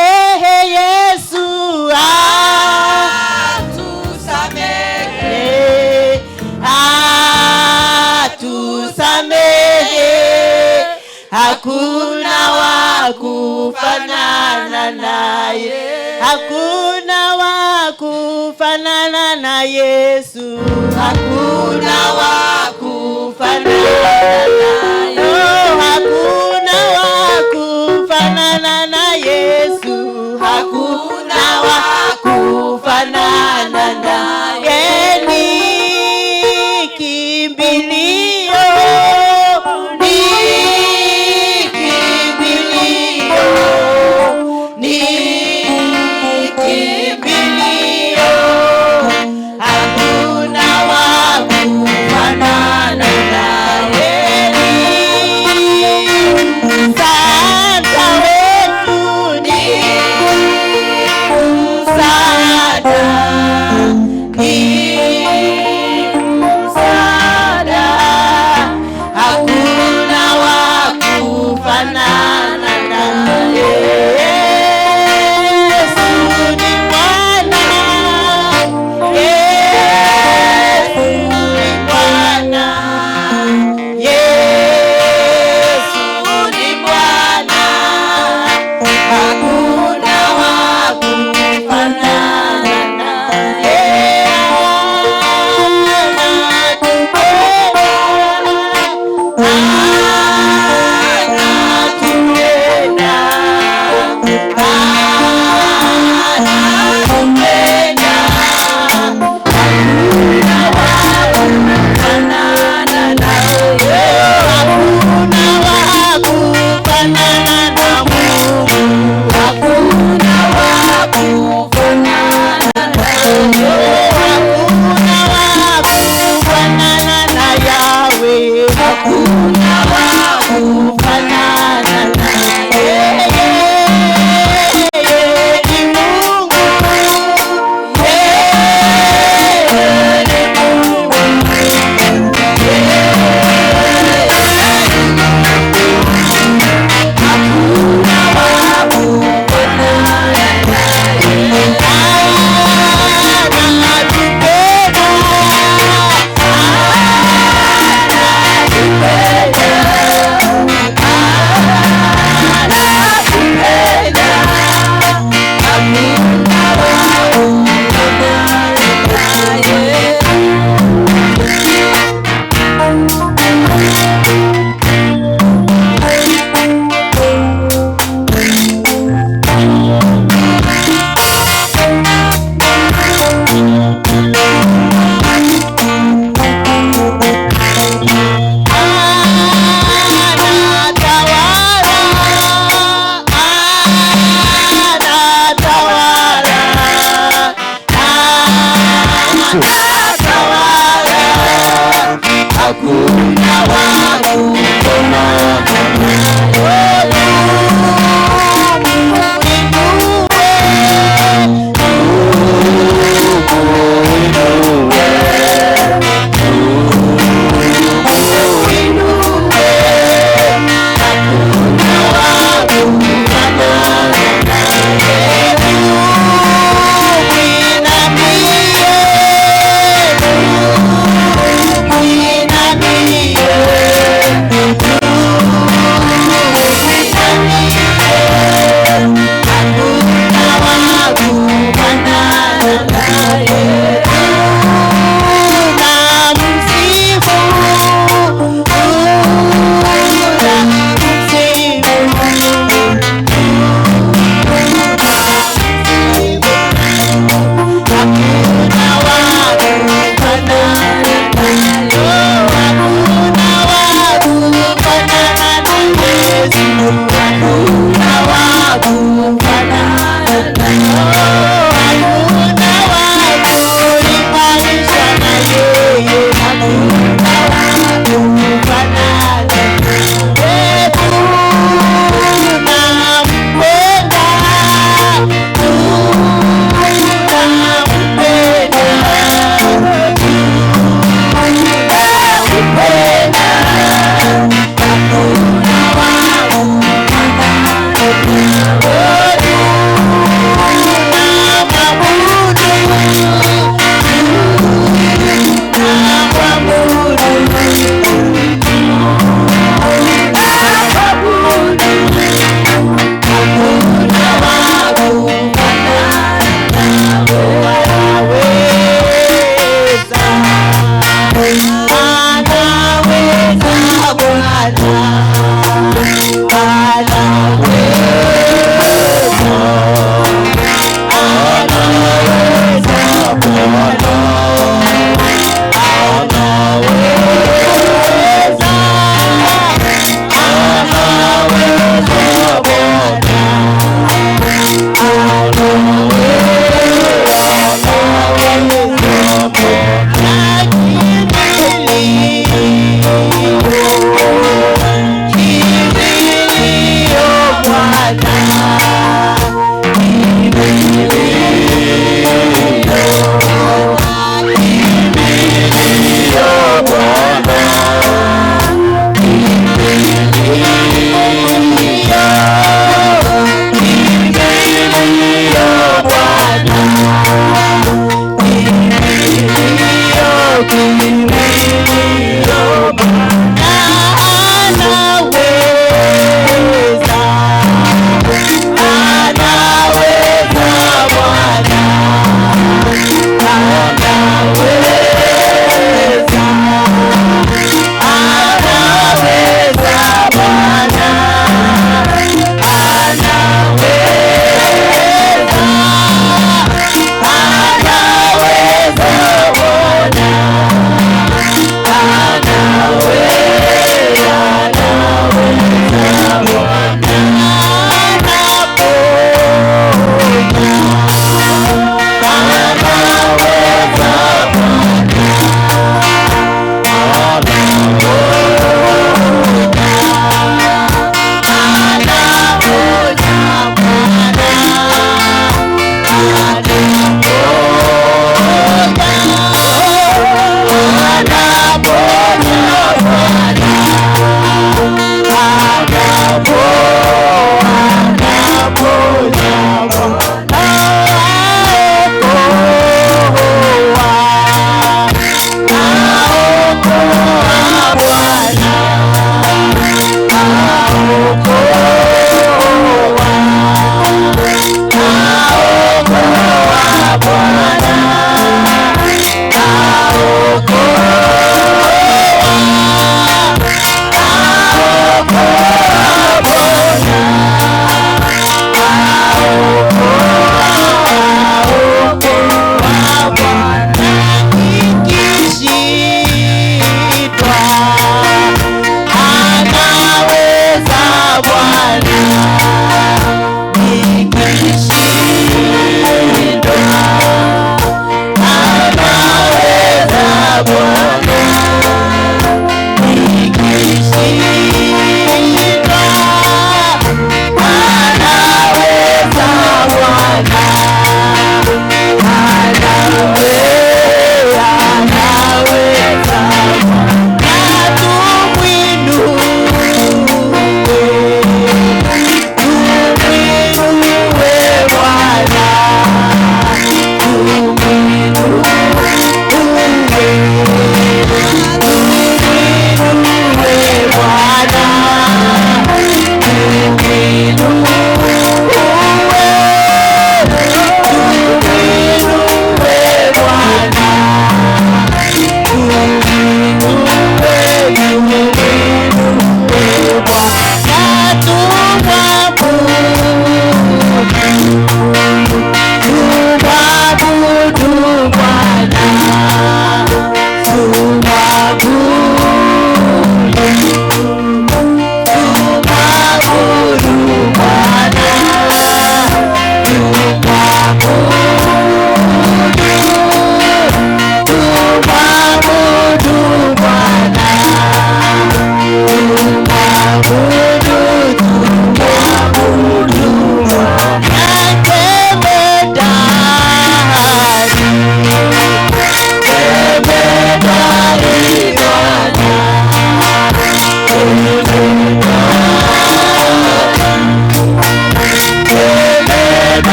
Yesu, atusamehe, hakuna wa kufanana naye, hakuna wa kufanana na Yesu, hakuna wa kufanana naye, hakuna wa kufanana na Yesu, hakuna wa kufanana naye, ni kimbilio, ni kimbilio, ni kimbilio, hakuna wa kufanana naye, Santa wetu ni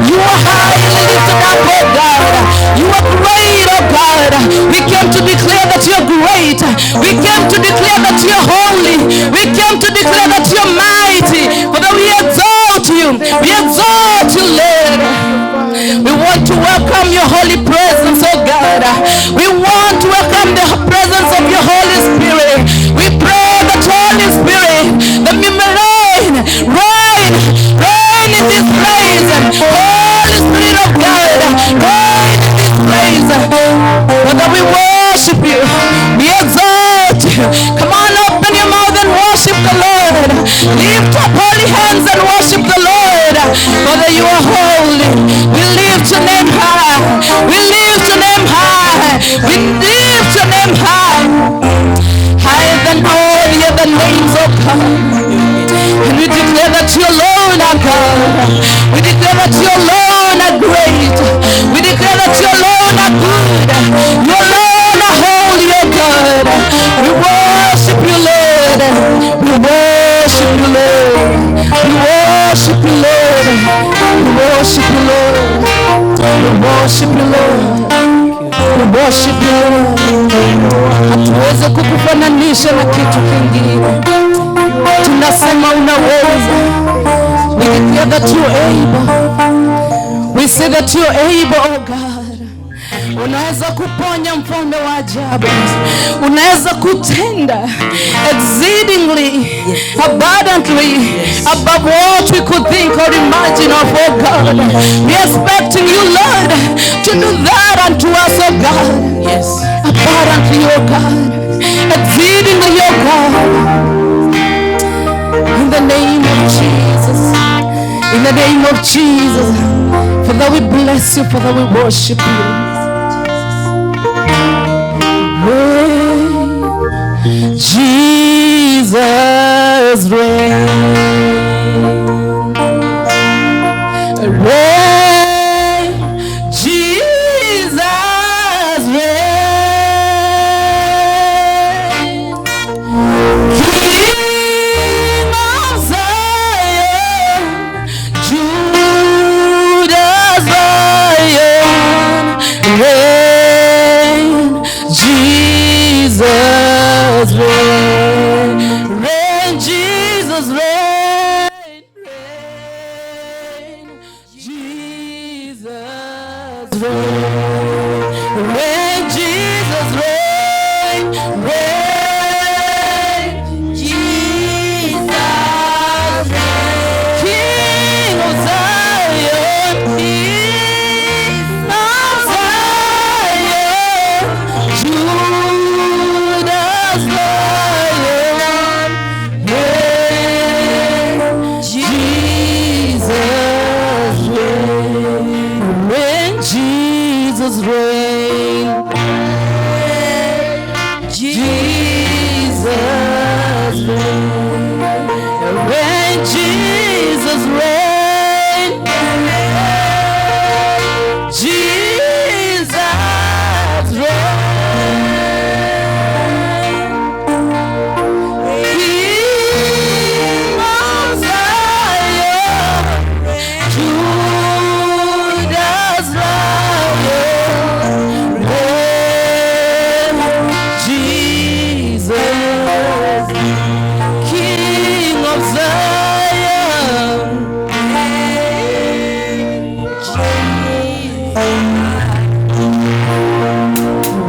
You are highly lifted up, oh God. You are great, oh God. We came to declare that you're great. We came to declare that you're holy. We came to declare that you're mighty. Father, we exalt you. We exalt you, Lord. We want to welcome your holy presence, oh God. We want to welcome the presence of your Holy Spirit. We pray that Holy Spirit, that you may reign in this place. Holy Spirit of God, reign in this place. Father, we worship you. We exalt you. Come on, open your mouth and worship the Lord. Lift up holy hands and worship the Lord. Father, you are holy. We lift your name high. We lift your name high. We lift your name high. Higher than all the other names, oh God. And we declare that you alone are God. We declare that you alone are great. We declare that you alone are good. You alone are holy, oh God. We worship you, Lord. We worship you, Lord. We worship you, Lord. We worship you, Lord. We worship you, Lord. We worship you, Lord. Hatuweze kukufananisha na kitu kingine. Tunasema unaweza. We declare that you are able. We say that you are able, oh God. Unaweza kuponya, mfalme wa ajabu. Unaweza kutenda exceedingly, abundantly, above what we could think or imagine of, oh God. We are expecting you, Lord, to do that unto us, oh God. Yes. Abundantly, oh God. Exceedingly, oh God. In the name of Jesus. In the name of Jesus. Father, we bless you. Father, we worship you. Jesus reign. Reign. Jesus reign. King of Zion, Judah's Lion, reign. Jesus reign. Reign, Jesus reign. Reign, Jesus reign. Reign, Jesus reign. Reign, Jesus reign. King of Zion, King of Zion, Judah's Lion, reign, Jesus reign. Reign, Jesus reign. Jesus reign. Reign, Jesus reign. Jesus reign. King of Zion, Judah's Lion, reign, Jesus, King of Zion,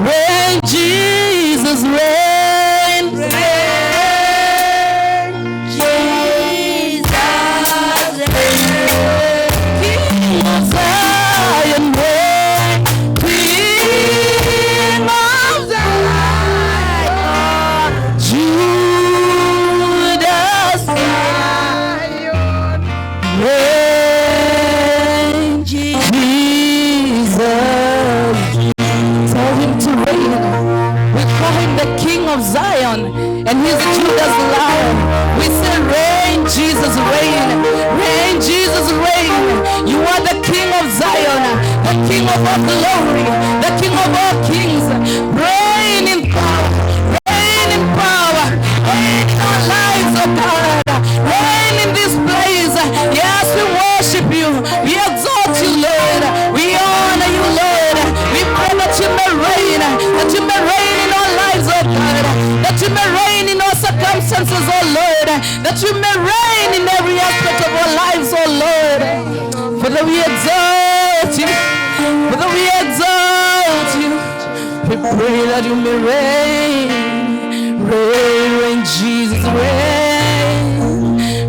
reign, Jesus reign. Reign, Jesus reign. King of Zion reign. King of Zion, Judah's Lion, reign, Jesus. Tell him to reign. We call him the King of Zion, and he's Judah's Lion. We say, reign, Jesus, reign. Reign, Jesus, reign. You are the King of Zion, the King of all glory, the King of all kings. Reign in power. Reign in power. Reign in our lives, oh God. Reign in this place. Yes, we worship you. We exalt you, that you may reign in every aspect of our lives, oh Lord. Father, we exalt you. Father, we exalt you. We pray that you may reign. Reign, reign, Jesus, reign.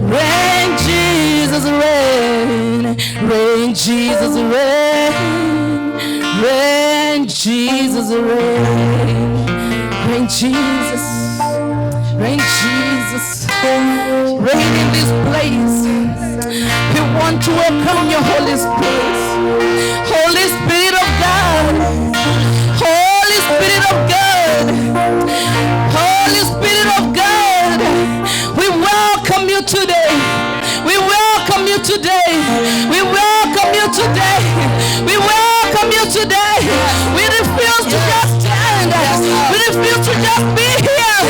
Reign, Jesus, reign. Reign, Jesus, reign. Reign, Jesus, reign. Reign, Jesus. Reign, Jesus. Reign in this place. We want to welcome your Holy Spirit. Holy Spirit of God. Holy Spirit of God. Holy Spirit of God. We welcome you today. We welcome you today. We welcome you today. We welcome you today. We refuse to just stand. We refuse to just be here.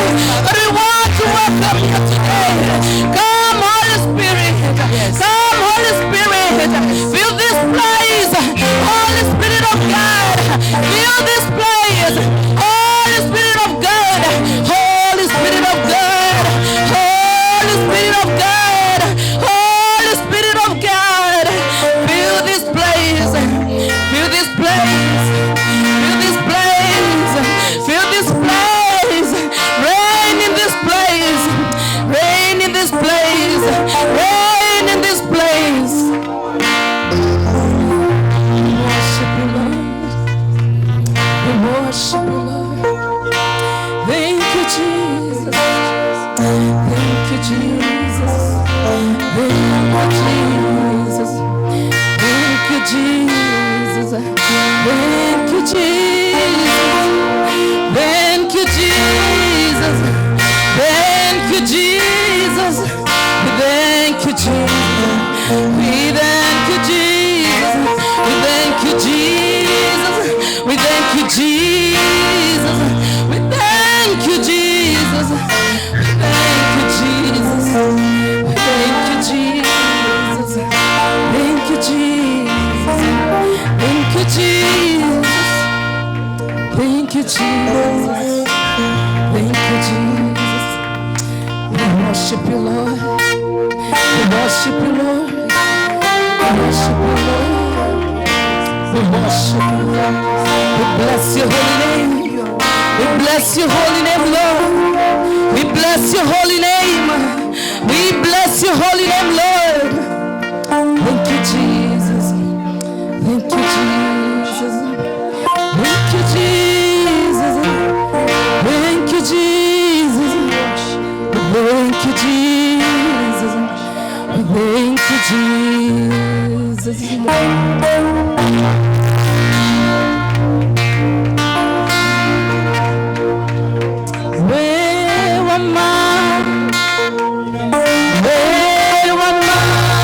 But we want to welcome you today. Come, Holy Spirit. Come, Holy Spirit. Fill this place. Holy Spirit of God. Fill this place. Holy Spirit of God. Holy Spirit of God. Holy Spirit of God. Holy Spirit of God. Fill this place. Fill this place. Fill this place. Fill this place. Reign in this place. Reign in this place. Reign in this place. We worship you, Lord. We worship you, Lord. Thank you, Jesus. Thank you, Jesus. Thank you, Jesus. Thank you, Jesus. Thank you, Jesus. Thank you, Jesus. Thank you, Jesus. Thank you, Jesus. We thank you, Jesus. We thank you, Jesus. We thank you, Jesus. We thank you, Jesus. We thank you, Jesus. We thank you, Jesus. Thank you, Jesus. Thank you, Jesus. Thank you, Jesus. Thank you, Jesus. We worship you, Lord. We worship you, Lord. We worship you, Lord. We worship you, Lord. We bless your holy name. We bless your holy name, Lord. We bless your holy name. We bless your holy name, Lord. Thank you, Jesus. Thank you, Jesus. Thank you, Jesus. Thank you, Jesus. Thank you, Jesus. Thank you, Jesus. Where am I? Where am I?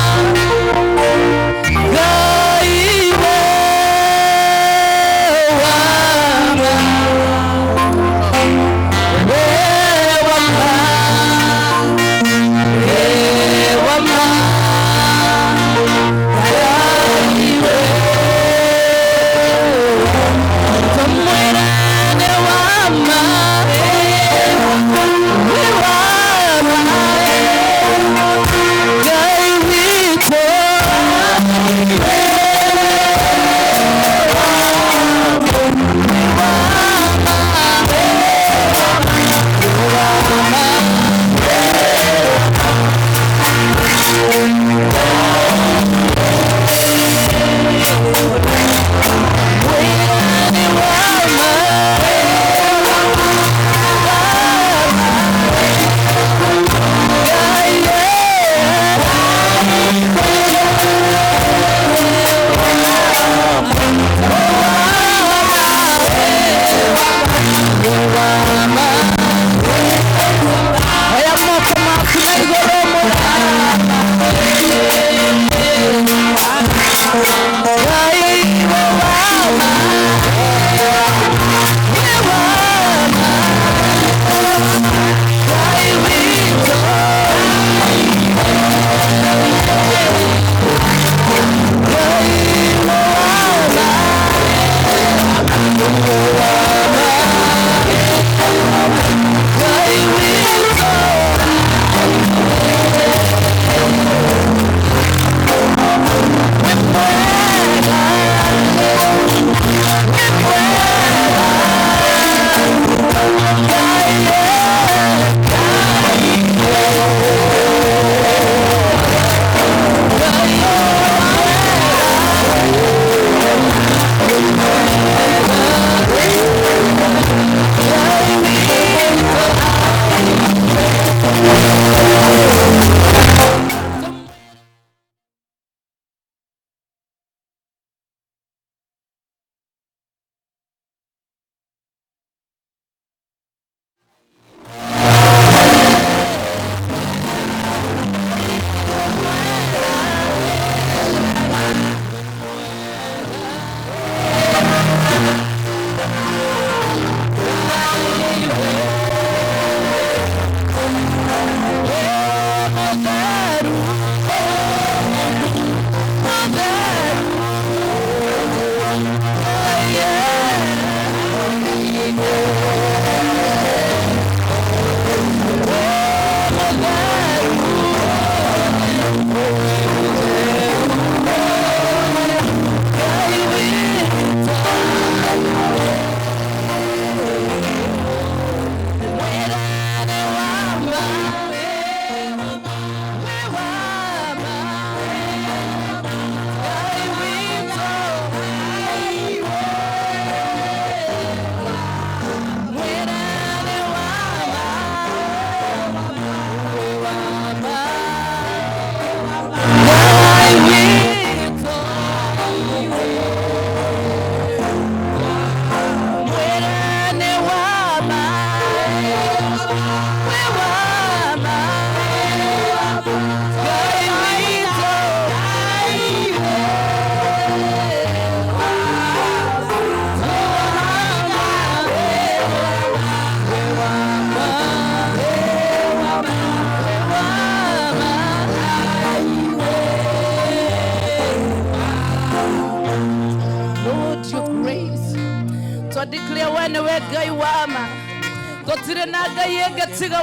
Declare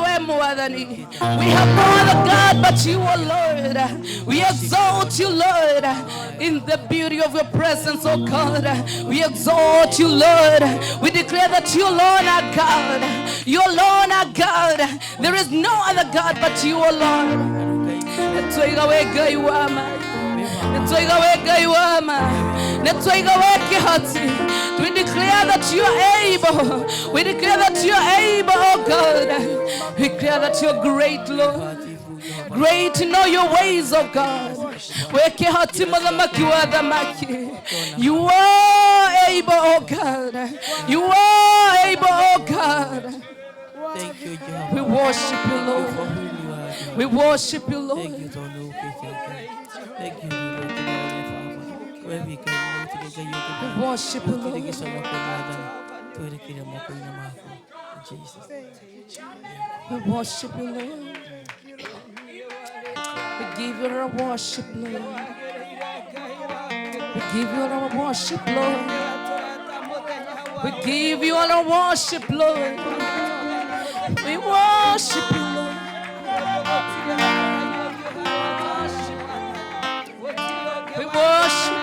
when we have no other God but you, O Lord. We exalt you, Lord, in the beauty of your presence, O God. We exalt you, Lord. We declare that you alone are God. You alone are God. There is no other God but you, O Lord. We declare that you are able. We declare that you are able, oh God. We declare that you are great, Lord. Great in all your ways, oh God. You are able, oh God. You are able, oh God. Thank you, Jehovah. We worship you, Lord. We worship you, Lord. Thank you, Lord. Thank you, Lord. Where we can know together, you can worship you, Lord. Jesus. We worship you, Lord. We give you our worship, Lord. We give you our worship, Lord. We give you our worship, Lord. We worship you, Lord. We worship you.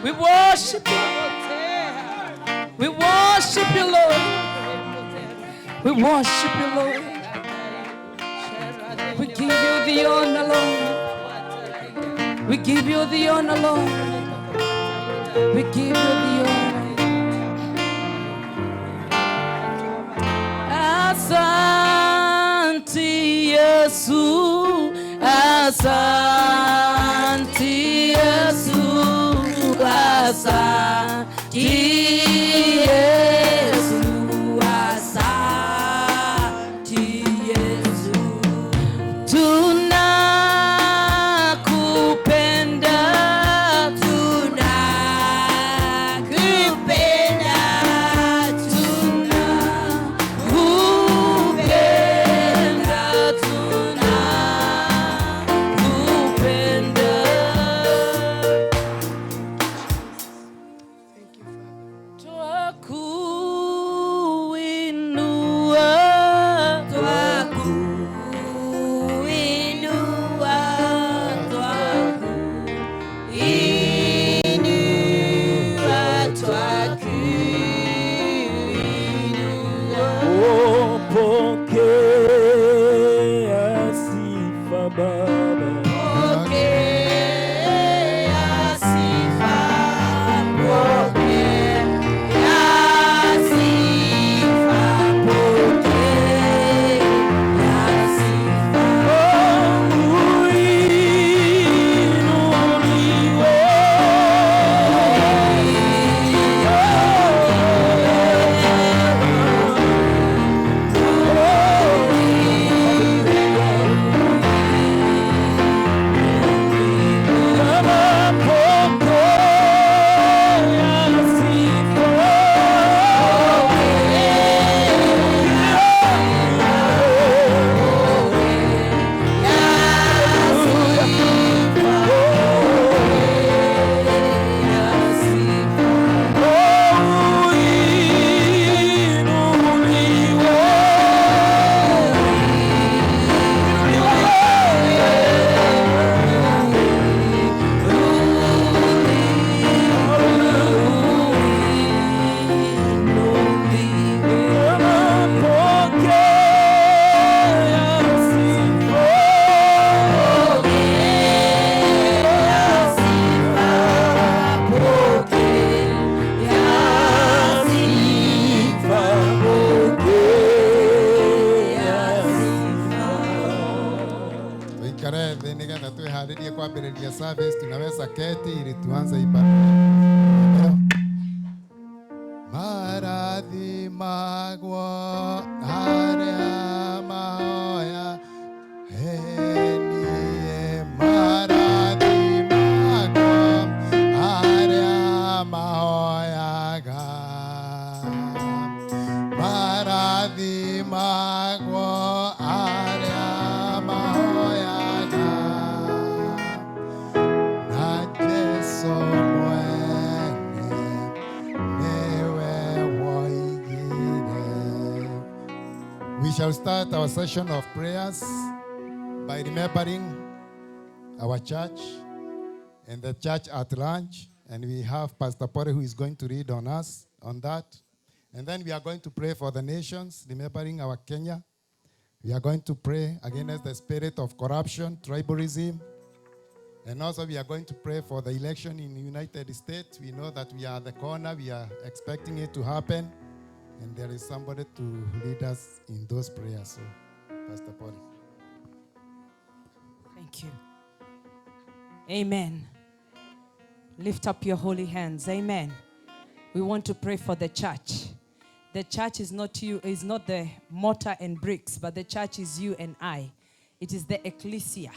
We worship you. We worship you, Lord. We worship you, Lord. We give you the honor, Lord. We give you the honor, Lord. We give you the honor. Asante Yesu, Asante Yesu, Asante Yesu, Asante Yesu. Tunakupenda, tunakupenda, tunakupenda, tunakupenda. service, tunaweza keti ili tuanze ibada. Maradhi magwo harea mahoya henie maradhi magwo harea mahoya ga maradhi magwo harea mahoya ga na Yesu we shall start our session of prayers by remembering our church and the church at large. And we have Pastor Pore who is going to read on us on that. And then we are going to pray for the nations, remembering our Kenya. We are going to pray against the spirit of corruption, tribalism. And also we are going to pray for the election in the United States. We know that we are at the corner. We are expecting it to happen. And there is somebody to lead us in those prayers. So, Pastor Paul. Thank you. Amen. Lift up your holy hands. Amen. We want to pray for the church. The church is not you, is not the mortar and bricks, but the church is you and I. It is the ecclesia,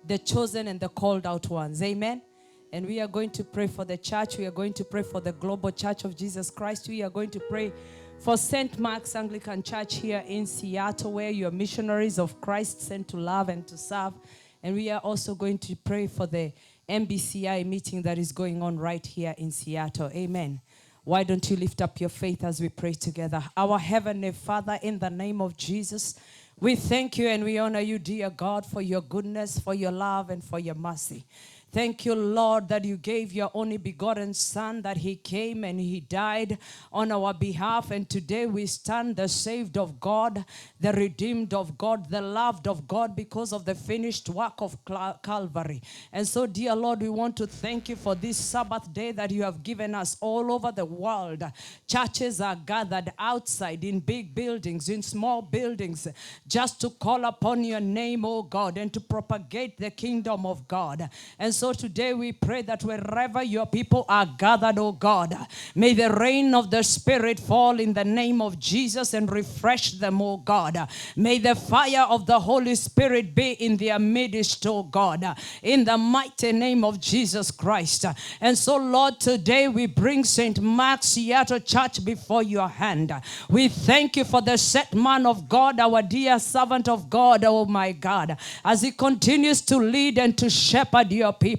the chosen and the called out ones. Amen. And we are going to pray for the church. We are going to pray for the global church of Jesus Christ. We are going to pray for St. Mark's Anglican Church here in Seattle, where you are missionaries of Christ sent to love and to serve. And we are also going to pray for the MBCI meeting that is going on right here in Seattle. Amen. Why don't you lift up your faith as we pray together? Our Heavenly Father, in the name of Jesus, we thank you and we honor you, dear God, for your goodness, for your love, and for your mercy. Thank you, Lord, that you gave your only begotten Son, that he came and he died on our behalf. And today we stand the saved of God, the redeemed of God, the loved of God because of the finished work of Calvary. And so, dear Lord, we want to thank you for this Sabbath day that you have given us all over the world. Churches are gathered outside in big buildings, in small buildings, just to call upon your name, oh God, and to propagate the kingdom of God. And so today we pray that wherever your people are gathered, oh God, may the rain of the Spirit fall in the name of Jesus and refresh them, oh God. May the fire of the Holy Spirit be in their midst, oh God, in the mighty name of Jesus Christ. And so, Lord, today we bring St. Mark's Seattle Church before your hand. We thank you for the set man of God, our dear servant of God, oh my God, as he continues to lead and to shepherd your people.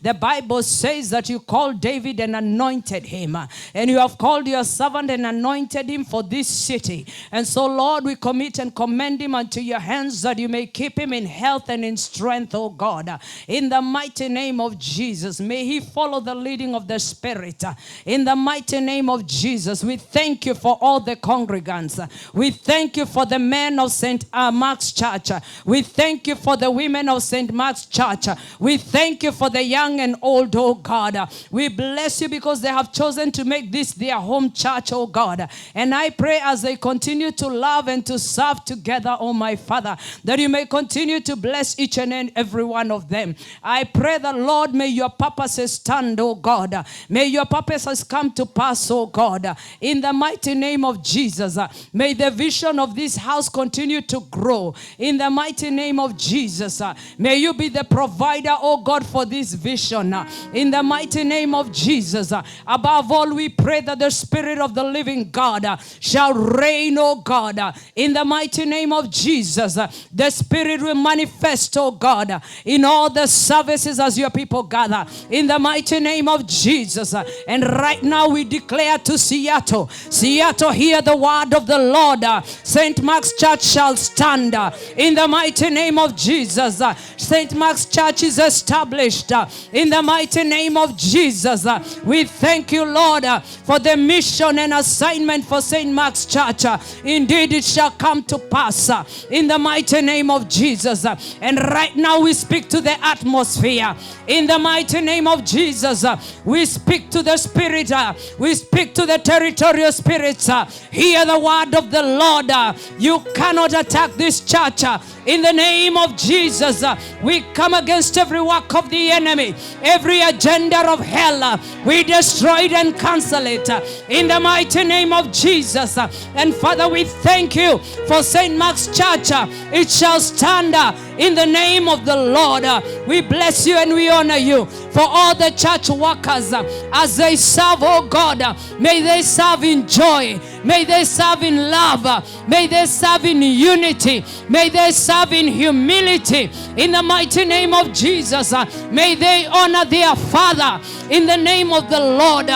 The Bible says that you called David and anointed him, and you have called your servant and anointed him for this city. And so, Lord, we commit and commend him unto your hands, that you may keep him in health and in strength, oh God, in the mighty name of Jesus. May he follow the leading of the Spirit in the mighty name of Jesus. We thank you for all the congregants. We thank you for the men of St. Mark's Church. We thank you for the women of St. Mark's Church. We thank you for the young and old, oh God. We bless you because they have chosen to make this their home church, oh God. And I pray as they continue to love and to serve together, oh my Father, that you may continue to bless each and every one of them. I pray that, Lord, may your purposes stand, oh God. May your purposes come to pass, oh God. In the mighty name of Jesus, may the vision of this house continue to grow. In the mighty name of Jesus, may you be the provider, oh God, for this vision. In the mighty name of Jesus, above all, we pray that the Spirit of the living God shall reign, oh God. In the mighty name of Jesus, the Spirit will manifest, oh God, in all the services as your people gather. In the mighty name of Jesus. And right now we declare to Seattle, hear the word of the Lord. St. Mark's Church shall stand. In the mighty name of Jesus, St. Mark's Church is established. In the mighty name of Jesus, we thank you, Lord, for the mission and assignment for St. Mark's Church. Indeed, it shall come to pass in the mighty name of Jesus. And right now we speak to the atmosphere. In the mighty name of Jesus, we speak to the Spirit. We speak to the territorial spirits. Hear the word of the Lord. You cannot attack this church. In the name of Jesus, we come against every work of the enemy, every agenda of hell. We destroy it and cancel it in the mighty name of Jesus. And Father, we thank you for St. Mark's Church. It shall stand in the name of the Lord. We bless you and we honor you for all the church workers as they serve, oh God. May they serve in joy. May they serve in love. May they serve in unity. May they serve in humility. In the mighty name of Jesus, may they honor their Father in the name of the Lord.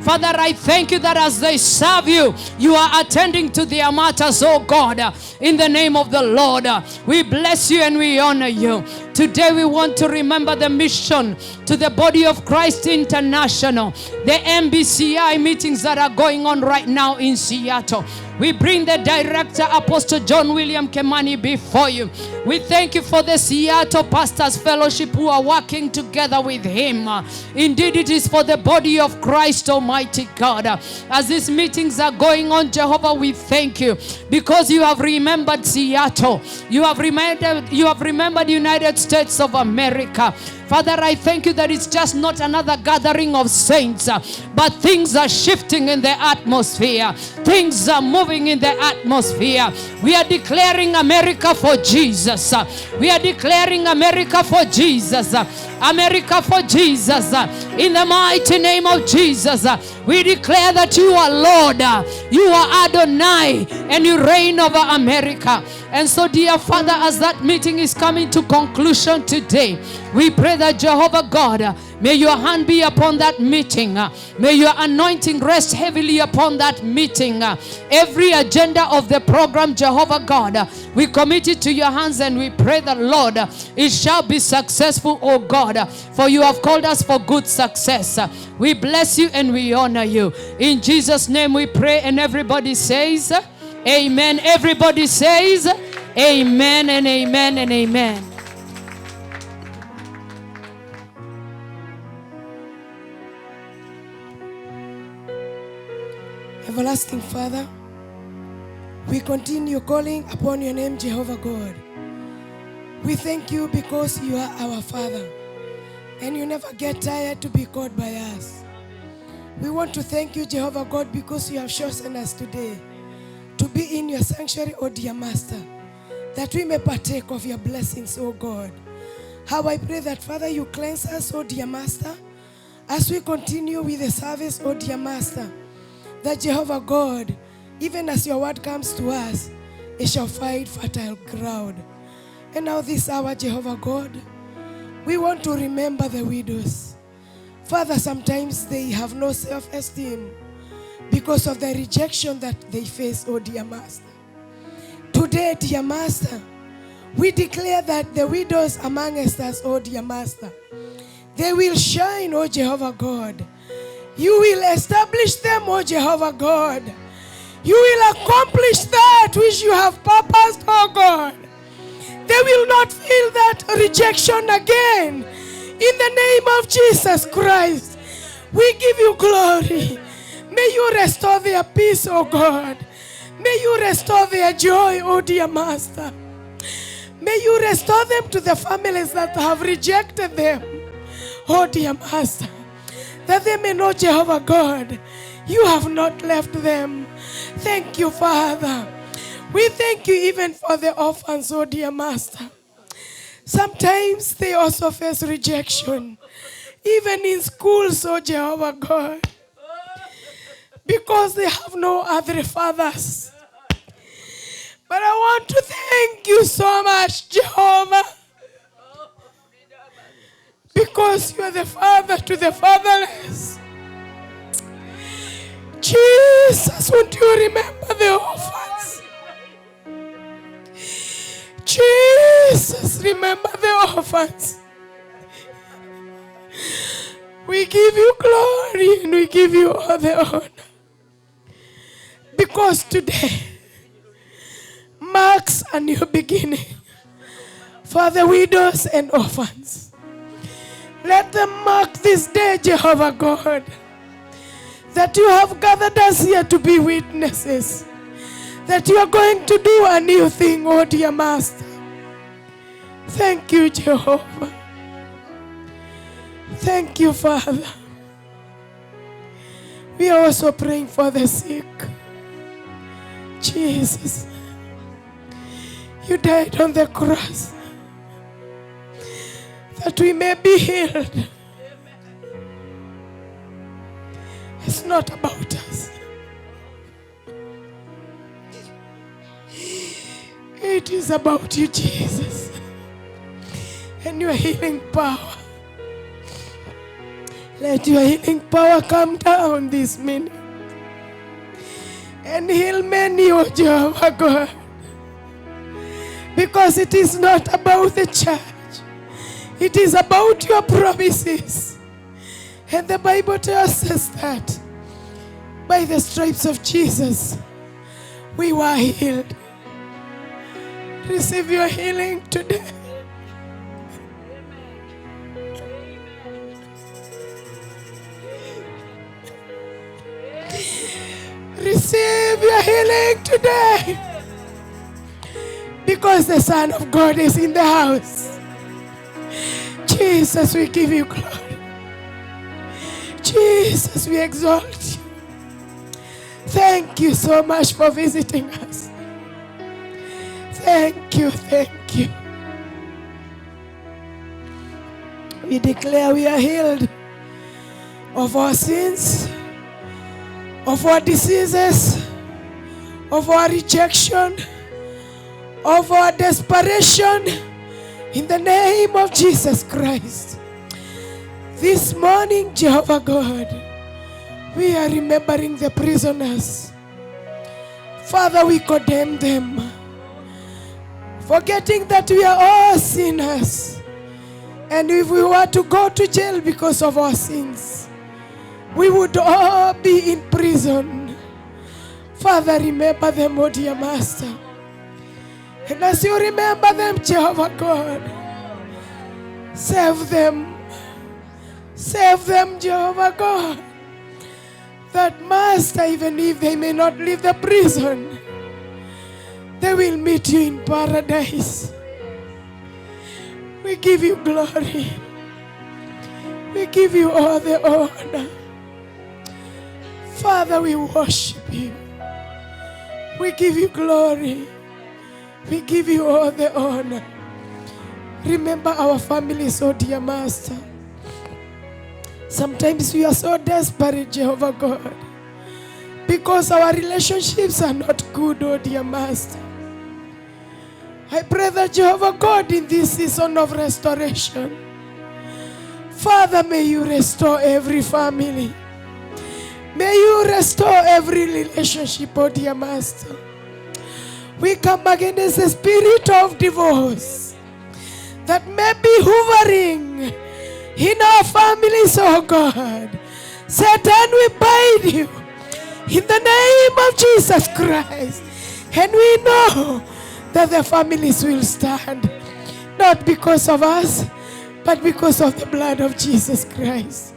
Father, I thank you that as they serve you, you are attending to their matters, oh God, in the name of the Lord. We bless you and we honor you. Today we want to remember the mission to the Body of Christ International, the MBCI meetings that are going on right now in Seattle. We bring the director, Apostle John William Kemani, before you. We thank you for the Seattle Pastors Fellowship who are working together with him. Indeed, it is for the body of Christ, Almighty God. As these meetings are going on, Jehovah, we thank you because you have remembered Seattle. You have remembered the United States of America. Father, I thank you that it's just not another gathering of saints, but things are shifting in the atmosphere. Things are moving in the atmosphere. We are declaring America for Jesus. We are declaring America for Jesus. America for Jesus. In the mighty name of Jesus, we declare that you are Lord, you are Adonai, and you reign over America. And so, dear Father, as that meeting is coming to conclusion today, we pray that Jehovah God, may your hand be upon that meeting. May your anointing rest heavily upon that meeting. Every agenda of the program, Jehovah God, we commit it to your hands and we pray that, Lord, it shall be successful, oh God, for you have called us for good success. We bless you and we honor you. In Jesus' name we pray, and everybody says, amen. Everybody says, amen and amen and amen. Everlasting Father, we continue calling upon your name, Jehovah God. We thank you because you are our Father and you never get tired to be called by us. We want to thank you, Jehovah God, because you have chosen us today to be in your sanctuary, oh dear Master, that we may partake of your blessings, oh God. How I pray that, Father, you cleanse us, oh dear Master, as we continue with the service, oh dear Master, that Jehovah God, even as your word comes to us, it shall find fertile ground. And now this hour, Jehovah God, we want to remember the widows. Father, sometimes they have no self-esteem because of the rejection that they face, oh dear Master. Today, dear Master, we declare that the widows among us, oh dear Master, they will shine, oh Jehovah God. You will establish them, oh Jehovah God. You will accomplish that which you have purposed, oh God. They will not feel that rejection again. In the name of Jesus Christ, we give you glory. May you restore their peace, oh God. May you restore their joy, oh dear Master. May you restore them to the families that have rejected them, oh dear Master. That they may know, Jehovah God, you have not left them. Thank you, Father. We thank you even for the orphans, oh dear Master. Sometimes they also face rejection, even in schools, oh Jehovah God, because they have no other fathers. But I want to thank you so much, Jehovah, because you are the father to the fatherless. Jesus, won't you remember the orphans? Jesus, remember the orphans. We give you glory and we give you all the honor. Because today marks a new beginning for the widows and orphans. Let them mark this day, Jehovah God, that you have gathered us here to be witnesses, that you are going to do a new thing, oh dear Master. Thank you, Jehovah. Thank you, Father. We are also praying for the sick. Jesus, you died on the cross that we may be healed. It's not about us. It is about you, Jesus, and your healing power. Let your healing power come down this minute and heal many, oh Jehovah God. Because it is not about the church. It is about your promises. And the Bible tells us that by the stripes of Jesus, we were healed. Receive your healing today. Receive your healing today. Because the Son of God is in the house. Jesus, we give you glory. Jesus, we exalt you. Thank you so much for visiting us. Thank you, thank you. We declare we are healed of our sins, of our diseases, of our rejection, of our desperation, in the name of Jesus Christ. This morning, Jehovah God, we are remembering the prisoners. Father, we condemn them, forgetting that we are all sinners. And if we were to go to jail because of our sins, we would all be in prison. Father, remember them, oh dear Master. And as you remember them, Jehovah God, save them. Save them, Jehovah God. That Master, even if they may not leave the prison, they will meet you in paradise. We give you glory. We give you all the honor. Father, we worship you. We give you glory. We give you all the honor. Remember our families, oh dear Master. Sometimes we are so desperate, Jehovah God, because our relationships are not good, oh dear Master. I pray that Jehovah God, in this season of restoration, Father, may you restore every family. May you restore every relationship, oh dear Master. We come against the spirit of divorce that may be hovering in our families, oh God. Satan, we bind you in the name of Jesus Christ. And we know that the families will stand, not because of us, but because of the blood of Jesus Christ.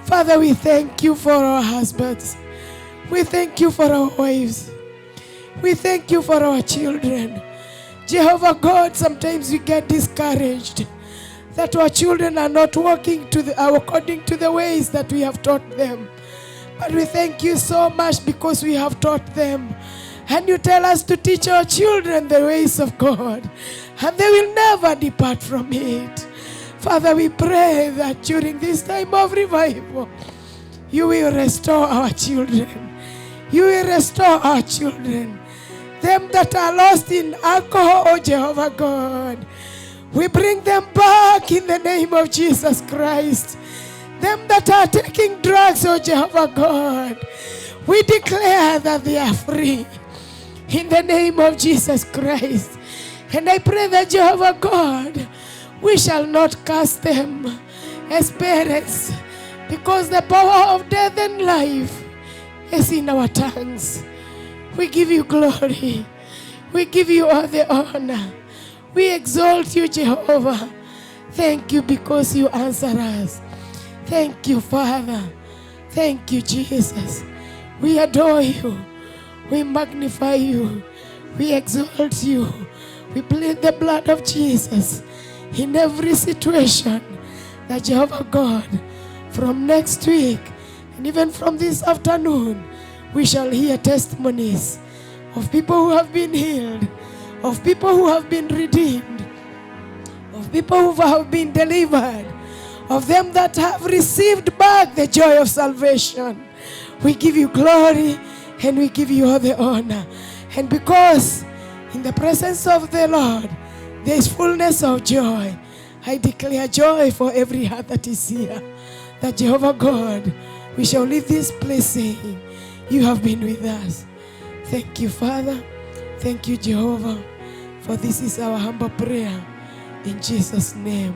Father, we thank you for our husbands. We thank you for our wives. We thank you for our children. Jehovah God, sometimes we get discouraged that our children are not walking according to the ways that we have taught them. But we thank you so much because we have taught them. And you tell us to teach our children the ways of God, and they will never depart from it. Father, we pray that during this time of revival, you will restore our children. You will restore our children. Them that are lost in alcohol, oh Jehovah God, we bring them back in the name of Jesus Christ. Them that are taking drugs, oh Jehovah God, we declare that they are free in the name of Jesus Christ. And I pray that Jehovah God, we shall not cast them as parents, because the power of death and life is in our tongues. We give you glory. We give you all the honor. We exalt you, Jehovah. Thank you because you answer us. Thank you, Father. Thank you, Jesus. We adore you. We magnify you. We exalt you. We plead the blood of Jesus in every situation, that Jehovah God, from next week and even from this afternoon, we shall hear testimonies of people who have been healed, of people who have been redeemed, of people who have been delivered, of them that have received back the joy of salvation. We give you glory and we give you all the honor. And because in the presence of the Lord there is fullness of joy, I declare joy for every heart that is here. That Jehovah God, we shall leave this place saying, you have been with us. Thank you, Father. Thank you, Jehovah. For this is our humble prayer in Jesus' name.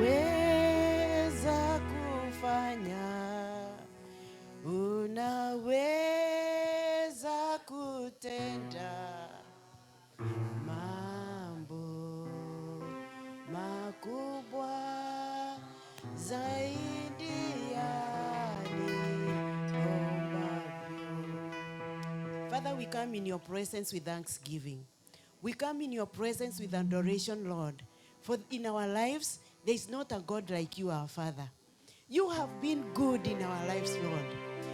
Unaweza kufanya, unaweza kutenda mambo makubwa zaidi ya niombavyo. Father, we come in your presence with thanksgiving. We come in your presence with adoration, Lord. For in our lives, there is not a God like you, our Father. You have been good in our lives, Lord.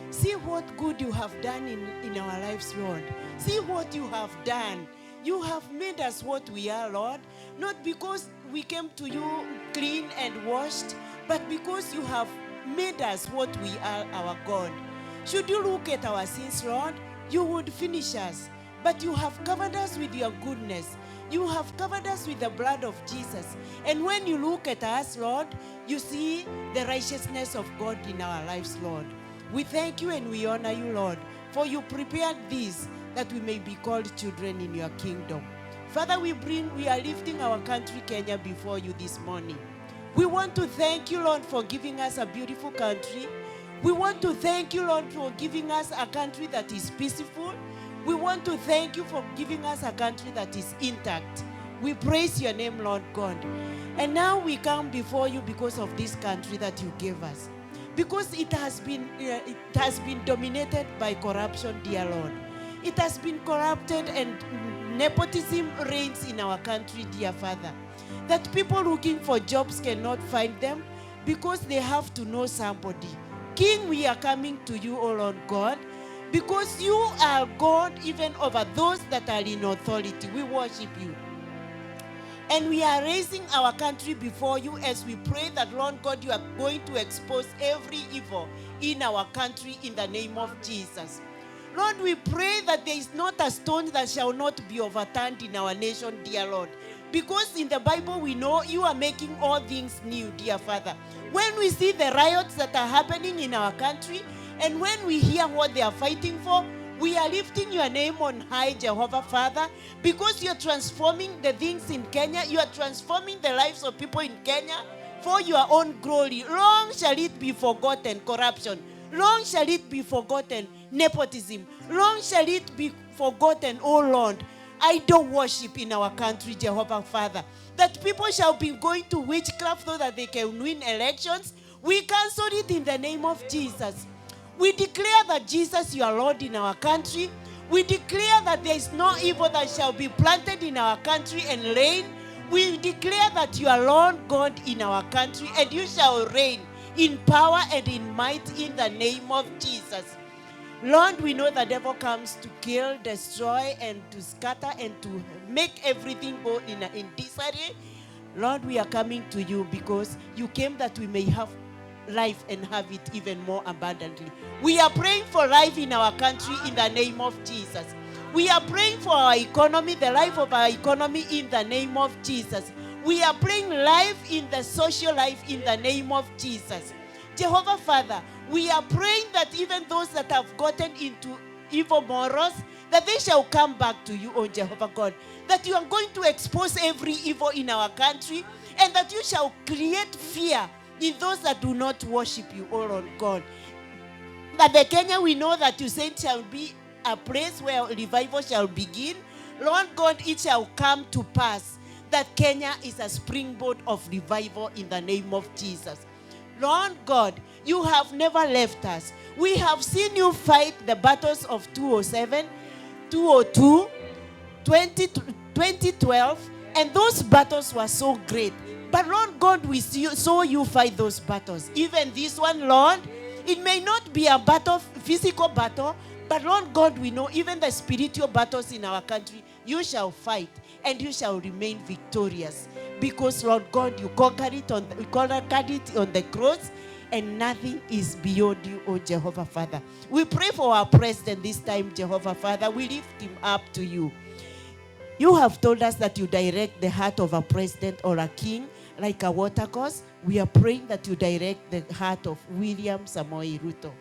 See what good you have done in our lives, Lord. See what you have done. You have made us what we are, Lord. Not because we came to you clean and washed, but because you have made us what we are, our God. Should you look at our sins, Lord, you would finish us. But you have covered us with your goodness. You have covered us with the blood of Jesus. And when you look at us, Lord, you see the righteousness of God in our lives, Lord. We thank you and we honor you, Lord, for you prepared this that we may be called children in your kingdom. Father, we are lifting our country, Kenya, before you this morning. We want to thank you, Lord, for giving us a beautiful country. We want to thank you, Lord, for giving us a country that is peaceful. We want to thank you for giving us a country that is intact. We praise your name, Lord God. And now we come before you because of this country that you gave us. Because it has been dominated by corruption, dear Lord. It has been corrupted and nepotism reigns in our country, dear Father. That people looking for jobs cannot find them because they have to know somebody. King, we are coming to you, O Lord God, because you are God even over those that are in authority. We worship you. And we are raising our country before you as we pray that, Lord God, you are going to expose every evil in our country in the name of Jesus. Lord, we pray that there is not a stone that shall not be overturned in our nation, dear Lord. Because in the Bible we know you are making all things new, dear Father. When we see the riots that are happening in our country, and when we hear what they are fighting for, we are lifting your name on high, Jehovah Father, because you are transforming the things in Kenya. You are transforming the lives of people in Kenya for your own glory. Long shall it be forgotten, corruption. Long shall it be forgotten, nepotism. Long shall it be forgotten, oh Lord, idol worship in our country, Jehovah Father. That people shall be going to witchcraft so that they can win elections. We cancel it in the name of Jesus. We declare that Jesus, you are Lord in our country. We declare that there is no evil that shall be planted in our country and reign. We declare that you are Lord God in our country, and you shall reign in power and in might in the name of Jesus. Lord, we know the devil comes to kill, destroy, and to scatter, and to make everything go in disarray. Lord, we are coming to you because you came that we may have life and have it even more abundantly. We are praying for life in our country in the name of Jesus. We are praying for our economy, the life of our economy in the name of Jesus. We are praying life in the social life in the name of Jesus. Jehovah Father, we are praying that even those that have gotten into evil morals, that they shall come back to you, O Jehovah God. That you are going to expose every evil in our country, and that you shall create fear in those that do not worship you, O Lord God. That the Kenya, we know that you said shall be a place where revival shall begin. Lord God, it shall come to pass that Kenya is a springboard of revival in the name of Jesus. Lord God, You have never left us. We have seen you fight the battles of 207, 202, 2012, and those battles were so great. But Lord God, we saw you fight those battles. Even this one, Lord, it may not be a battle, physical battle, but Lord God, we know even the spiritual battles in our country, you shall fight and you shall remain victorious. Because Lord God, you conquered it on the cross, and nothing is beyond you, oh Jehovah Father. We pray for our president this time, Jehovah Father. We lift him up to you. You have told us that you direct the heart of a president or a king like a watercourse. We are praying that you direct the heart of William Samoei Ruto.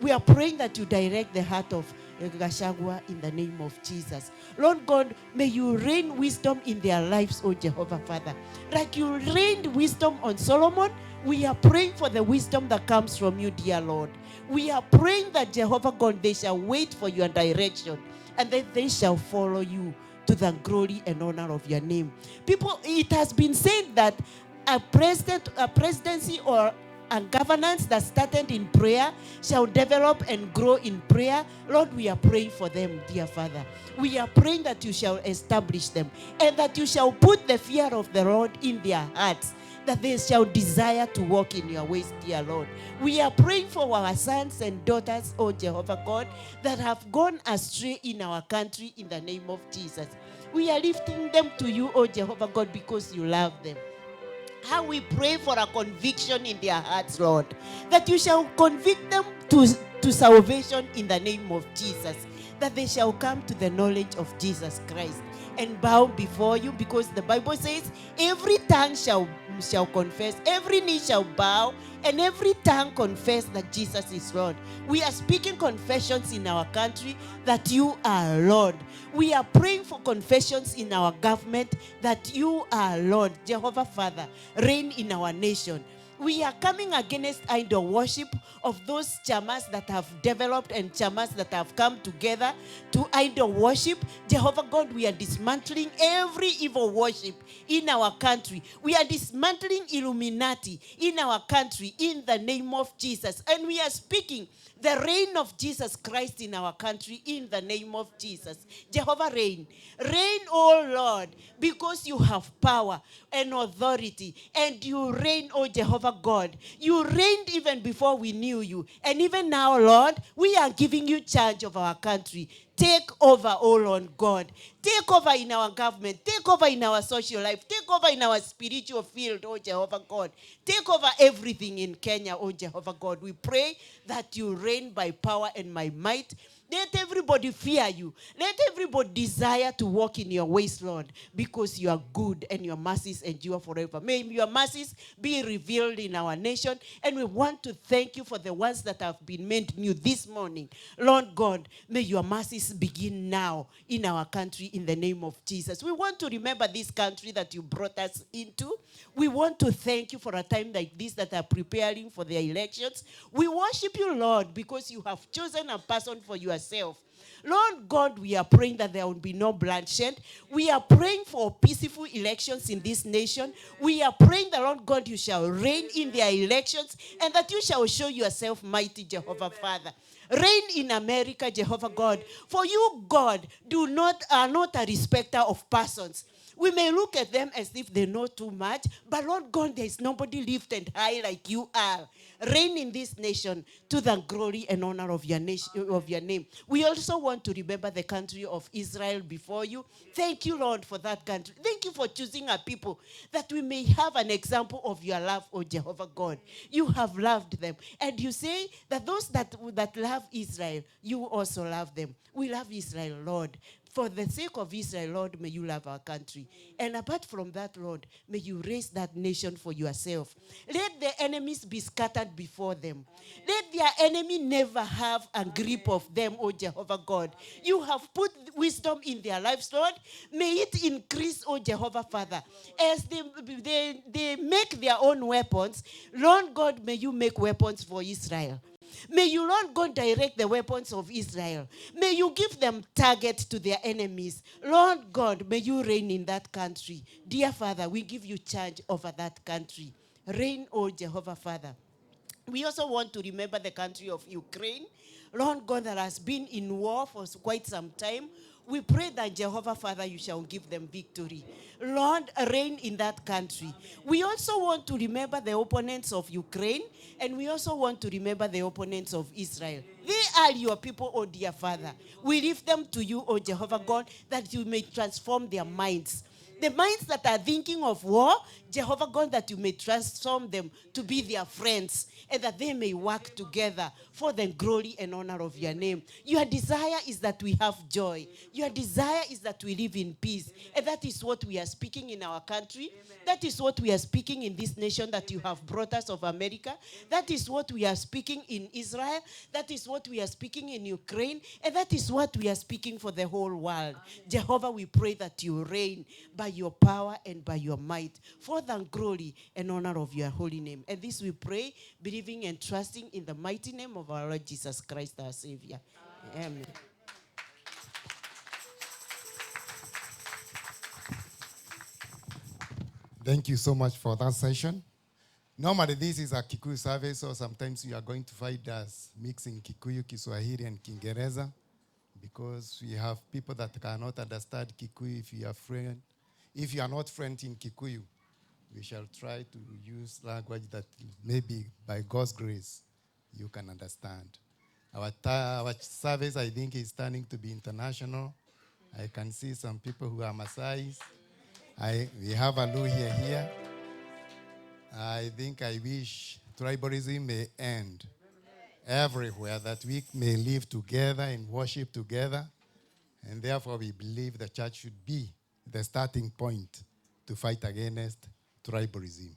We are praying that you direct the heart of Gachagua in the name of Jesus. Lord God, may you rain wisdom in their lives, oh Jehovah Father. Like you rained wisdom on Solomon, we are praying for the wisdom that comes from you, dear Lord. We are praying that Jehovah God, they shall wait for your direction, and then they shall follow you to the glory and honor of your name. People, it has been said that a presidency or a governance that started in prayer shall develop and grow in prayer. Lord, we are praying for them, dear Father. We are praying that you shall establish them and that you shall put the fear of the Lord in their hearts, that they shall desire to walk in your ways, dear Lord. We are praying for our sons and daughters, oh Jehovah God, that have gone astray in our country in the name of Jesus. We are lifting them to you, oh Jehovah God, because you love them. How we pray for a conviction in their hearts, Lord, that you shall convict them to salvation in the name of Jesus, that they shall come to the knowledge of Jesus Christ and bow before you, because the Bible says every tongue shall confess, every knee shall bow, and every tongue confess that Jesus is Lord. We are speaking confessions in our country that you are Lord. We are praying for confessions in our government that you are Lord. Jehovah Father, reign in our nation. We are coming against idol worship of those chamas that have developed and chamas that have come together to idol worship. Jehovah God, we are dismantling every evil worship in our country. We are dismantling Illuminati in our country in the name of Jesus. And we are speaking the reign of Jesus Christ in our country in the name of Jesus. Jehovah, reign. Reign, oh Lord, because you have power and authority, and you reign, oh Jehovah God. You reigned even before we knew you. And even now, Lord, we are giving you charge of our country. Take over, oh Lord God. Take over in our government. Take over in our social life. Take over in our spiritual field, oh Jehovah God. Take over everything in Kenya, oh Jehovah God. We pray that you reign by power and by might. Let everybody fear you. Let everybody desire to walk in your ways, Lord, because you are good and your mercies endure forever. May your mercies be revealed in our nation, and we want to thank you for the ones that have been made new this morning. Lord God, may your mercies begin now in our country in the name of Jesus. We want to remember this country that you brought us into. We want to thank you for a time like this that are preparing for the elections. We worship you, Lord, because you have chosen a person for yourself. Lord God, we are praying that there will be no bloodshed. We are praying for peaceful elections in this nation. We are praying that, Lord God, you shall reign in their elections and that you shall show yourself mighty, Jehovah Father. Reign in America, Jehovah God. For you, God, are not a respecter of persons. We may look at them as if they know too much, but Lord God, there is nobody lifted high like you are. Reign in this nation to the glory and honor of your name. We also want to remember the country of Israel before you. Thank you, Lord, for that country. Thank you for choosing a people that we may have an example of your love, O Jehovah God. You have loved them. And you say that those that love Israel, you also love them. We love Israel, Lord. For the sake of Israel, Lord, may you love our country. And apart from that, Lord, may you raise that nation for yourself. Let the enemies be scattered before them. Let their enemy never have a grip of them, O Jehovah God. You have put wisdom in their lives, Lord. May it increase, O Jehovah Father. As they make their own weapons, Lord God, may you make weapons for Israel. May you, Lord God, direct the weapons of Israel. May you give them target to their enemies. Lord God, may you reign in that country. Dear Father, we give you charge over that country. Reign, O Jehovah Father. We also want to remember the country of Ukraine. Lord God, that has been in war for quite some time. We pray that Jehovah Father, you shall give them victory. Lord, reign in that country. We also want to remember the opponents of Ukraine, and we also want to remember the opponents of Israel. They are your people, oh dear Father. We lift them to you, oh Jehovah God, that you may transform their minds. The minds that are thinking of war, Jehovah God, that you may transform them to be their friends and that they may work together for the glory and honor of your name. Your desire is that we have joy. Your desire is that we live in peace. And that is what we are speaking in our country. Amen. That is what we are speaking in this nation that you have brought us of America. Amen. That is what we are speaking in Israel. That is what we are speaking in Ukraine. And that is what we are speaking for the whole world. Amen. Jehovah, we pray that you reign by your power and by your might for the glory and honor of your holy name. And this we pray, believing and trusting in the mighty name of our Lord Jesus Christ, our Savior. Amen. Thank you so much for that session. Normally, this is a Kikuyu service, so sometimes you are going to find us mixing Kikuyu, Kiswahili, and Kiingereza because we have people that cannot understand Kikuyu. If you are not fluent in Kikuyu, we shall try to use language that maybe by God's grace you can understand. Our service, I think, is turning to be international. I can see some people who are Maasais. We have a Luhya here. I think I wish tribalism may end everywhere, that we may live together and worship together. And therefore, we believe the church should be the starting point to fight against tribalism.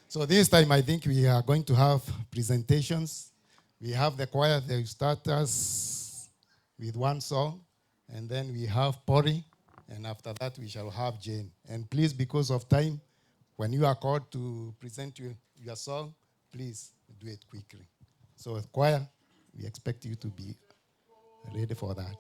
So this time, I think we are going to have presentations. We have the choir, they will start us with one song, and then we have Pori, and after that, we shall have Jane. And please, because of time, when you are called to present your song, please do it quickly. So, choir, we expect you to be ready for that.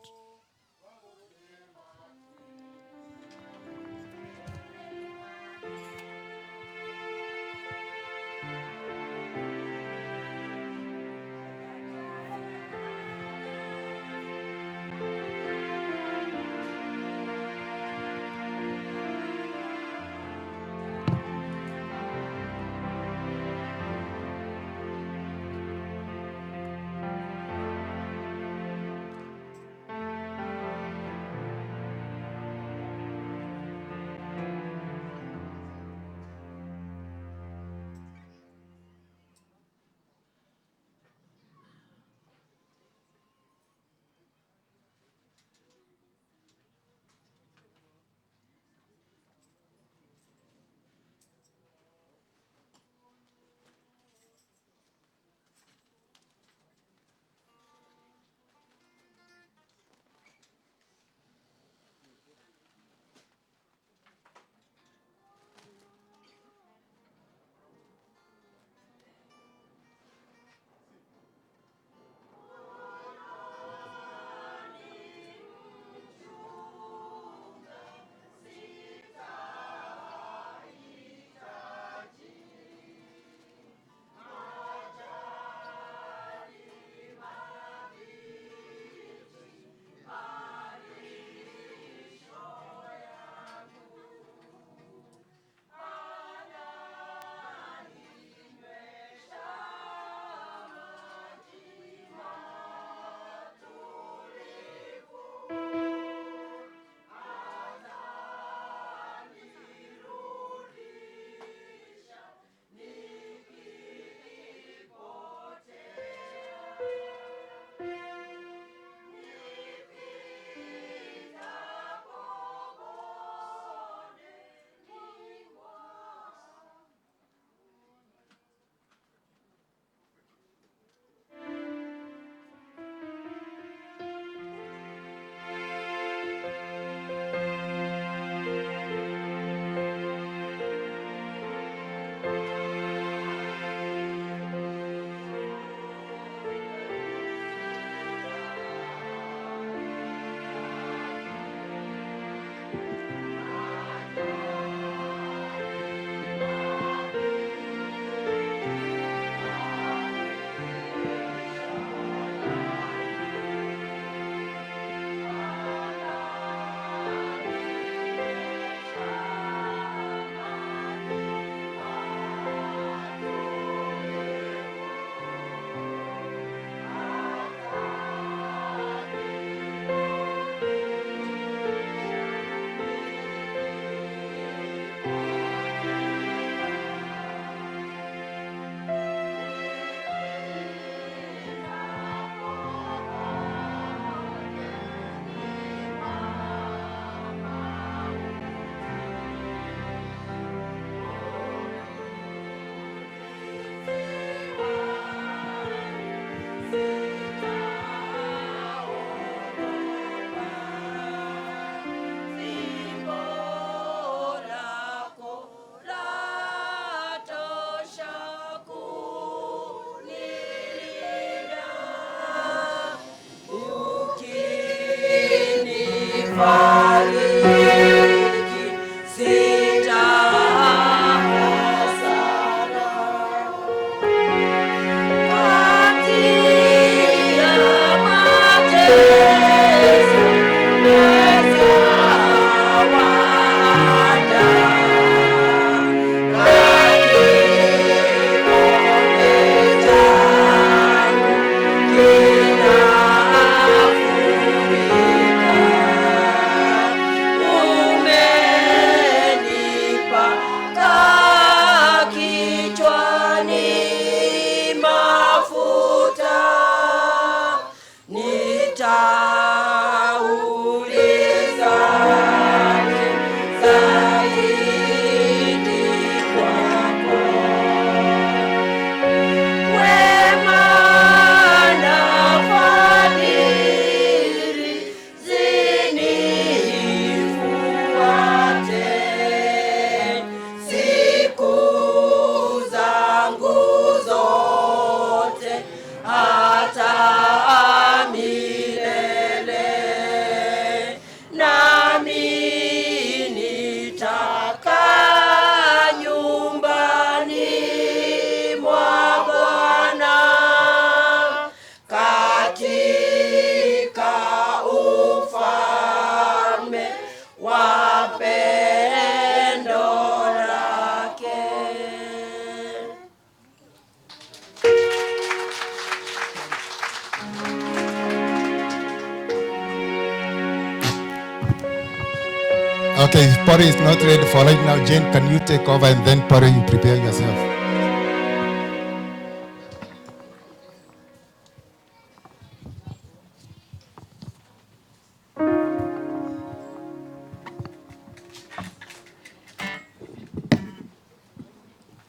Okay, if Pori is not ready for right now, Jane, can you take over and then Pori, you prepare yourself.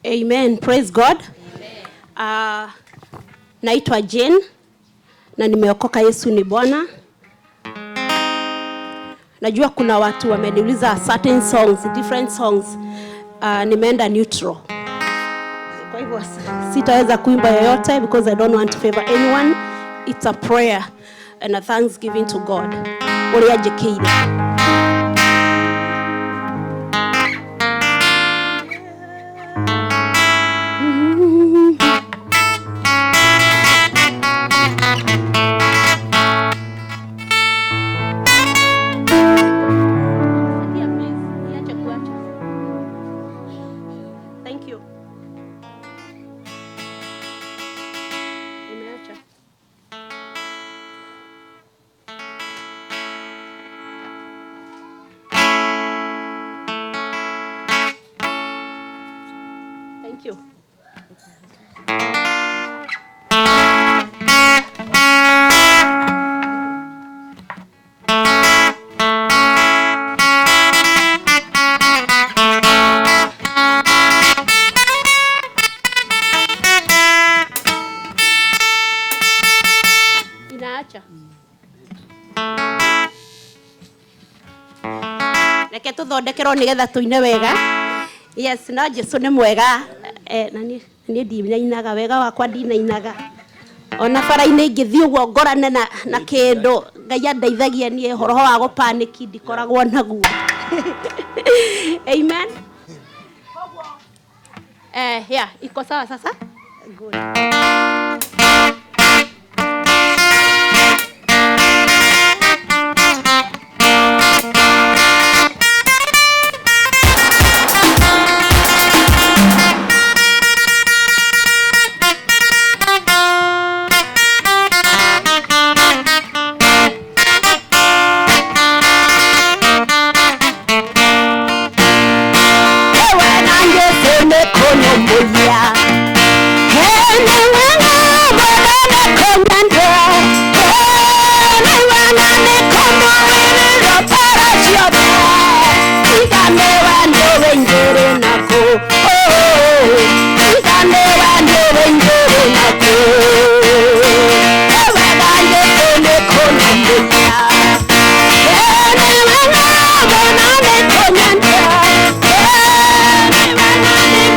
Amen. Praise God. Naitwa Jane na nimeokoka. Yesu ni Bwana. Najua kuna watu wameniuliza certain songs, different songs. Nimeenda neutral. Kwa hivyo sitaweza kuimba yoyote because I don't want to favor anyone. It's a prayer and a thanksgiving to God. Oriajekire. Thank you. Inaacha. Reke tuthondekerwo nigetha tuine wega. Yes, no Jesu ni mwega. Na ni ndinainaga wega wakwa ndinainaga. Ona bara-inĩ ingĩthiĩ ũguo ngorane na kĩndũ Ngai andeithagia niĩ horo wa gũpaniki ndikoragwo naguo. Amen. Yeah, iko sawa sasa? Good.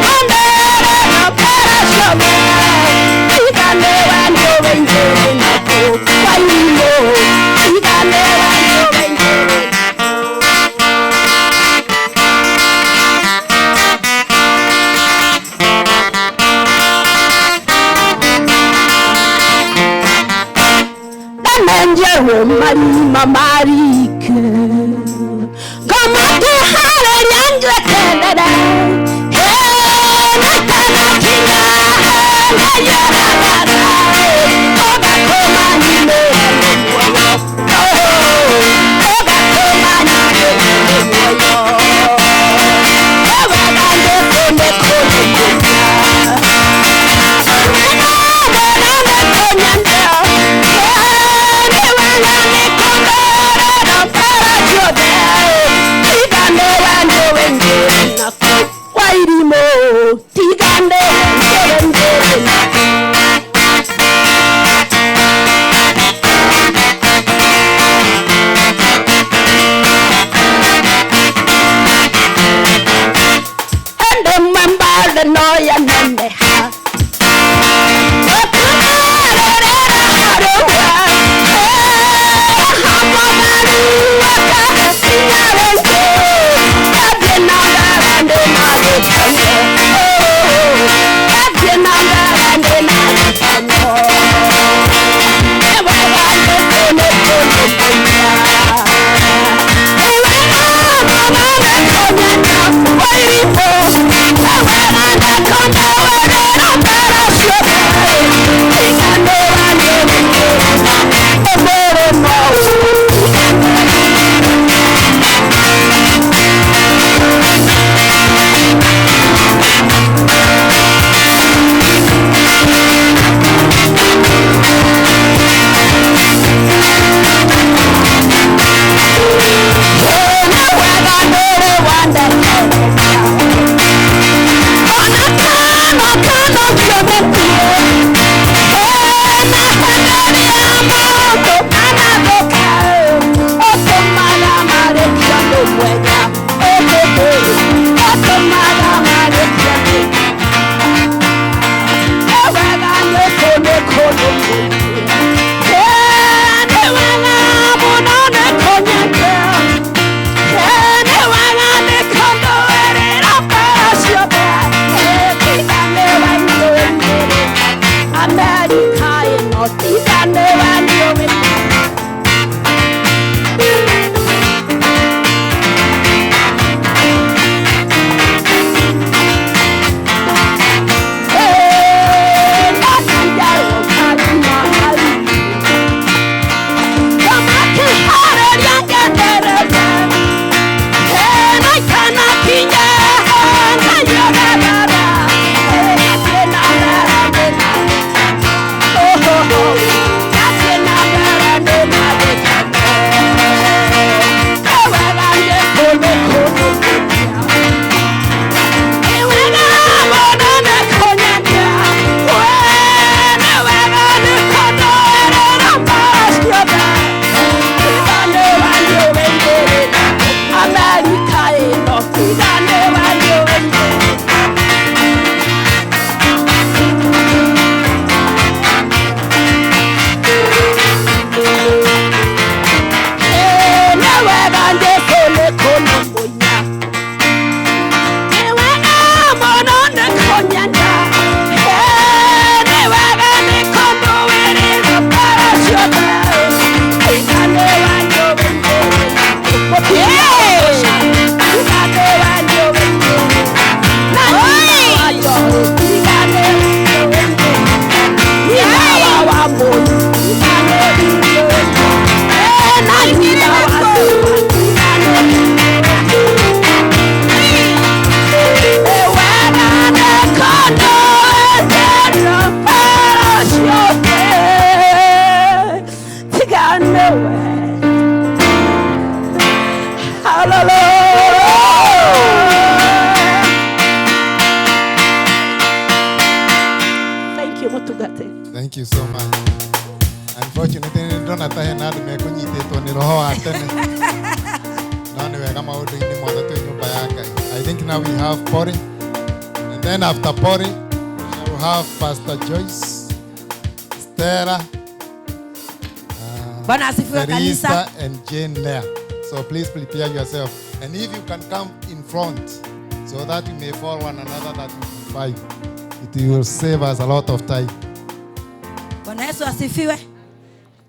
Monday. no marike ngoma kihareria ngweterere nakana kinya nayaragara ogakomanyire muoyo ogakomanyire muoyo obagande kone Thank you so much. Unfortunately, don't have to na dumekunyititwo ni roho wa tene. No ni wega maundu ini mothe twi nyumba ya Ngai. I think now we have Pori, and then after Pori we shall have Pastor Joyce, Stella, Bwana asifiwe kanisa. Teresa and Jane there. So please prepare yourself, and if you can come in front so that we may follow one another, that will be fine. It will save us a lot of time. Bwana Yesu asifiwe.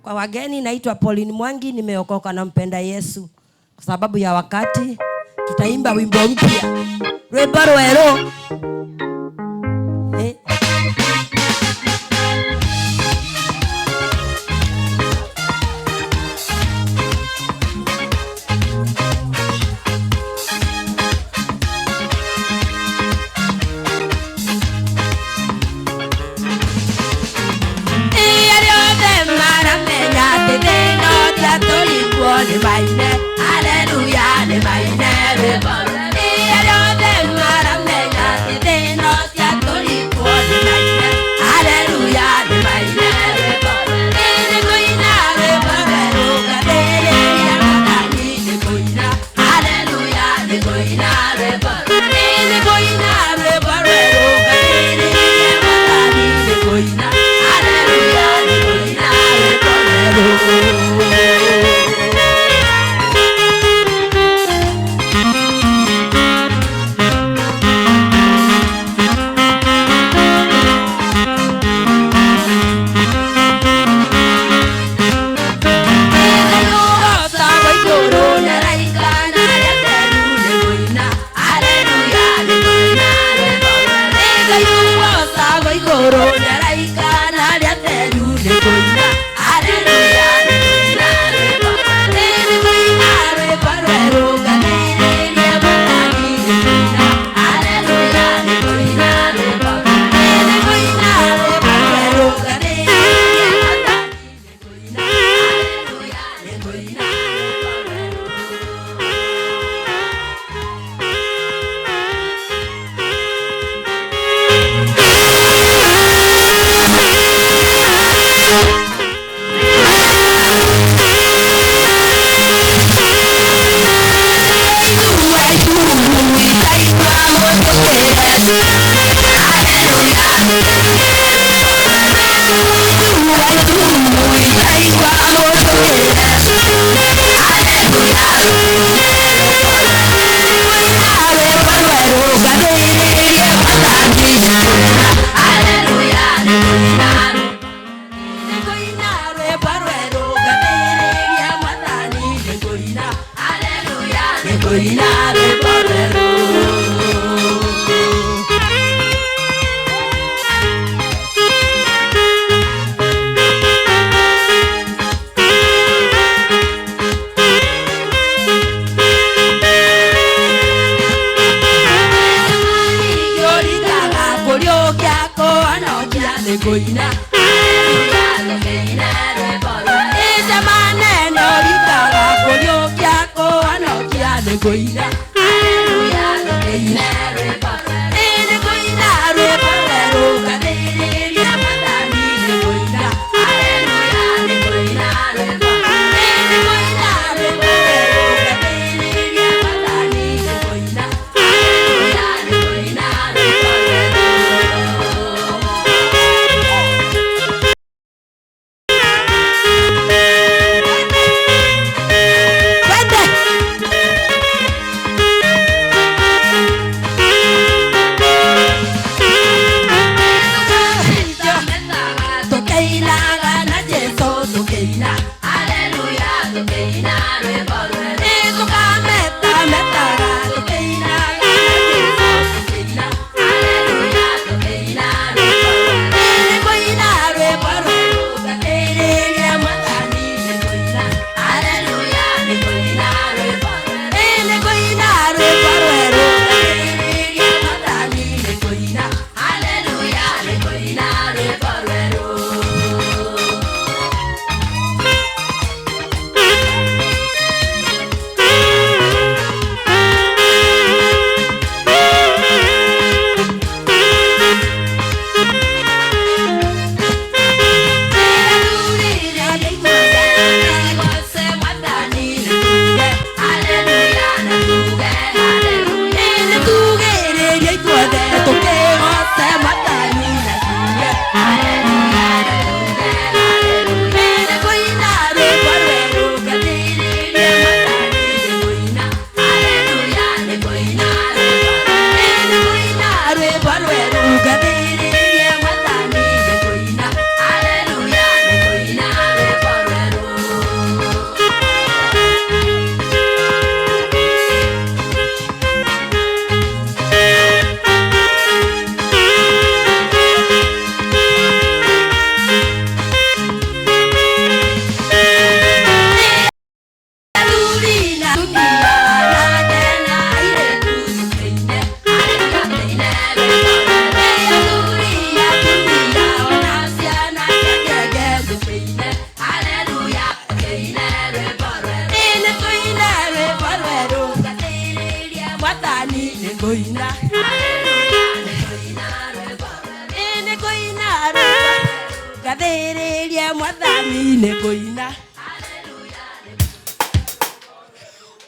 Kwa wageni, naitwa Pauline Mwangi, nimeokoka na mpenda Yesu. Kwa sababu ya wakati, tutaimba wimbo mpya. Rwimbo rwerũ. Hallelujah, the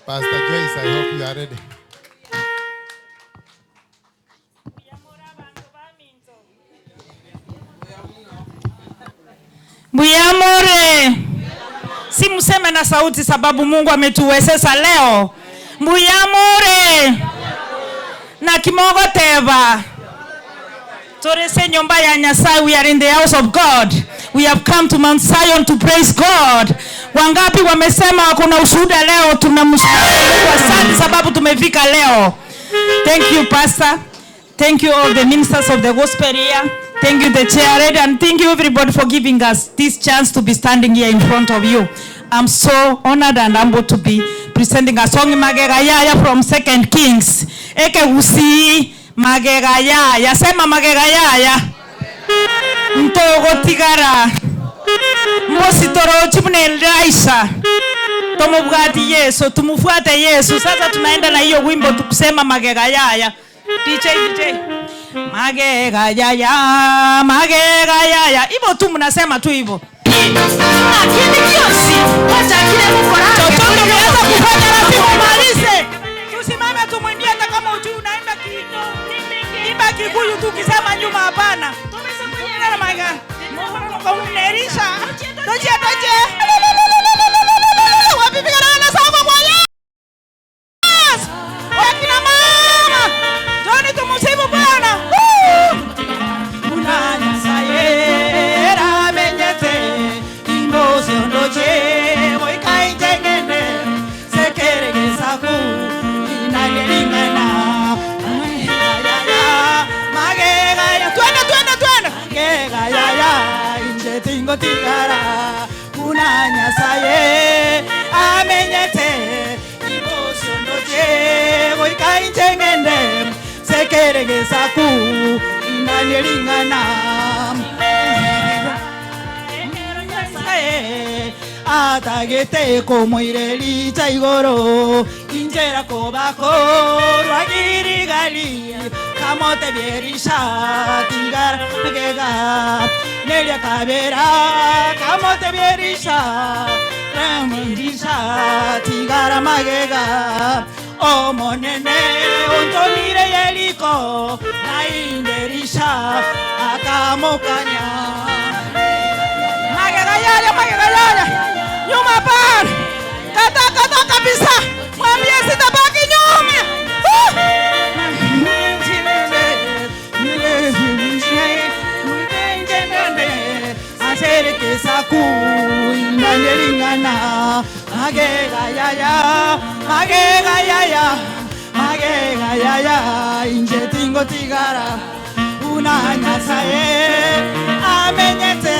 Pastor Joyce, I hope you are ready. Mbuyamore. Si mseme na sauti sababu Mungu ametuwezesha leo. Mbuyamore. Na kimogo teba. Torese nyumba ya Nyasaye, we are in the house of God. We have come to Mount Zion to praise God. Wangapi wamesema kuna ushuhuda leo, tunamshukuru asante sababu tumefika leo. Thank you Pastor. Thank you all the ministers of the gospel here. Thank you the chair and thank you everybody for giving us this chance to be standing here in front of you. I'm so honored and humbled to be presenting a song Magegayaya from 2 Kings. Eke usi Magegayaya. Sema Magegayaya. Mtogo tigara. Mositoro chimune Elisha. Tumubwati Yesu, tumufuate Yesu. Sasa tunaenda na hiyo wimbo tukusema Magegayaya. DJ Magegayaya, Magegayaya. Hivyo tu mnasema tu hivyo. Lakini kiosi, wacha kile mkora. Chochote unaweza kufanya lazima umalize. Tusimame tumwimbie hata kama ujui unaimba imba Kikuyu tu ukisema nyuma hapana. Tumesema Maga. Mungu unerisha. Doje. Wapi pigana sawa bwana. Wakina mama. Joni tumusifu Bwana. Unanya sayera menyete. Imoze ondoje. Moikai jengene. Sekerege saku. Inanelingana. Magegaya. Twende. Magegaya. Inje tingo tigara. Unanya saye. Amenyete. Imoze ondoje. Moikai jengene. Sekerege saku. Inanelingana. Atagete como ireli chaigoro injera kobako ragiri gali kamote bierisha tigar megega nelia kabera kamote bierisha ramundisha tigar magega o monene ontomire yeliko na inderisha akamokanya Magegayaya. Nyuma pan. Kata kabisa. Mwambie sitabaki nyuma. Asereke saku inanelingana. Magegayaya. Inje tingo tigara. Unanya saye. Amenyete.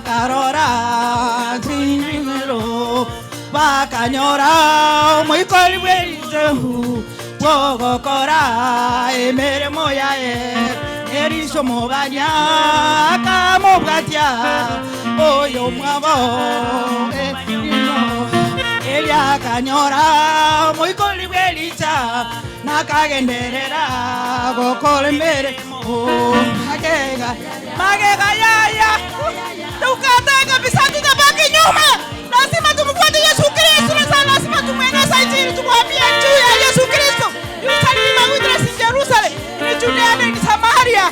Karora tiniro bakanyora muy coliberizo wogo kora emere moya eriso moganya kamo gatia oyo mwabo elia kanyora muy coliberiza nakagenderera gokole mere Magegayaya. Tukatae kabisa tutabaki nyuma. Lazima tumfuate Yesu Kristo na lazima tumweneze injili tumwambie juu ya Yesu Kristo. Yusalima witness in Jerusalem. Ni Judea na Samaria.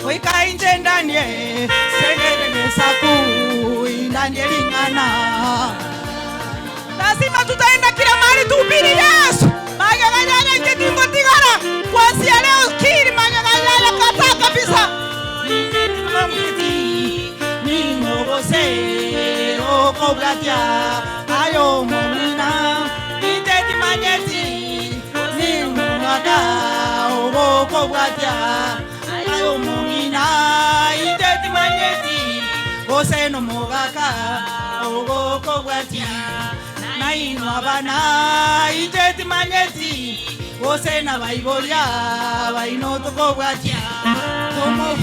Wika inje ndani, segerege saku, inanelingana. ayo mumina iteti manyeti nimugaka oboko bwatya ayo mumina iteti manyeti oseno mugaka oboko bwatya naino abana iteti manyeti osena baibolia bainotoko bwatya tomo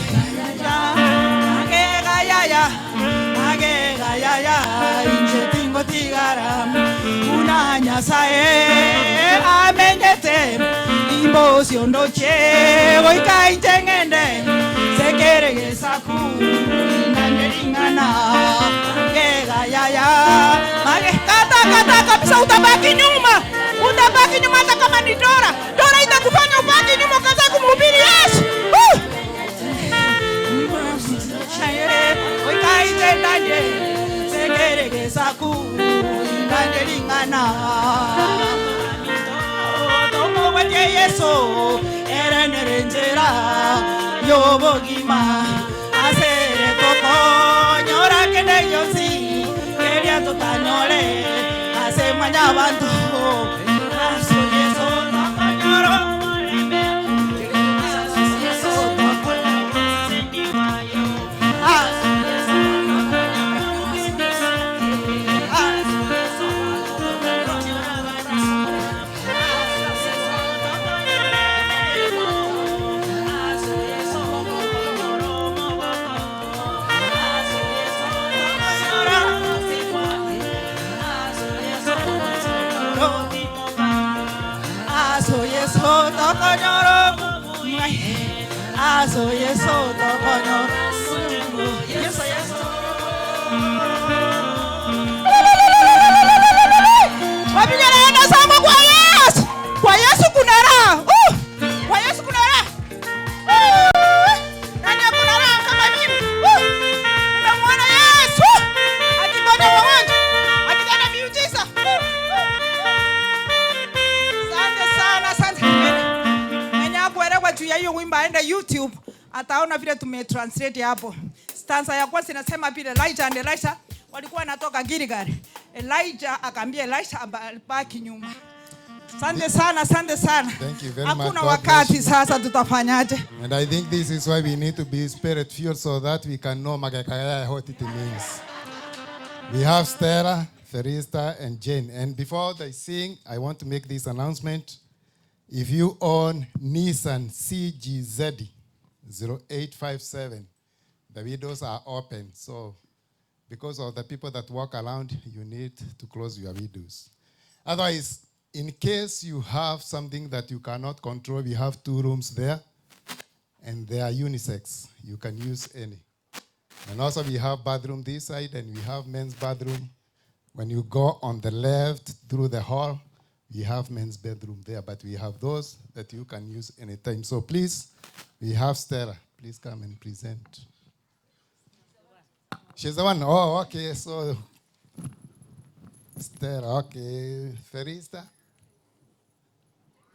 agegayaya inchetingo tigara una nyasae amenyete imbocio ndoche goika intengende sekeregesa ku nanderingana agegayaya kata kabisa utabaki nyuma hata kama ni Dora itakufanya ubaki nyuma kaza kumhubiri Yesu. Oikaitendanye sekeregesa ku nanderingana tomo waje Yesu erenerenzera yobogima asere toko nyora kende yosi keria totanyole ase manya bantu aso Yesu nakanyoro aso Yesu tokonyo Yesu wapigana na samba kwa Yesu kuna raha kwa Yesu kuna raha nani kuna raha kama mimi nimemwona Yesu akiponya wagonjwa akitenda miujiza. Asante mwenye kuelewa juu ya hiyo wimbo aende YouTube ataona vile tumetranslate hapo. Stanza ya kwanza inasema vile Elijah and Elisha walikuwa wanatoka Gilgal. Elijah akaambia Elisha abaki nyuma. Asante sana. Thank you very much. Hakuna wakati sasa tutafanyaje? And I think this is why we need to be spirit filled so that we can know magakaya what it means. We have Stella, Theresa and Jane. And before they sing, I want to make this announcement. If you own Nissan CGZ 0857, the windows are open. So because of the people that walk around, you need to close your windows. Otherwise, in case you have something that you cannot control, we have 2 rooms there, and they are unisex. You can use any. And also we have bathroom this side, and we have men's bathroom. When you go on the left through the hall, we have men's bedroom there, but we have those that you can use anytime. So please, we have Stella. Please come and present. She's the one. Oh, okay. So Stella, okay. Theresa?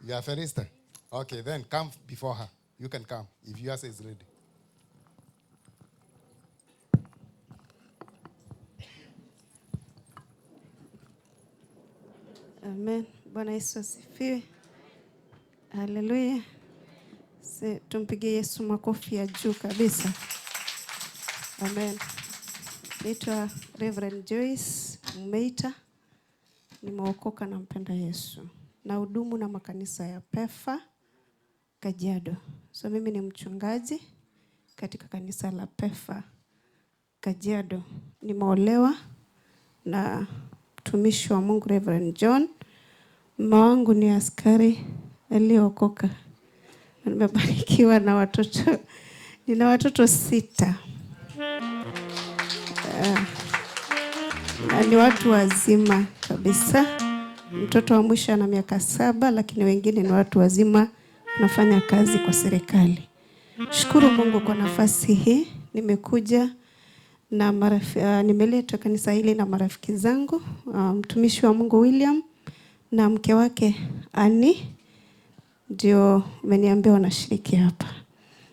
You are Theresa? Okay, then come before her. You can come if yours is ready. Amen. Bwana Yesu asifiwe. Haleluya. Tumpigie Yesu makofi ya juu kabisa. Amen. Naitwa Reverend Joyce Mumeita. Nimeokoka na mpenda Yesu. Na hudumu na makanisa ya PEFA Kajiado. So mimi ni mchungaji katika kanisa la PEFA Kajiado. Nimeolewa na mtumishi wa Mungu Reverend John. Mama wangu ni askari aliyeokoka. Nimebarikiwa na watoto. Nina watoto 6. Ni watu wazima kabisa. Mtoto wa mwisho ana miaka 7, lakini wengine ni watu wazima wanafanya kazi kwa serikali. Shukuru Mungu kwa nafasi hii. Nimekuja na nimeletwa kanisa hili na marafiki zangu, mtumishi wa Mungu William na mke wake Ani, ndio wameniambia wanashiriki hapa.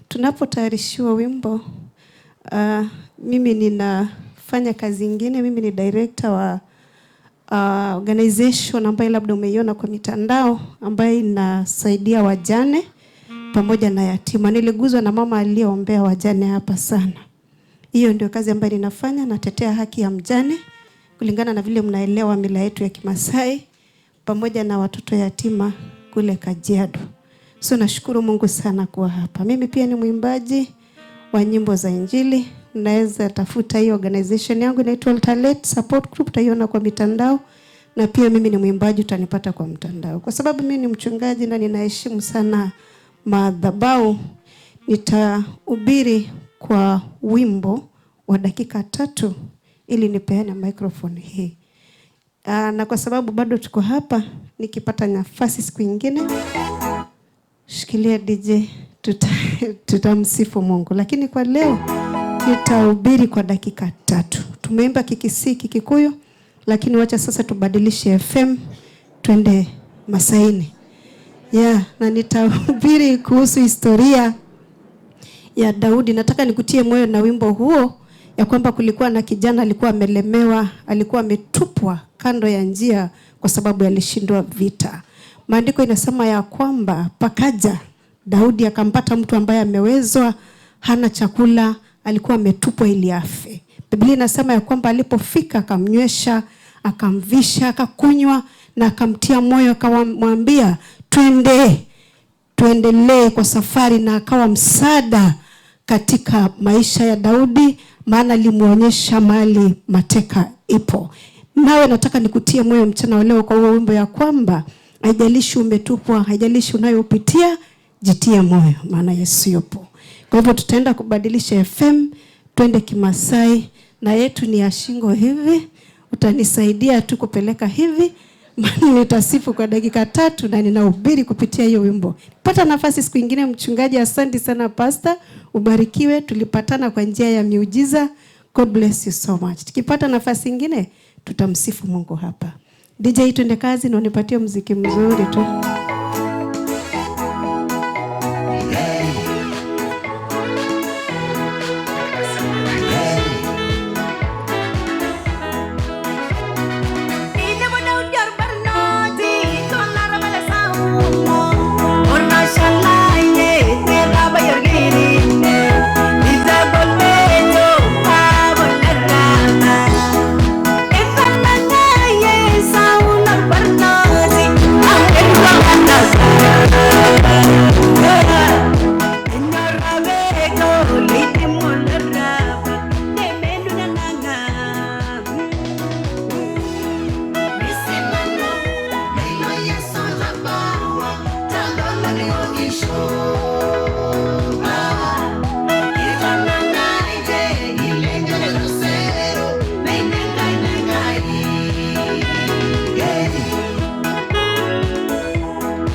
Tunapotayarishiwa wimbo, mimi ninafanya kazi nyingine. Mimi ni director wa organization ambayo labda umeiona kwa mitandao ambayo inasaidia wajane pamoja na yatima. Niliguzwa na mama aliyeombea wajane hapa sana. Hiyo ndio kazi ambayo ninafanya, natetea haki ya mjane kulingana na vile mnaelewa mila yetu ya Kimasai pamoja na watoto yatima kule Kajiado. So nashukuru Mungu sana kuwa hapa. Mimi pia ni mwimbaji wa nyimbo za Injili. Naweza tafuta hiyo organization yangu inaitwa Talent Support Group, utaiona kwa mitandao, na pia mimi ni mwimbaji, utanipata kwa mtandao. Kwa sababu mimi ni mchungaji na ninaheshimu sana madhabahu, nitahubiri kwa wimbo wa dakika 3 ili nipeane microphone hii. Na kwa sababu bado tuko hapa, nikipata nafasi siku nyingine, shikilia DJ, tutamsifu Mungu. Lakini kwa leo nitahubiri kwa dakika 3. Tumeimba Kikuyu, lakini wacha sasa tubadilishe FM twende Masaini. Na nitahubiri kuhusu historia ya Daudi. Nataka nikutie moyo na wimbo huo, ya kwamba kulikuwa na kijana alikuwa amelemewa, alikuwa ametupwa kando ya njia kwa sababu alishindwa vita. Maandiko inasema ya kwamba pakaja Daudi akampata mtu ambaye amewezwa, hana chakula, alikuwa ametupwa ili afe. Biblia inasema ya kwamba alipofika akamnywesha, akamvisha, akakunywa na akamtia moyo, akamwambia tuendelee kwa safari, na akawa msaada katika maisha ya Daudi, maana alimuonyesha mahali mateka ipo. Nawe nataka nikutie moyo mchana wa leo kwa wimbo ya kwamba haijalishi umetupwa, haijalishi unayopitia, jitie moyo maana Yesu yupo. Kwa hivyo tutaenda kubadilisha FM twende Kimasai, na yetu ni ya shingo hivi. Utanisaidia tu kupeleka hivi, maana nitasifu kwa dakika 3 na ninahubiri kupitia hiyo wimbo. Pata nafasi siku nyingine mchungaji. Asante sana pastor, ubarikiwe. Tulipatana kwa njia ya miujiza. God bless you so much. Tukipata nafasi nyingine tutamsifu Mungu hapa. DJ twende kazi na unipatie muziki mzuri tu.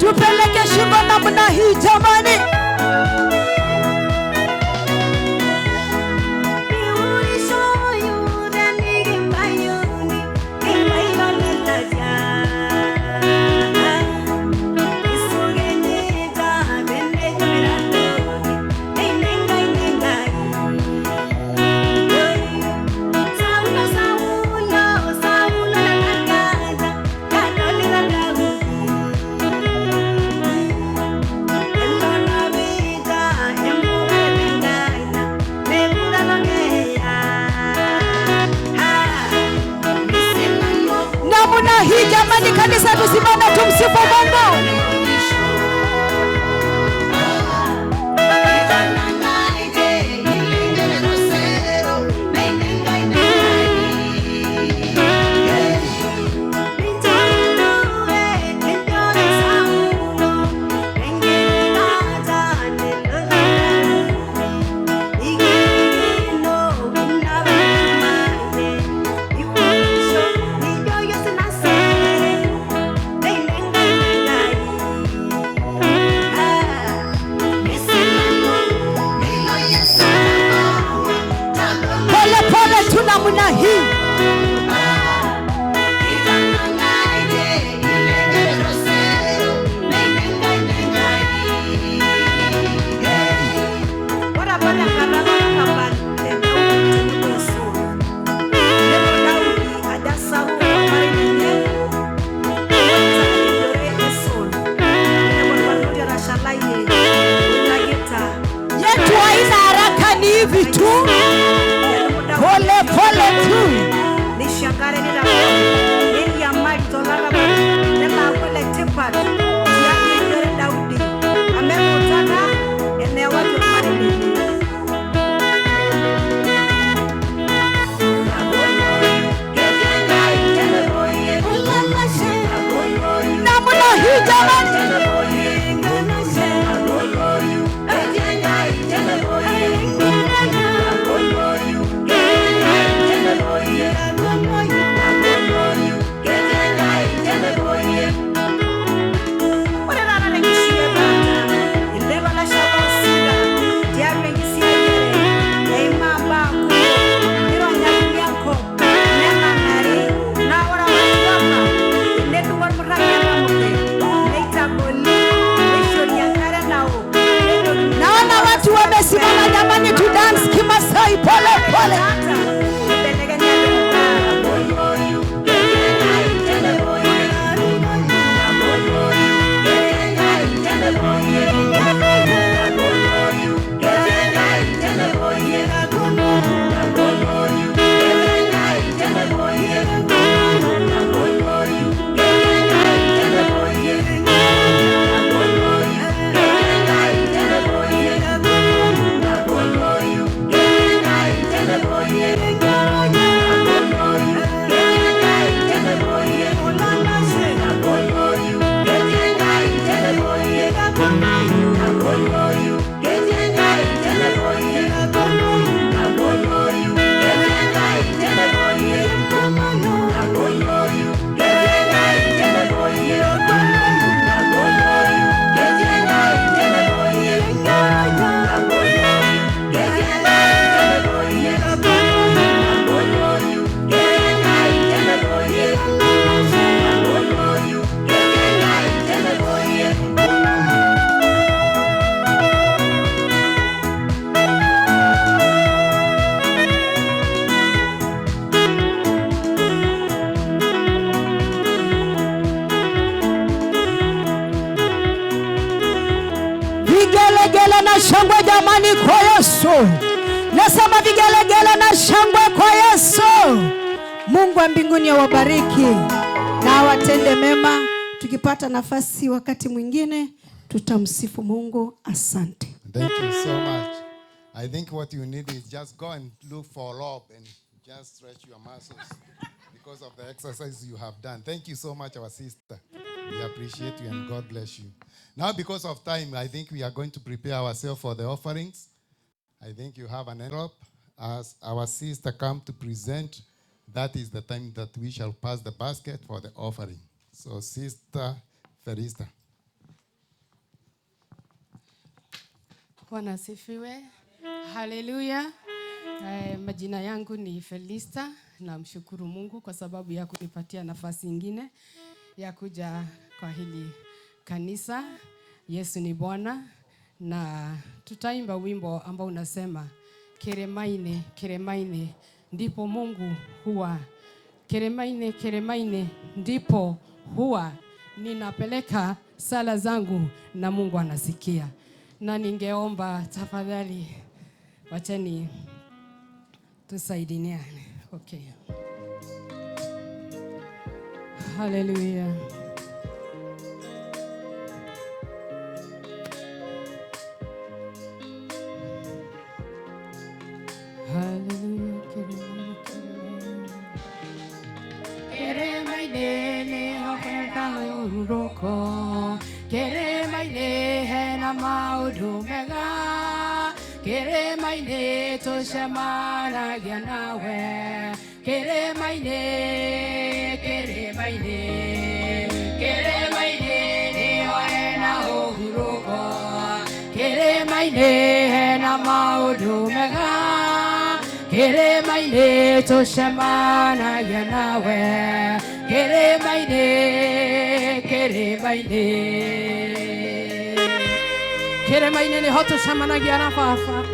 Tupeleke shingo namna hii jamani. Hii jamani, kanisa tusimame tumsifu Mungu. na shangwe jamani kwa Yesu. Nasema vigelegele na shangwe kwa Yesu. Mungu wa mbinguni awabariki na awatende mema. Tukipata nafasi wakati mwingine tutamsifu Mungu. Asante. Thank you so much. I think what you need is just go and look for love and just stretch your muscles because of the exercise you have done. Thank you so much, our sister. We appreciate you and God bless you. Now, because of time, I think we are going to prepare ourselves for the offerings. I think you have an envelope. As our sister comes to present, that is the time that we shall pass the basket for the offering. So, Sister Felista. Bwana asifiwe. Haleluya. Majina yangu ni Felista. Namshukuru Mungu kwa sababu ya kunipatia nafasi nyingine ya kuja kwa hili kanisa. Yesu ni Bwana, na tutaimba wimbo ambao unasema keremaine keremaine ndipo Mungu huwa. Keremaine keremaine ndipo huwa ninapeleka sala zangu na Mungu anasikia. Na ningeomba tafadhali wacheni tusaidiane. Okay. Hallelujah. Hallelujah. Keremaine ne hokeka uroko. Keremaine hena maudu mega. Keremaine toshemanagia nawe. Keremaine, keremaine, keremaine ni hoena uhuruko. Keremaine na maudu mega. Keremaine toshemanagia nawe. Keremaine, keremaine. Keremaine ni hoto shamanagia na fafa.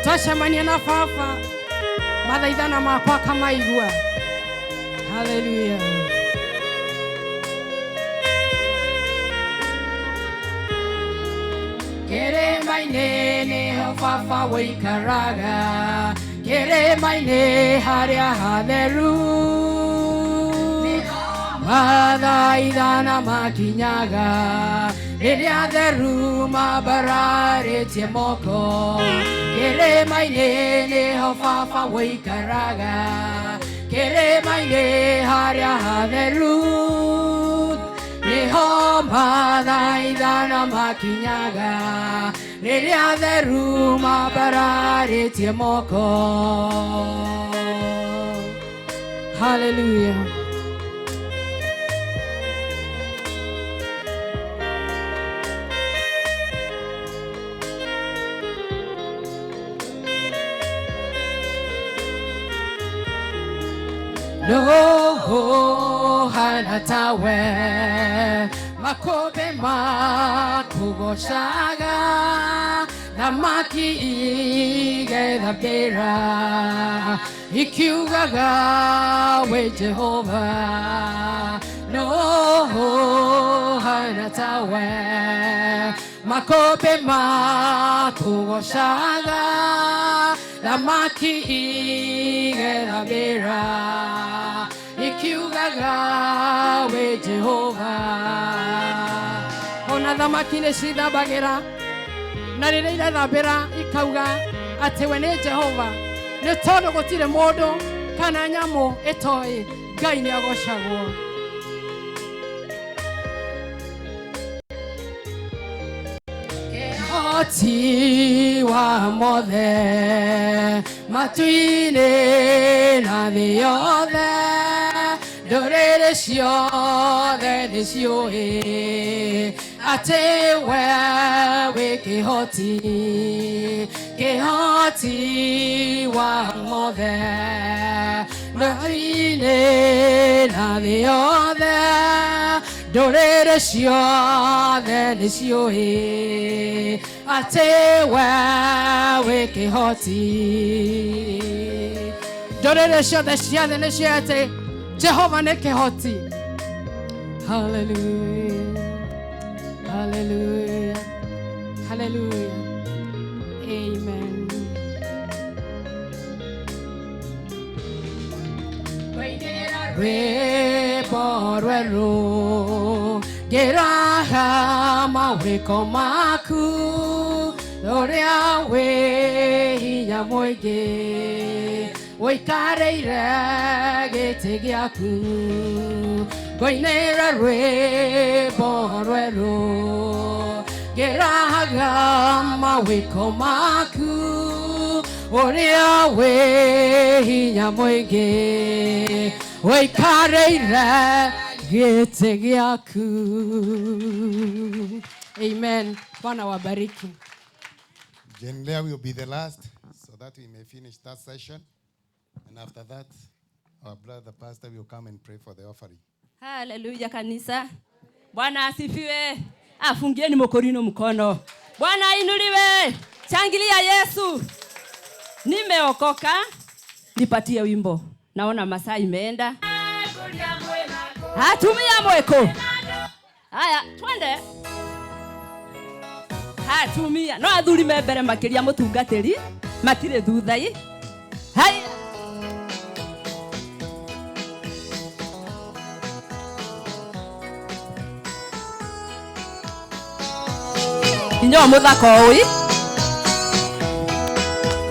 Toshamania na fafa. Mathaithana makwa kama igua. Hallelujah. Keremaine ni fafa waikaraga. Keremaine haria hatheru. Mathaithana makinyaga. Riria theru mabararetie moko. Keremaine niho baba waikaraga. Keremaine haria hatheru. Niho mathaithana makinyaga. Riria theru mabararetie moko. Hallelujah. No hanatawe makobe makugoshaga namaki igeda bera ikiugaga we Jehovah. No hanatawe makobe makugoshaga namaki igeda bera ikiugaga we Jehovah. Ona thamaki nĩ cithambagĩra na rĩrĩa irathambĩra ikauga atĩ we nĩ Jehova, nĩ tondũ gũtirĩ mũndũ kana nyamũ ĩtoĩ Ngai nĩ agocagwo. Kĩhoti wa mothe matu-inĩ na thĩ yothe, ndũrĩrĩ ciothe nĩ ciũĩ atĩ we wĩ kĩhoti. Kĩhoti wa mothe matu-inĩ na thĩ yothe, ndũrĩrĩ ciothe nĩ ciũĩ atĩ we wĩ kĩhoti. Ndũrĩrĩ ciothe cia thĩ nĩ ciũĩ atĩ Jehova nĩ kĩhoti. Hallelujah. Hallelujah. Hallelujah. Amen. Reporwero geraha maweko maku loria we hinya moige oikareire gete giaku goinera reporwero geraha maweko maku loria we hinya moige oikareire gete giaku. Amen. Bwana wabariki. Jenlea will be the last so that we may finish that session. And after that, our brother pastor will come and pray for the offering. Hallelujah kanisa. Bwana asifiwe. Afungieni mokorino mkono. Bwana inuliwe. Shangilia Yesu. Nimeokoka. Nipatie wimbo. Naona masaa imeenda. Tumia mweko. Haya, twende. Tumia. No athuri membere makiria mutungatiri. Matire thuthai. Haya. Inyo muthako ui.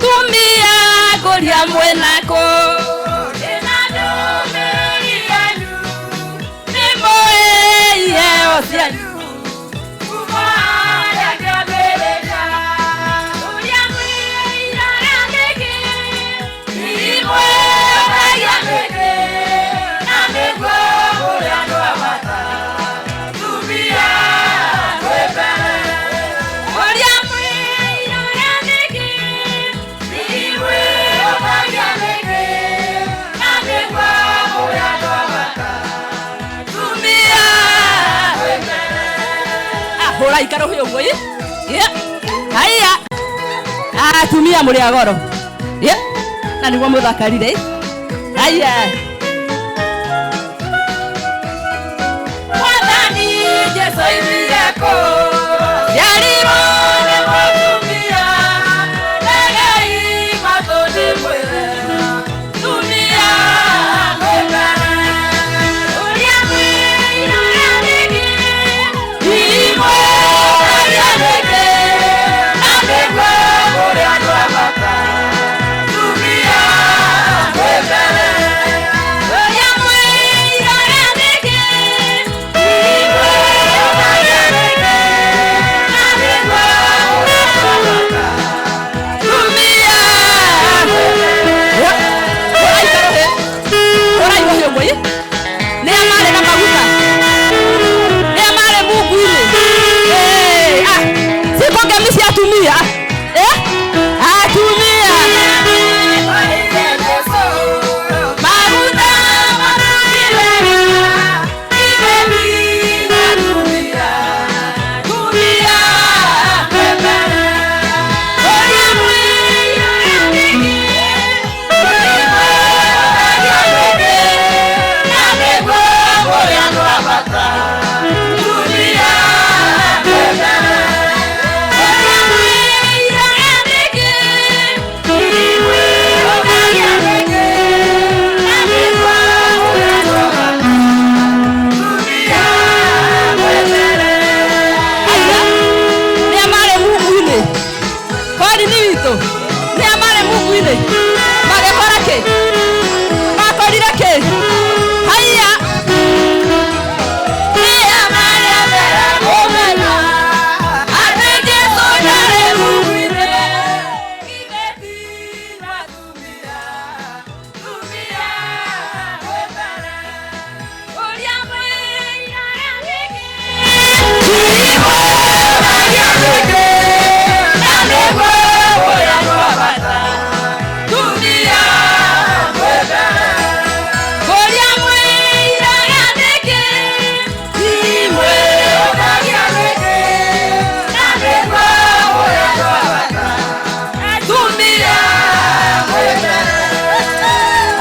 Tumia kuria mwenako. Hora ikaro huyo ngoi. Haya. Tumia muri agoro. Na niguo muthakarire. Haya. Mwathani Jesu yako. Yarimo ne mwatumia. Legai matone mwere. Tumia mwere. Uria mwere yanegi. Imwe yanegi. Namegwa mwere anwabata. Tumia mwere. Uria mwere yanegi. Imwe yanegi. Namegwa mwere anwabata. Tumia mwere. Ora ikarohe. Ora ikarohe mwere. Ni amare na maguta. Ni amare Mungu ile. Siko gemisi atumia. Atumia. Maguta manile. Ibebi atumia. Tumia. Oya mwira yaniki. Namegwa moya nwabata. Tumia.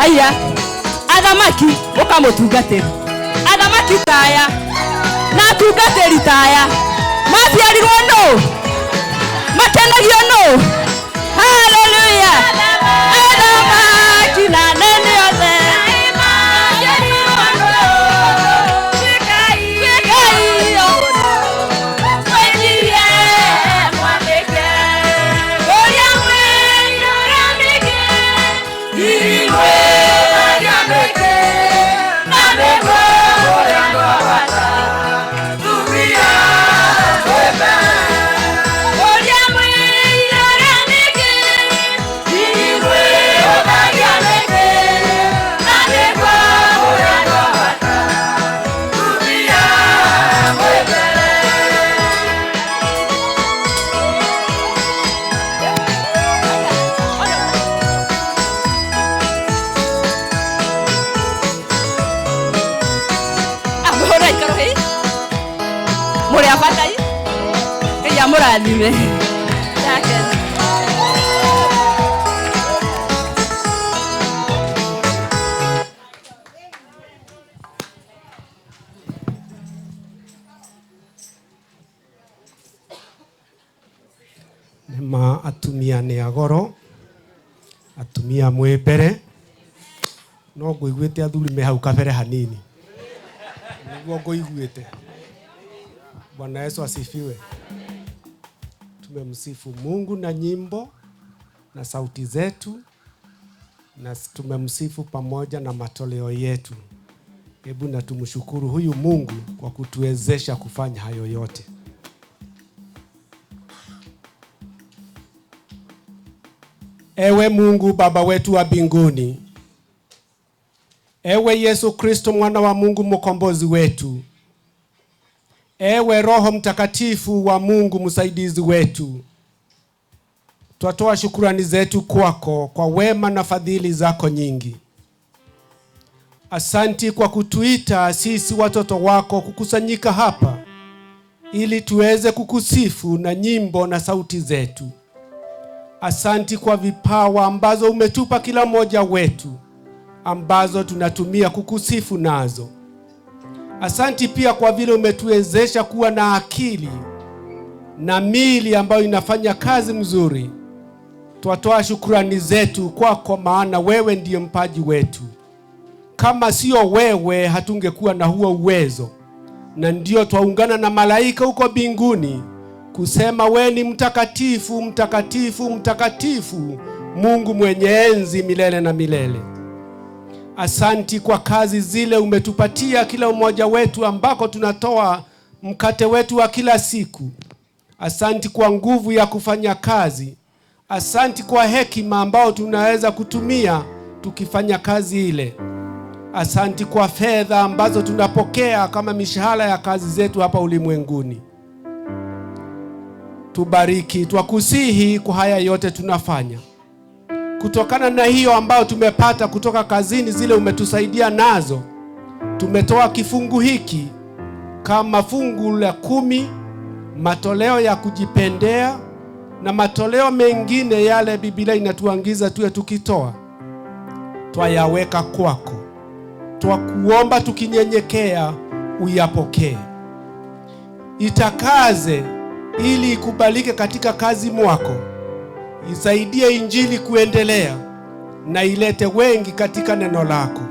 Aya, athamaki ukamutungatĩri. Athamaki taya na atungatĩri taya maciarirwo nũ? Matenagio no. Hallelujah. Adama kina nene yote. Muradime. Ma atumia ne agoro atumia mwepere no ngũiguĩte athuri me hau kabere hanini niguo ngũiguĩte. Bwana Yesu asifiwe. Tumemsifu Mungu na nyimbo na sauti zetu, na tumemsifu pamoja na matoleo yetu. Hebu na tumshukuru huyu Mungu kwa kutuwezesha kufanya hayo yote. Ewe Mungu Baba wetu wa mbinguni, ewe Yesu Kristo mwana wa Mungu mkombozi wetu, ewe Roho Mtakatifu wa Mungu msaidizi wetu, twatoa shukrani zetu kwako kwa wema na fadhili zako nyingi. Asanti kwa kutuita sisi watoto wako kukusanyika hapa ili tuweze kukusifu na nyimbo na sauti zetu. Asanti kwa vipawa ambazo umetupa kila mmoja wetu, ambazo tunatumia kukusifu nazo. Asanti pia kwa vile umetuwezesha kuwa na akili na mili ambayo inafanya kazi mzuri. Twatoa shukrani zetu kwako, maana wewe ndiye mpaji wetu. Kama sio wewe hatungekuwa na huo uwezo, na ndio twaungana na malaika huko mbinguni kusema wewe ni mtakatifu, mtakatifu, mtakatifu, Mungu mwenye enzi milele na milele. Asanti kwa kazi zile umetupatia kila mmoja wetu ambako tunatoa mkate wetu wa kila siku. Asanti kwa nguvu ya kufanya kazi. Asanti kwa hekima ambao tunaweza kutumia tukifanya kazi ile. Asanti kwa fedha ambazo tunapokea kama mishahara ya kazi zetu hapa ulimwenguni. Tubariki, twakusihi kwa haya yote tunafanya. Kutokana na hiyo ambao tumepata kutoka kazini zile umetusaidia nazo, tumetoa kifungu hiki kama fungu la 10, matoleo ya kujipendea na matoleo mengine yale Biblia inatuangiza tuwe tukitoa. Twayaweka kwako. Twakuomba tukinyenyekea uyapokee. Itakaze ili ikubalike katika kazi mwako. Isaidie injili kuendelea na ilete wengi katika neno lako.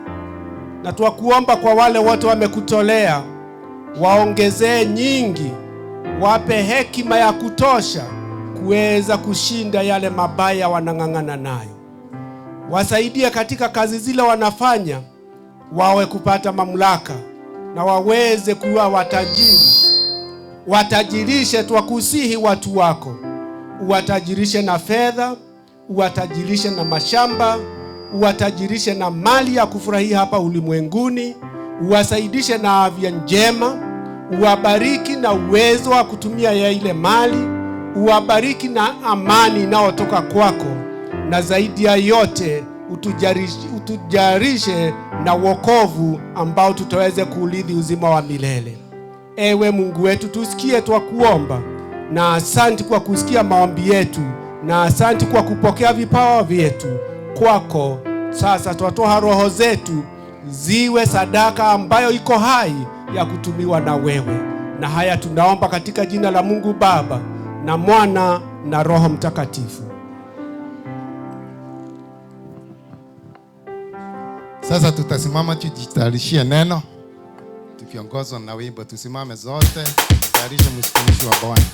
Na twakuomba kwa wale wote wamekutolea, waongezee nyingi, wape hekima ya kutosha kuweza kushinda yale mabaya wanang'ang'ana nayo. Wasaidie katika kazi zile wanafanya, wawe kupata mamlaka na waweze kuwa watajiri. Watajirishe, twakusihi watu wako. Uwatajirishe na fedha, uwatajirishe na mashamba, uwatajirishe na mali ya kufurahia hapa ulimwenguni, uwasaidishe na afya njema, uwabariki na uwezo wa kutumia ya ile mali, uwabariki na amani inayotoka kwako, na zaidi ya yote utujarishe na wokovu ambao tutaweze kuulithi uzima wa milele. Ewe Mungu wetu, tusikie twakuomba, na asanti kwa kusikia maombi yetu, na asanti kwa kupokea vipawa vyetu kwako. Sasa twatoa roho zetu ziwe sadaka ambayo iko hai ya kutumiwa na wewe. Na haya tunaomba katika jina la Mungu Baba na Mwana na Roho Mtakatifu. Sasa tutasimama tujitayarishie neno tukiongozwa na wimbo. Tusimame zote, tutayarishe mtumishi wa Bwana.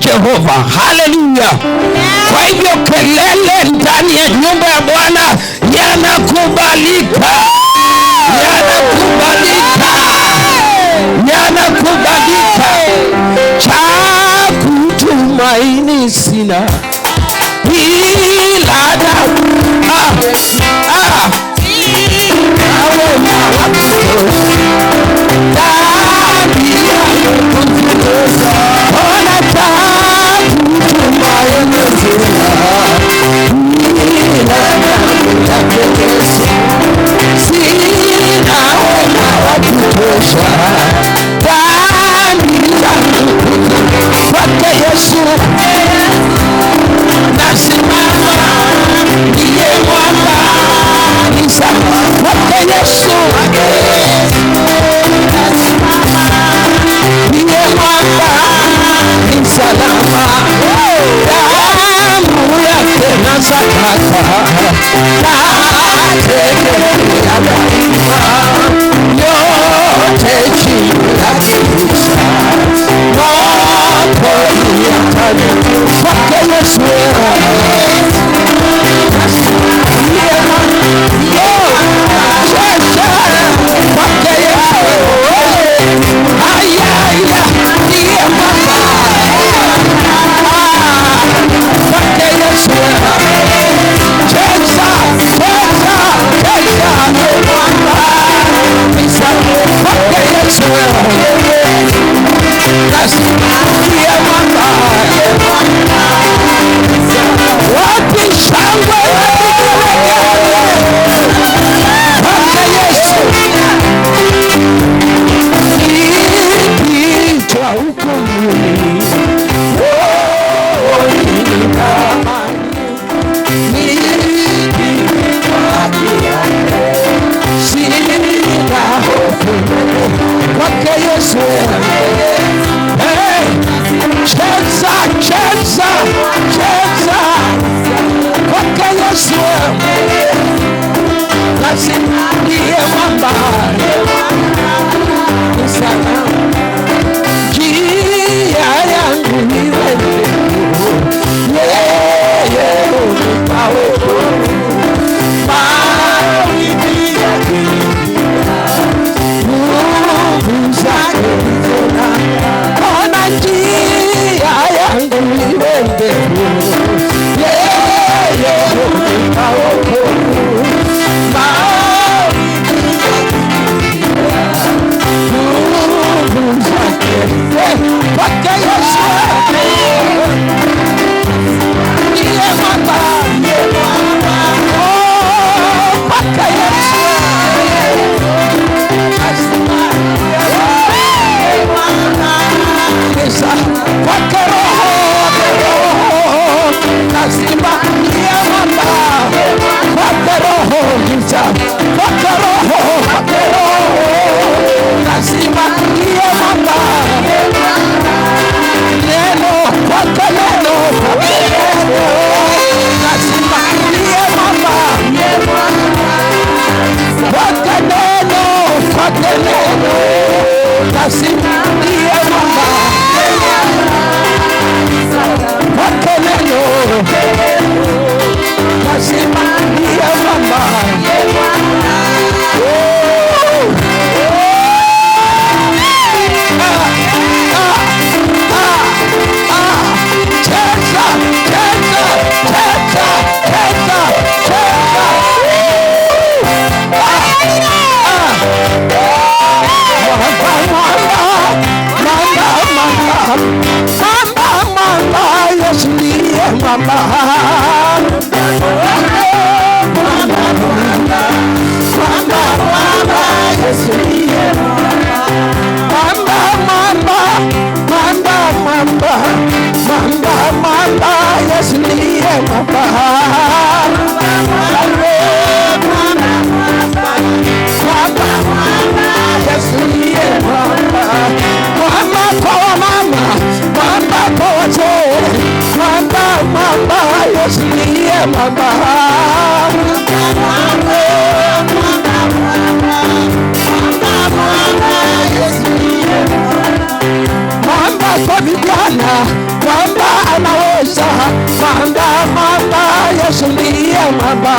Jehova. Haleluya. Kwa hivyo kelele ndani ya nyumba ya Bwana yanakubalika. Yanakubalika. Cha kutumaini sina ila damu. Awe na Cheza Ndiye mwamba njia yangu ni wewe, yeye unipa wokovu. Mawimbi yakipiga, nguvu zake nizona. Ona njia yangu ni wewe, yeye unipa wokovu. Porque yo soy ndiye mwamba, porque yo soy porque roho lazima ndiye mwamba, porque roho lazima ndiye mwamba. Neno kwake neno lazima ndiye mwamba, kwake neno lazima ndiye mwamba, kwake neno lazima ndiye mwamba. Mwamba anaweza, mwamba Yesu ndiye mwamba.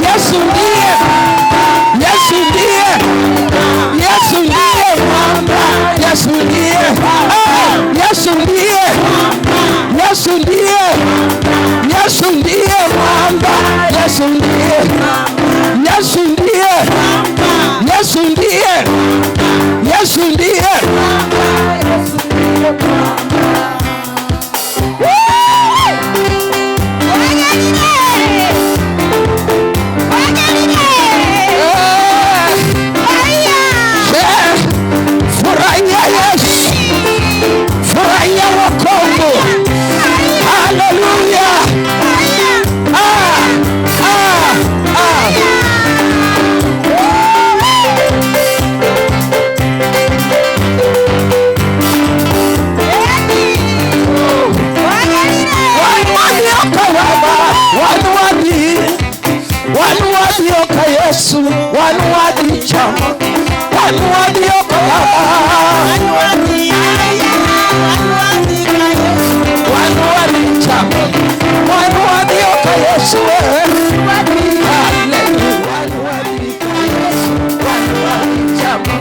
Yesu ndiye mwamba, Yesu ndiye mwamba, Yesu ndiye furahia Yesu, furahia wokovu. Haleluya. Yesu wanuwadi chama, wanuwadi oka baba, wanuwadi chama, wanuwadi oka Yesu, wanuwadi chama,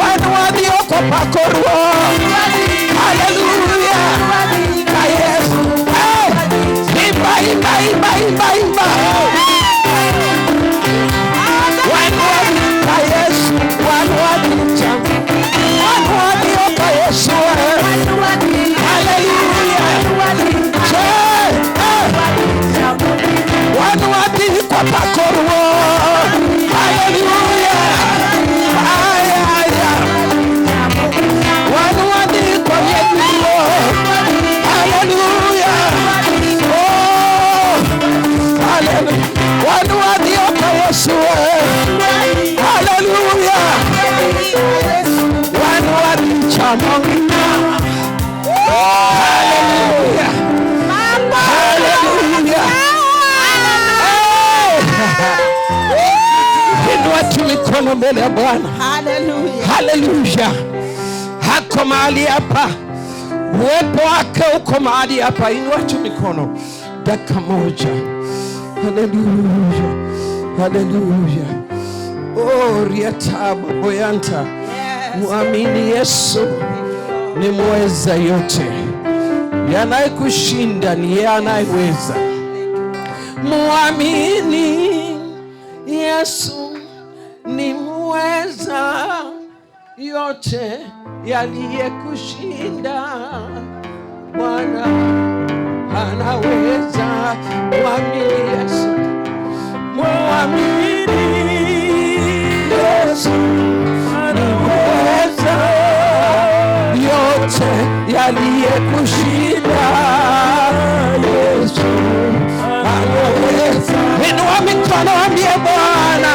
wanuwadi oka pakorwa, haleluya, ka Yesu, imba. Yesu mikono mbele ya Bwana. Hallelujah. Haleluya. Hako mahali hapa. Uwepo wake uko mahali hapa. Inua tu mikono. Dakika moja. Haleluya. Haleluya. Oh, riataba boyanta. Muamini Yesu ni mweza yote. Yanayekushinda ni yeye anayeweza. Muamini Yesu ni mweza yote, yaliyekushinda Bwana anaweza. Muamini Yesu, muamini Yesu anaweza yote, yaliyekushinda Yesu anaweza. Inua mikono, ambie Bwana,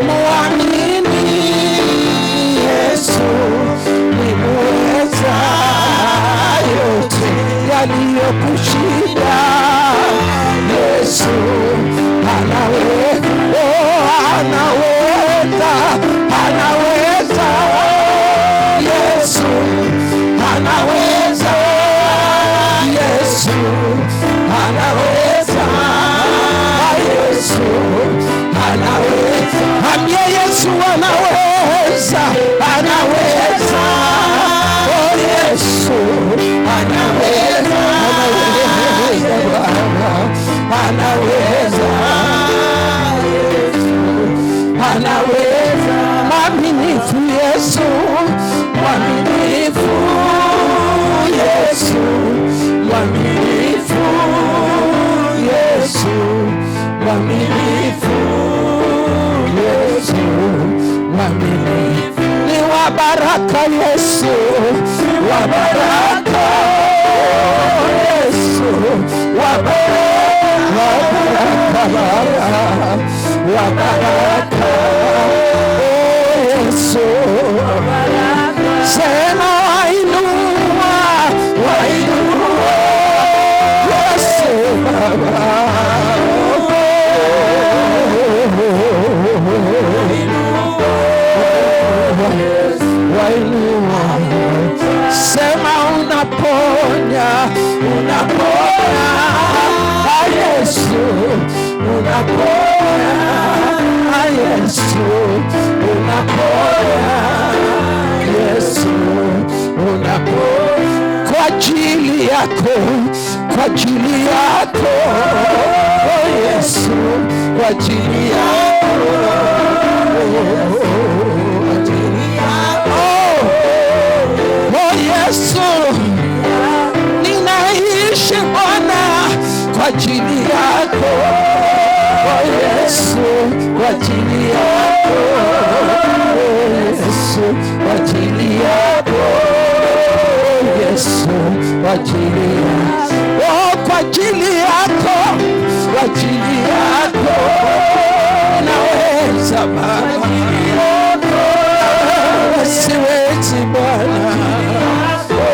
muamini Yesu ni mweza yote, yaliyokushinda Yesu anaweza. Oh, anaweza, anaweza Yesu anaweza, Yesu anaweza, Yesu anaweza. Ambie Yesu anaweza, anaweza. Oh, Yesu anaweza, anaweza Bwana, anaweza, anaweza. Mwaminifu Yesu, mwaminifu Yesu, mwaminifu Yesu, mwaminifu Yesu, mwaminifu. Ni wa baraka Yesu, wa baraka Yesu, wa baraka, wa baraka Yesu, sema wainua, wainua Yesu Baba, wainua, sema unaponya, unaponya Yesu, unaponya Yesu, unaponya Yesu, unaponya. Kwa ajili yako, kwa ajili yako oh Yesu, kwa ajili yako, kwa ajili yako oh Yesu, ninaishi Bwana kwa ajili yako oh Yesu, kwa ajili yako oh Yesu, kwa ajili yako Yesu, kwa ajili yako oh, kwa ajili yako, kwa ajili yako naweza Baba, siwezi Bwana oh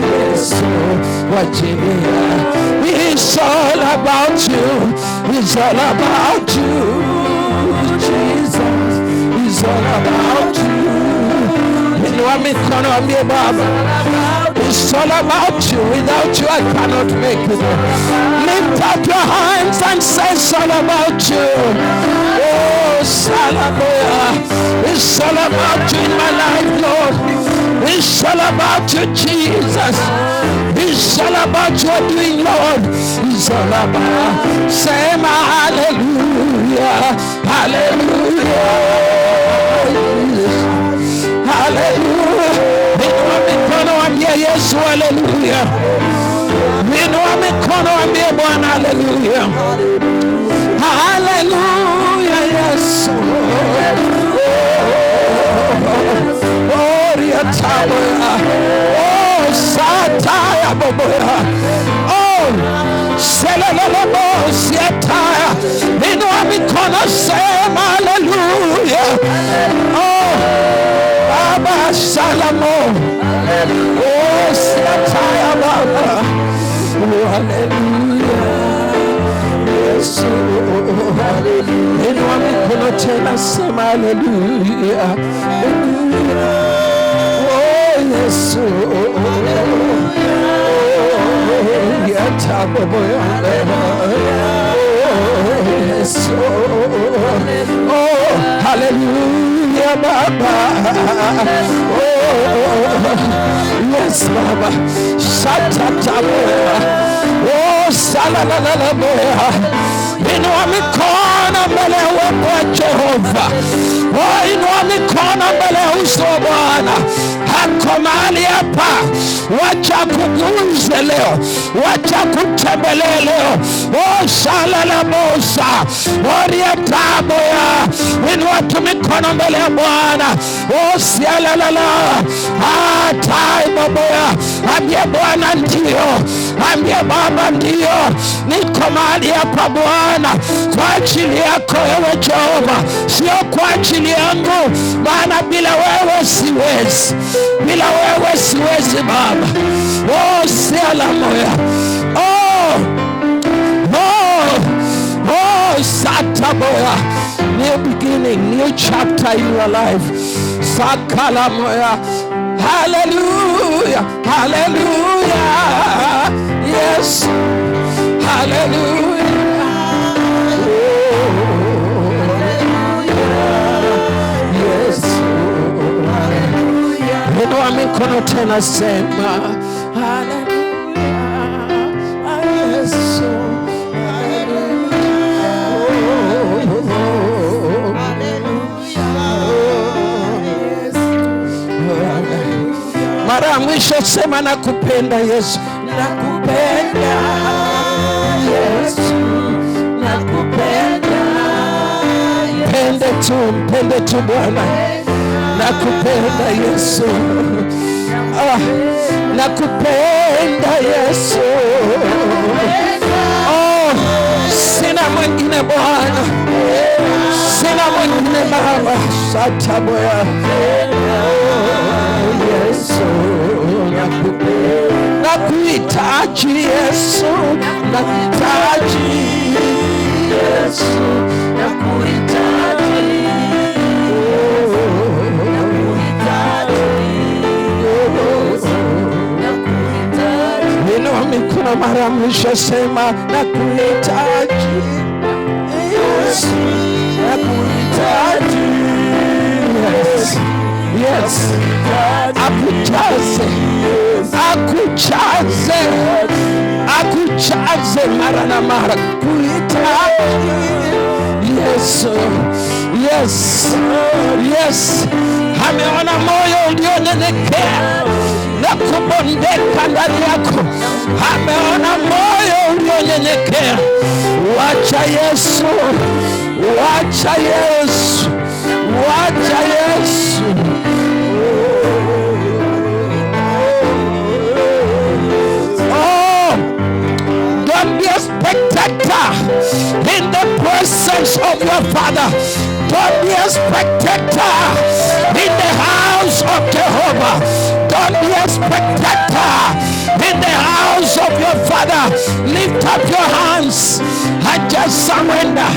Yesu, kwa ajili yako. It's all about you, it's all about you Jesus, it's all about you. Inua mikono, ambie Baba, it's all about you. Without you I cannot make it. Lift up your hands and say it's all about you. Oh, Salaboya, it's all about you in my life, Lord. It's all about you, Jesus. It's all about your doing, Lord. It's all about. Say my hallelujah, hallelujah. Hallelujah. Inua mikono, ambie Yesu hallelujah. Inua mikono, ambie Bwana hallelujah. Hallelujah Yesu. Oh, riataboya. Oh, sataya boboya. Oh, selelelebo siataya. Inua mikono, sema hallelujah. Oh, Baba Salamo. Oh, siataya Baba. Oh, hallelujah. Yes, Yesu. Inua mikono tena, sema haleluya. Oh Yesu, Yesu. Oh haleluya Baba. Yes Baba. Shatataboya. Oh salalalaboya. Inua mikono mbele ya uwepo wa Jehova. Oh inua mikono mbele ya uso wa Bwana. Hako mahali hapa, wacha kuguze leo, wacha kutembelee leo. Oh shalalabosa. Oriataboya. Inua tu mikono mbele ya Bwana. Oh sialalala. Hatai baboya. Ambie Bwana ndio, ambie Baba ndio. Niko mahali hapa Bwana kwa ajili yako ewe Jehova, sio kwa ajili yangu, maana bila wewe siwezi, bila wewe siwezi Baba. Oh siala moya. Oh Sataboya. New beginning, new chapter in your life. Sakala moya. Hallelujah, hallelujah. Yes, hallelujah. Inua mikono tena, sema haleluya. Yesu, mara ya mwisho sema nakupenda Yesu, nakupenda Yesu, nakupenda. Mpende tu Bwana. Nakupenda Yesu. Nakupenda Yesu. Oh, sina mwingine Bwana, sina mwingine Baba. Sataboya. Yesu, nakupenda. Nakuhitaji Yesu, nakuhitaji Yesu, nakuhitaji. Mikono mara mwisho sema nakuhitaji Yesu, nakuhitaji. Yes, yes. Akujaze, akujaze, akujaze mara na mara. Kuhitaji Yesu. Yes, yes. Ameona moyo ulionyenyekea na kubondeka ndani yako. Ameona moyo ulionyenyekea. Wacha Yesu, wacha Yesu, wacha Yesu. Oh, don't be a spectator in the presence of your Father. Don't be a spectator in the house of Jehovah. Don't be a spectator in the house of your Father. Lift up your hands and just surrender.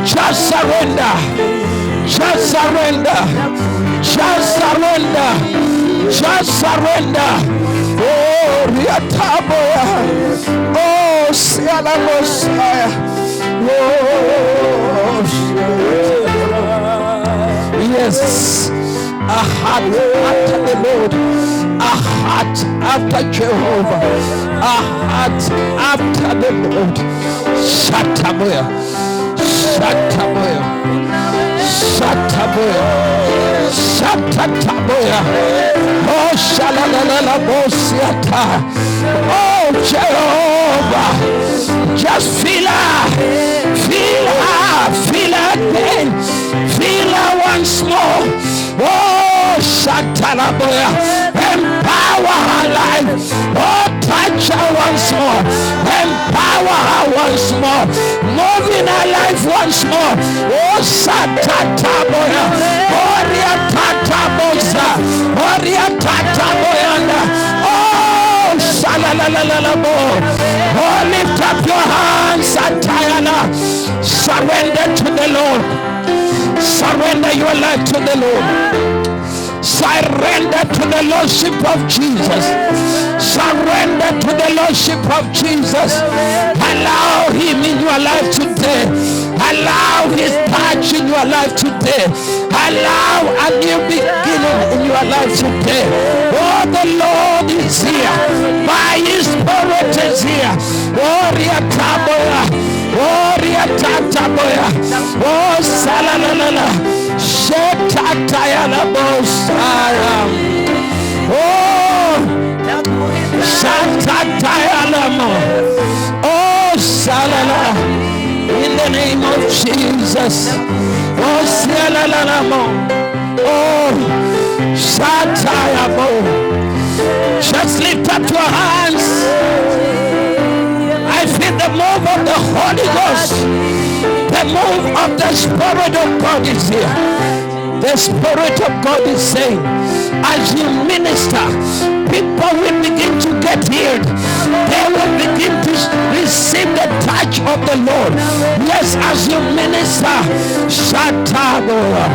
Just surrender. Just surrender. Just surrender. Just surrender. Oh, Riataboya. Oh, Siala Messiah. Oh, yes. A heart after the Lord, a heart after Jehovah, a heart after the Lord. Shataboya, Shataboya, Shataboya, Shataboya. Oh, Shalalala Bosiata. Oh, Jehovah, just feel her, feel her, feel her again, feel her once more. Oh, Shatalaboya, empower her life. Oh, touch her once more, empower her once more, move in her life once more. Oh, Shatataboya, Oria Tatabosa, Oria Tataboyanda. Oh, Shalalalabo. Oh, lift up your hands Shatayana. Surrender to the Lord. Surrender your life to the Lord. Surrender to the Lordship of Jesus. Surrender to the Lordship of Jesus. Allow him in your life today. Allow his touch in your life today. Allow a new beginning in your life today. Oh, the Lord is here. By his Spirit is here. Oh, Riataboya. Oh, Riatataboya. Oh, Salalala. Shetatayala Bosaya. Oh, Shatatayala. Oh, Salala. In the name of Jesus. Oh, Salalala. Oh, Shatayabo. Just lift up your hands. I feel the move of the Holy Ghost. The move of the Spirit of God is here. The Spirit of God is saying, as you minister, people will begin to get healed. They will begin to receive the touch of the Lord. Yes, as you minister, Shataboya,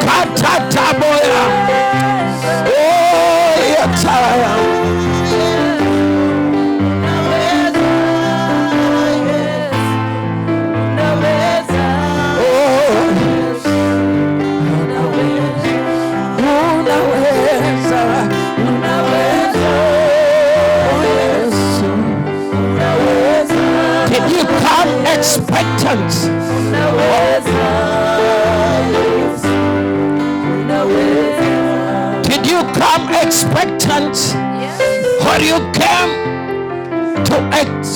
Katataboya, oh, Yataya. Did you come expectant? Did you come expectant? Or you came to act?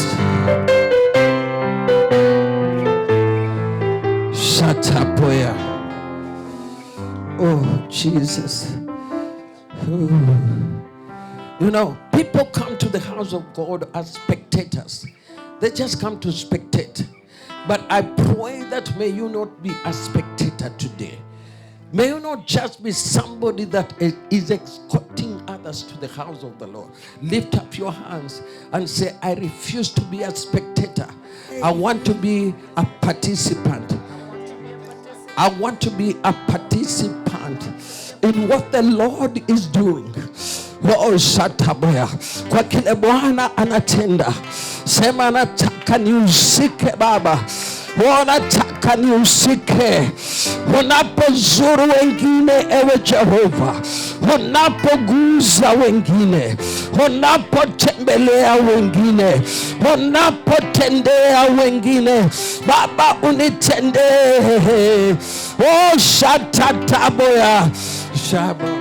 Shut up, boy. Oh, Jesus. You know, people come to the house of God as spectators. They just come to spectate. But I pray that may you not be a spectator today. May you not just be somebody that is escorting others to the house of the Lord. Lift up your hands and say, I refuse to be a spectator. I want to be a participant. I want to be a participant in what the Lord is doing. Oh, Shataboya. Kwa kile Bwana anatenda. Sema nataka niusike Baba. Nataka niusike. Unapozuru wengine ewe Jehova. Unapoguza wengine. Unapotembelea wengine. Unapotendea wengine. Baba unitendee. Oh, Shatataboya. Shaba.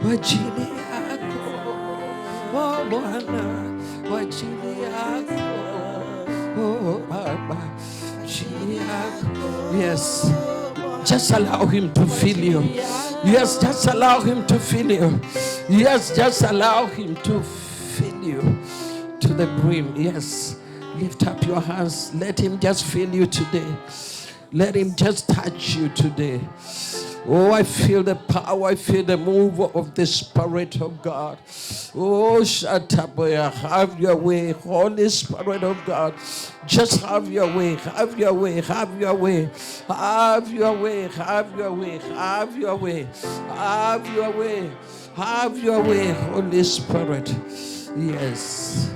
Wajili yako, oh Bwana, wajili yako, oh Baba, wajili yako. Yes, just allow him to fill you. Yes, just allow him to fill you. Yes, just allow him to fill you to the brim. Yes, lift up your hands. Let him just fill you today. Let him just touch you today. Oh, I feel the power, I feel the move of the Spirit of God. Oh, Shataboya, have your way, Holy Spirit of God. Just have your way, have your way, have your way, have your way, have your way, have your way, have your way, have your way, Holy Spirit. Yes.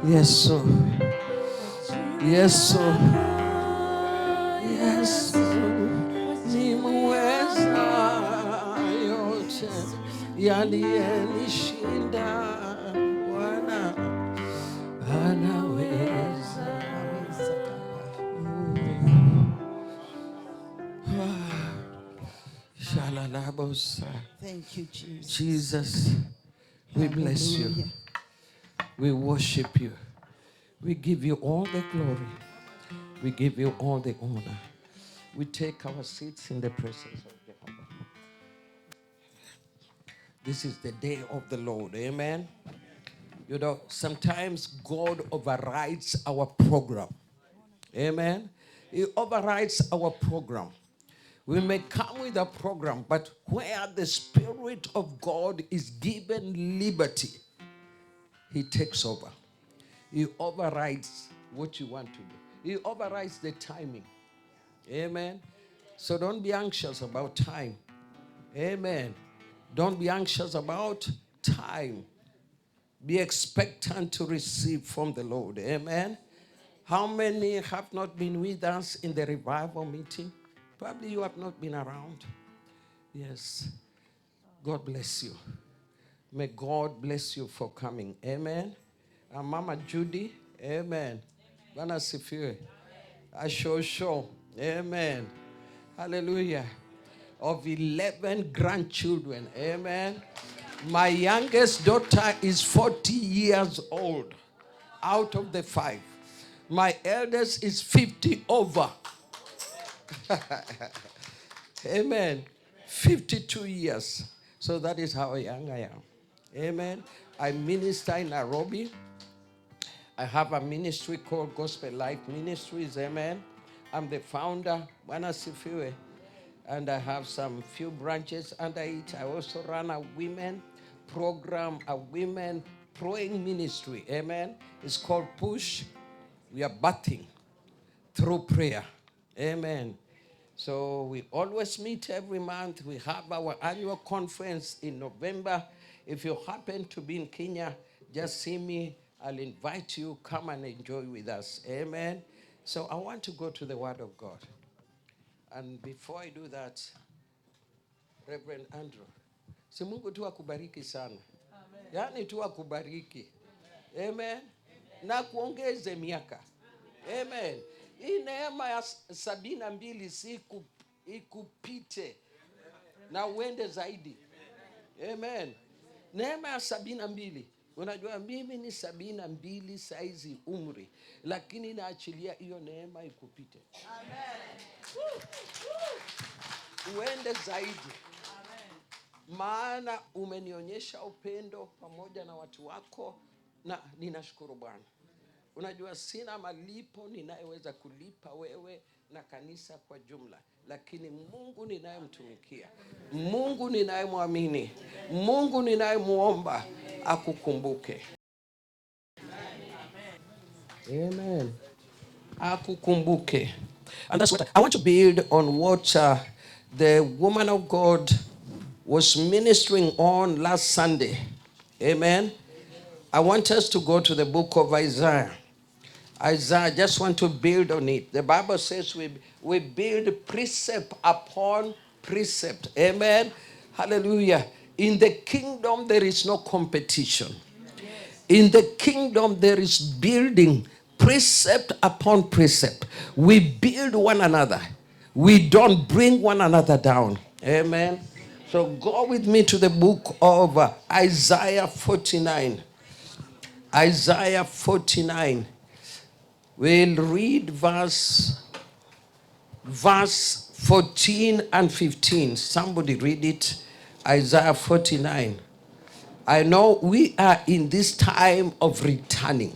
Yes, sir. Yes, sir. yaliyenishinda Bwana anaweza. Shalalabosa. Thank you, Jesus. Jesus, we bless you. We worship you. We give you all the glory. We give you all the honor. We take our seats in the presence of Jehovah. This is the day of the Lord. Amen. You know, sometimes God overrides our program. Amen. He overrides our program. We may come with a program, but where the Spirit of God is given liberty, He takes over. He overrides what you want to do. He overrides the timing. Amen. So don't be anxious about time. Amen. Don't be anxious about time. Be expectant to receive from the Lord. Amen. How many have not been with us in the revival meeting? Probably you have not been around. Yes. God bless you. May God bless you for coming. Amen. And Mama Judy. Amen. Bwana asifiwe. Ashosho. Amen. Hallelujah. Of 11 grandchildren. Amen. My youngest daughter is 40 years old out of the 5. My eldest is 50 over. Amen. 52 years. So that is how young I am. Amen. I minister in Nairobi. I have a ministry called Gospel Life Ministries. Amen. I'm the founder. Bwana sifiwe. And I have some few branches under it. I also run a women program, a women praying ministry. Amen. It's called Push. We are bathing through prayer. Amen. So we always meet every month. We have our annual conference in November. If you happen to be in Kenya, just see me. I'll invite you. Come and enjoy with us. Amen. So I want to go to the Word of God. And before I do that, Reverend Andrew, si Mungu tu akubariki sana. Yaani tu akubariki. Amen. Na kuongeze miaka. Amen. Hii neema ya 72 si ikupite na uende zaidi. Amen. Neema ya 72. Unajua mimi ni 72 saizi umri, lakini naachilia hiyo neema ikupite. Amen. Uende zaidi. Amen. Maana umenionyesha upendo pamoja na watu wako na ninashukuru Bwana. Unajua sina malipo ninayeweza kulipa wewe na kanisa kwa jumla, lakini Mungu ninayemtumikia, Mungu ninayemwamini, Mungu ninayemuomba akukumbuke. Amen. Akukumbuke. And that's what I want to build on what the woman of God was ministering on last Sunday. Amen. I want us to go to the book of Isaiah. Isaiah, I just want to build on it. The Bible says we build precept upon precept. Amen. Hallelujah. In the kingdom, there is no competition. In the kingdom, there is building precept upon precept. We build one another. We don't bring one another down. Amen. So go with me to the book of Isaiah 49. Isaiah 49. We'll read verse 14 and 15. Somebody read it. Isaiah 49. I know we are in this time of returning.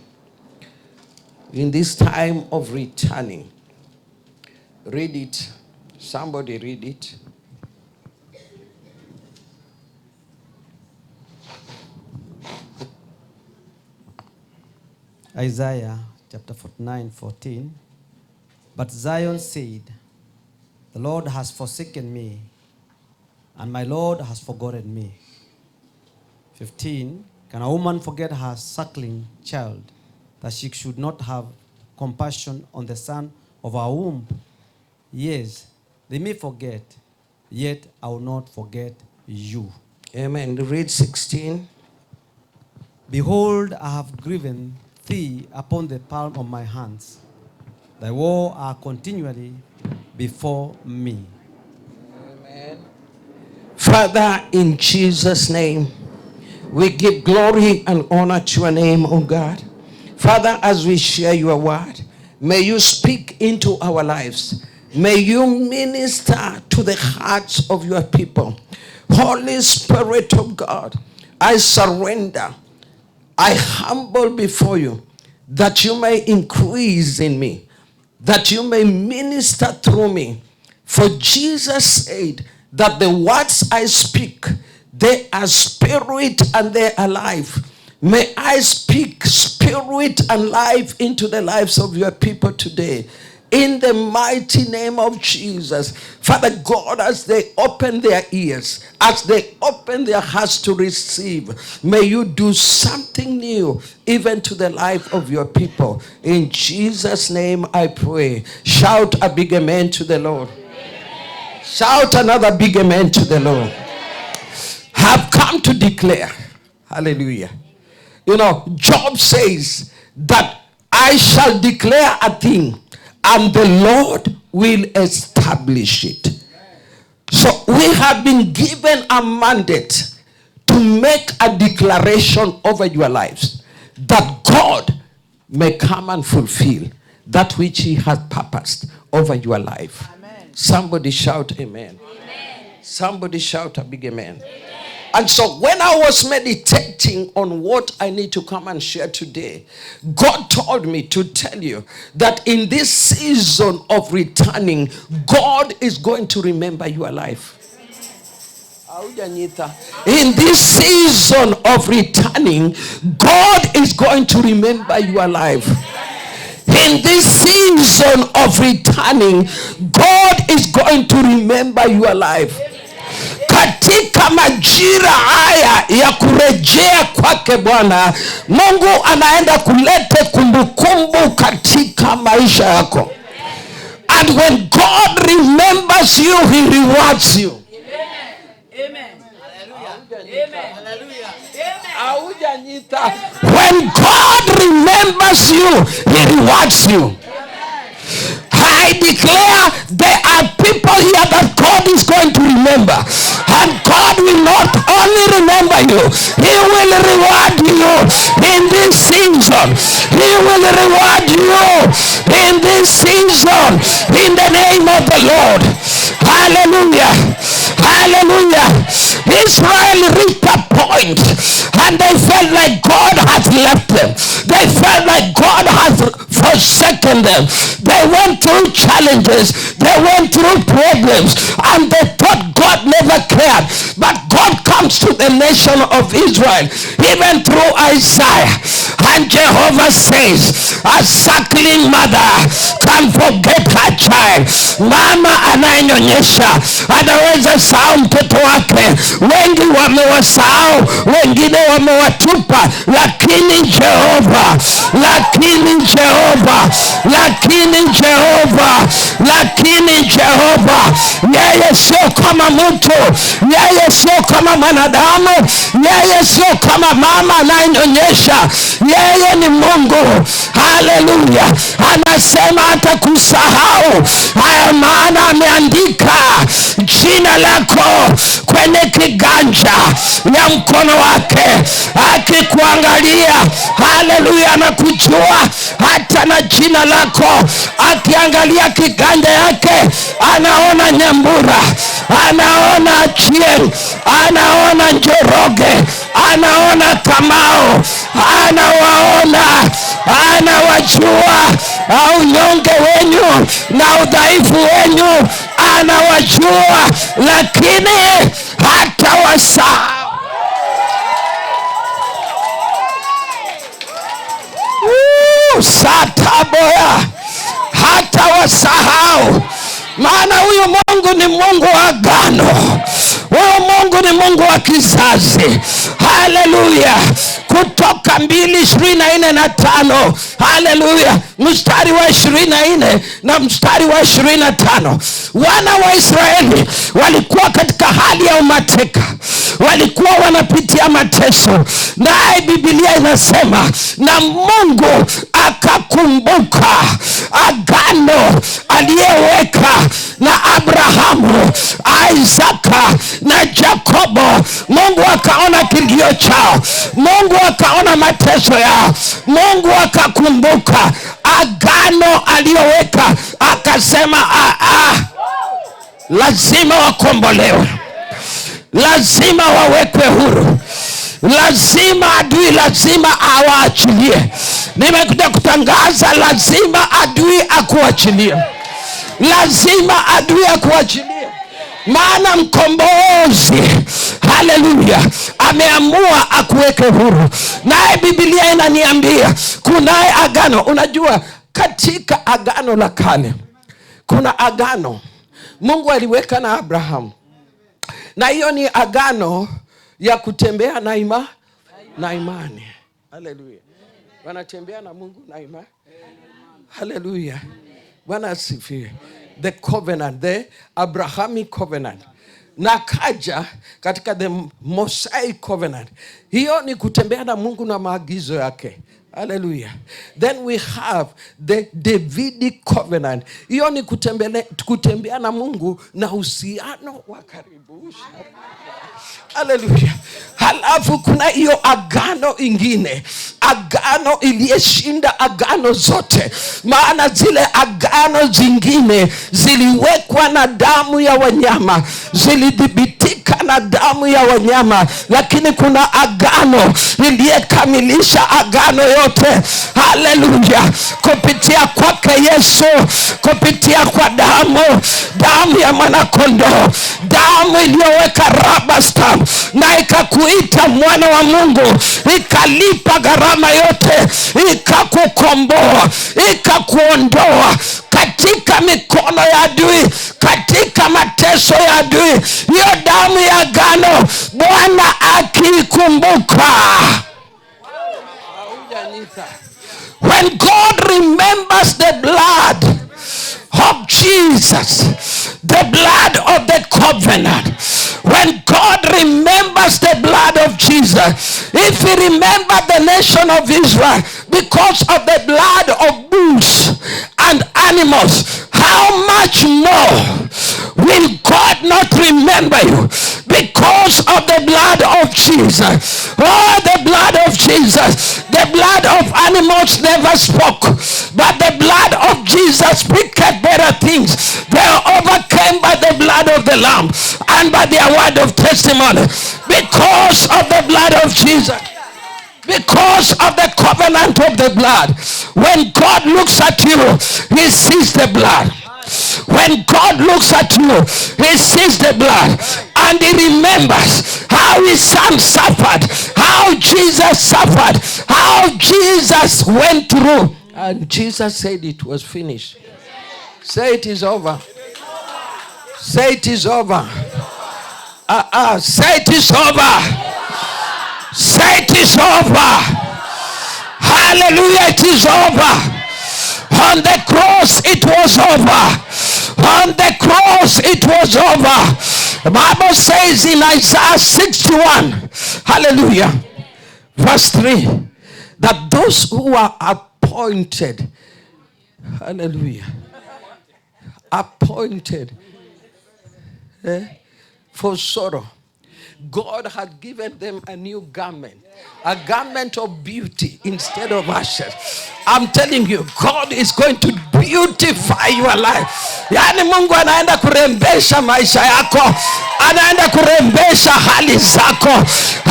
In this time of returning. Read it. Somebody read it. Isaiah chapter 49:14. But Zion said, the Lord has forsaken me, and my Lord has forgotten me. 15. Can a woman forget her suckling child, that she should not have compassion on the son of her womb? Yes, they may forget, yet I will not forget you. Amen. Read 16. Behold, I have given thee upon the palm of my hands. Thy woes are continually before me. Amen. Father, in Jesus' name, we give glory and honor to your name, oh God. Father, as we share your word, may you speak into our lives. May you minister to the hearts of your people. Holy Spirit of God, I surrender. I humble before you that you may increase in me, that you may minister through me. For Jesus said that the words I speak, they are spirit and they are life. May I speak spirit and life into the lives of your people today. In the mighty name of Jesus. Father God, as they open their ears, as they open their hearts to receive, may you do something new even to the life of your people. In Jesus' name I pray. Shout a big amen to the Lord. Amen. Shout another big amen to the Lord. Have come to declare. Hallelujah. You know, Job says that I shall declare a thing, and the Lord will establish it. So we have been given a mandate to make a declaration over your lives that God may come and fulfill that which he has purposed over your life. Amen. Somebody shout amen. Amen. Somebody shout a big amen. Amen. And so when I was meditating on what I need to come and share today, God told me to tell you that in this season of returning, God is going to remember your life. In this season of returning, God is going to remember your life. In this season of returning, God is going to remember your life. Katika majira haya ya kurejea kwake Bwana, Mungu anaenda kulete kumbukumbu katika maisha yako. And when God remembers you, he rewards you. Amen. Hallelujah. When God remembers you, he rewards you. I declare there are people here that God is going to remember. And God will not only remember you, he will reward you in this season. He will reward you in this season in the name of the Lord. Hallelujah. Hallelujah. Israel reached a point and they felt like God has left them. They felt like God has forsaken them. They went through challenges. They went through problems and they thought God never cared. But God comes to the nation of Israel even through Isaiah, and Jehovah says a suckling mother can forget her child. Mama anayenyonyesha anaweza sahau mtoto wake. Wengi wamewasahau, wengine wamewatupa, lakini Jehova, lakini Jehova, lakini Jehova, lakini Jehova, yeye sio kama mtu, yeye sio kama mwanadamu, yeye sio kama mama anayenyonyesha, yeye ni Mungu. Haleluya. Anasema hatakusahau. Haya maana ameandika jina lako kwenye kiganja ya mkono wake, akikuangalia. Haleluya. Anakujua hata na jina lako. Akiangalia kiganja yake anaona Nyambura, anaona Achieng, anaona Njoroge, anaona Kamau, anawaona, anawajua unyonge wenyu na udhaifu wenyu, anawajua, lakini hatawasahau. Sataboya, hatawasahau. Maana huyu Mungu ni Mungu wa agano. Huyu Mungu ni Mungu wa kizazi. Haleluya. Kutoka 2:24-5. Haleluya. Mstari wa 24 na mstari wa 25. Wana wa Israeli walikuwa katika hali ya umateka. walikuwa wanapitia mateso, naye Biblia inasema na Mungu akakumbuka agano aliyeweka na Abrahamu, Isaka na Yakobo. Mungu akaona kilio chao, Mungu akaona mateso yao, Mungu akakumbuka agano aliyoweka, akasema lazima wakombolewe, lazima wawekwe huru, lazima adui lazima awaachilie. Nimekuja kutangaza lazima adui akuachilie, lazima adui akuachilie, maana mkombozi, haleluya, ameamua akuweke huru. Naye Biblia inaniambia kunaye agano. Unajua katika agano la kale kuna agano Mungu aliweka na Abrahamu, na hiyo ni agano ya kutembea na imani. Haleluya. Wanatembea na Mungu na imani. Haleluya. Bwana asifiwe. The covenant, the Abrahamic covenant. Na kaja katika the Mosaic covenant. Hiyo ni kutembea na Mungu na maagizo yake. Hallelujah. Then we have the Davidic covenant. Hiyo ni kutembea na Mungu na uhusiano wa karibu. Hallelujah. Halafu kuna hiyo agano ingine, agano iliyeshinda agano zote, maana zile agano zingine ziliwekwa na damu ya wanyama, zilidhibitika na damu ya wanyama, lakini kuna agano iliyekamilisha agano yote. Haleluya. Kupitia kwake Yesu, kupitia kwa damu ya mwanakondoo, damu iliyoweka rubber stamp na ikakuita mwana wa Mungu, ikalipa gharama yote, ikakukomboa, ikakuondoa katika mikono ya adui, katika mateso ya adui. Hiyo damu ya agano Bwana akikumbuka. When God remembers the blood of Jesus, the blood of the covenant, when God remembers the blood of Jesus, if he remembered the nation of Israel because of the blood of bulls and animals, how much more will God not remember you because of the blood of Jesus? Oh, the blood of Jesus. The blood of animals never spoke, but the blood of Jesus speaketh better things. They are overcame by the blood of the Lamb and by their word of testimony. Because of the blood of Jesus, because of the covenant of the blood. When God looks at you, he sees the blood. When God looks at you, he sees the blood, and he remembers how his son suffered, how Jesus suffered, how Jesus went through. And Jesus said it was finished. Say it is over. Say it is over. Say it is over. Say it is over. Hallelujah, it is over. On the cross it was over. On the cross it was over. The Bible says in Isaiah 61, hallelujah, verse 3, that those who are appointed, hallelujah, appointed for sorrow, God had given them a new garment, a garment of beauty instead of ashes. I'm telling you, God is going to beautify your life. Yani Mungu anaenda kurembesha maisha yako, anaenda kurembesha hali zako,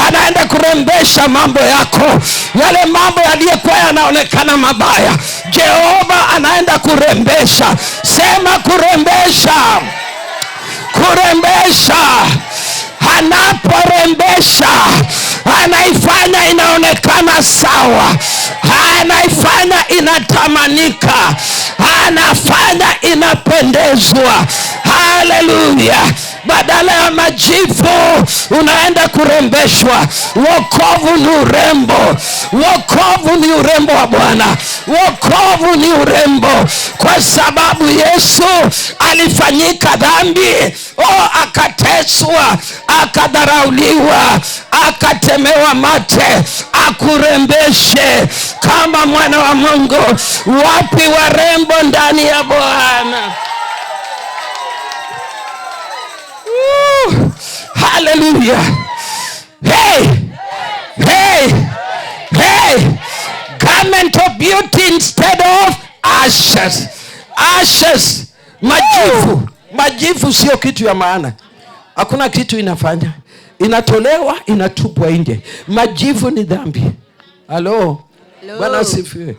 anaenda kurembesha mambo yako. Yale mambo yaliyokuwa yanaonekana mabaya, Jehova anaenda kurembesha. Sema kurembesha. Kurembesha. Anaporembesha, anaifanya inaonekana sawa, anaifanya inatamanika, anafanya inapendezwa. Haleluya. Badala ya majivu unaenda kurembeshwa. Wokovu ni urembo. Wokovu ni urembo wa Bwana. Wokovu ni urembo, kwa sababu Yesu alifanyika dhambi. Akateswa, akadharauliwa, akatemewa mate, akurembeshe kama mwana wa Mungu. Wapi warembo ndani ya Bwana? Hallelujah. Hey, hey, hey. Garment of beauty instead of ashes. Ashes, majivu. Majivu sio kitu ya maana. Hakuna kitu inafanya. Inatolewa, inatupwa nje. Majivu ni dhambi. Halo. Bwana asifiwe.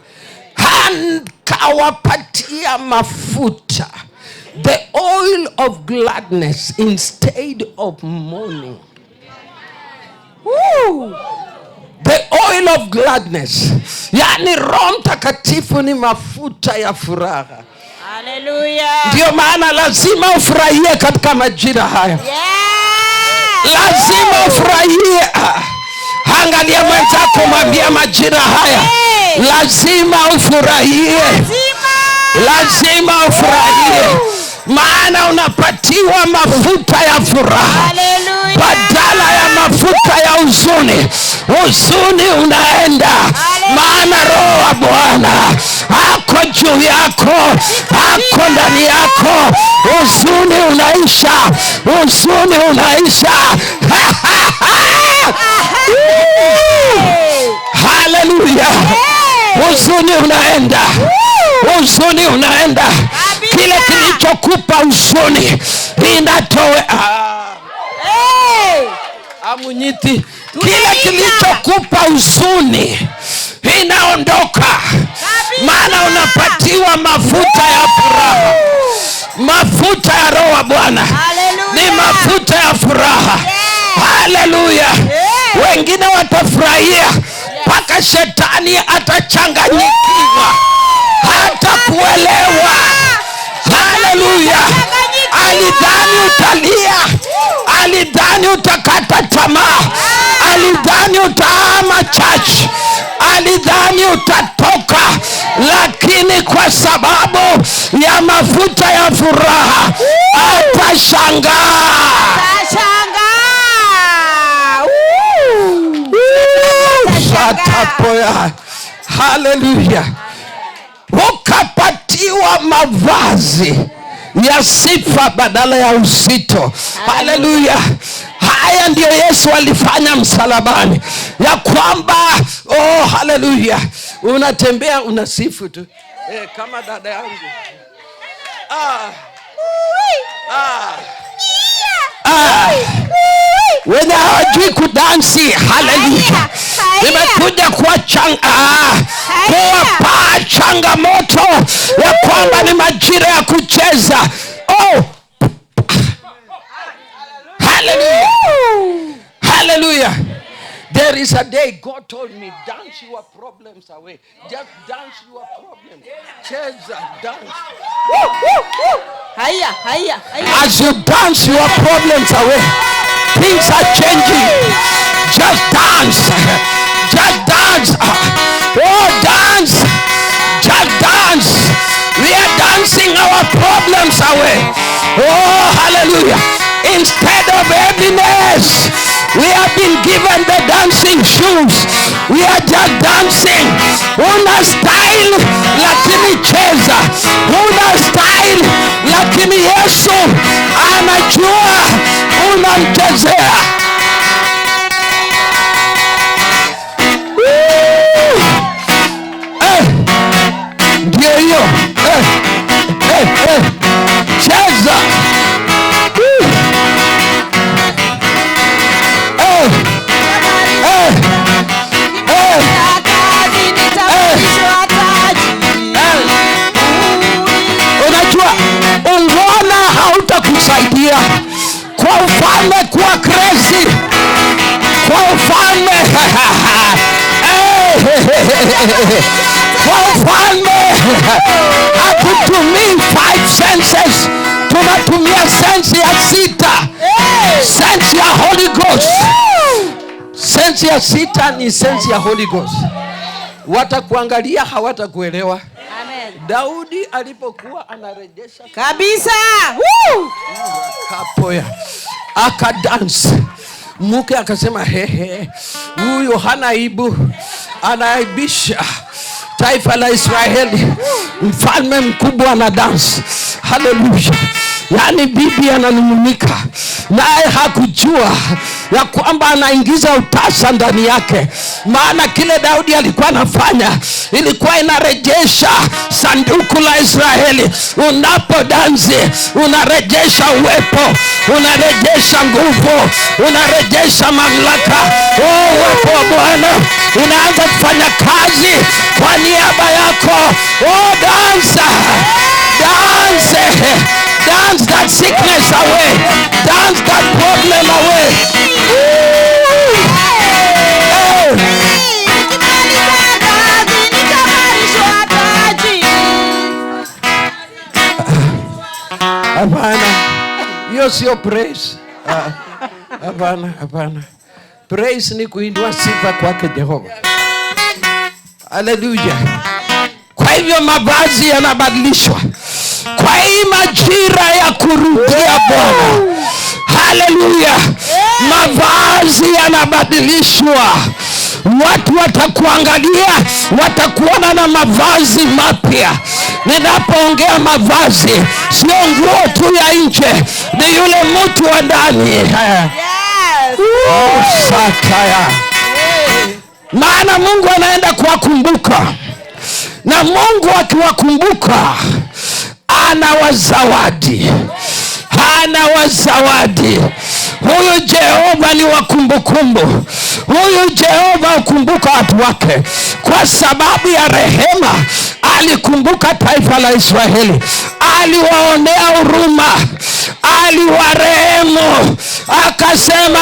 Kawapatia mafuta, the oil of gladness instead of mourning. Woo! The oil of gladness. Yani Roho Mtakatifu ni mafuta ya furaha. Hallelujah. Ndio maana lazima ufurahie katika majira haya. Yes. Lazima ufurahie. Angalia mwenzako, mwambie majira haya. Lazima ufurahie. Lazima ufurahie. Maana unapatiwa mafuta ya furaha. Badala ya mafuta ya huzuni. Huzuni unaenda. Maana Roho wa Bwana ako juu yako, ako ndani yako. Huzuni unaisha. Huzuni unaisha. Hallelujah. Huzuni unaenda. Huzuni unaenda. Kile kilichokupa huzuni inatoe. Amunyiti. Kile kilichokupa huzuni inaondoka. Maana unapatiwa mafuta ya furaha. Mafuta ya Roho wa Bwana ni mafuta ya furaha. Hallelujah. Wengine watafurahia mpaka shetani atachanganyikiwa, hata kuelewa. Hallelujah. Alidhani utalia, alidhani utakata tamaa, alidhani utahama church, alidhani utatoka, lakini kwa sababu ya mafuta ya furaha atashangaa. Atapoya. Hallelujah. Ukapatiwa mavazi ya sifa badala ya uzito. Hallelujah. Haya ndio Yesu alifanya msalabani, ya kwamba hallelujah, unatembea unasifu tu kama dada yangu. Wenye hawajui kudansi. Hallelujah. Nimekuja kuwapa changamoto ya kwamba ni majira ya kucheza. Hallelujah. Hallelujah. There is a day God told me, dance your problems away. Just dance your problems. Cheza, dance. Haya, haya, haya. As you dance your problems away, things are changing. Just dance. Just dance. Dance. Just dance. We are dancing our problems away. Hallelujah. Instead of heaviness, we have been given the dancing shoes. We are just dancing. Una style lakini cheza. Una style lakini Yesu anajua unamchezea. Ndio hiyo. Cheza. Unajua ungona hautakusaidia kwa ufalme, kuwa crazy kwa ufalme. Kwa ufalme hatutumii 5 senses, tunatumia sense ya 6. Sense ya Holy Ghost. Sense ya 6 ni sense ya Holy Ghost. watakuangalia hawatakuelewa. Amen. Daudi alipokuwa anarejesha kabisa, kapoya akadance, mke akasema hehe, huyo hana aibu, anaibisha taifa la Israeli. Mfalme mkubwa ana dance. Hallelujah. Yani bibi ananung'unika, naye hakujua ya kwamba anaingiza utasa ndani yake. Maana kile Daudi alikuwa anafanya ilikuwa inarejesha sanduku la Israeli. Unapodansi unarejesha uwepo, unarejesha nguvu, unarejesha mamlaka. Uwepo wa Bwana unaanza kufanya kazi kwa niaba yako. Dance, dance, dance that sickness away, dance that problem away. Hapana, hiyo sio praise. Hapana. Praise ni kuinua sifa kwake Jehova. Hallelujah. Kwa hivyo mavazi yanabadilishwa kwa hii majira ya kurudia Bwana. Hallelujah. Mavazi yanabadilishwa. Watu watakuangalia, watakuona na mavazi mapya. Ninapoongea mavazi, sio nguo tu ya nje, ni yule mtu wa ndani. Yes. Sataya. Maana Mungu anaenda kuwakumbuka, na Mungu akiwakumbuka anawazawadi. Huyu Jehova ni wa kumbukumbu. Huyu Jehova hukumbuka watu wake. Kwa sababu ya rehema alikumbuka taifa la Israeli, aliwaonea huruma, aliwarehemu, akasema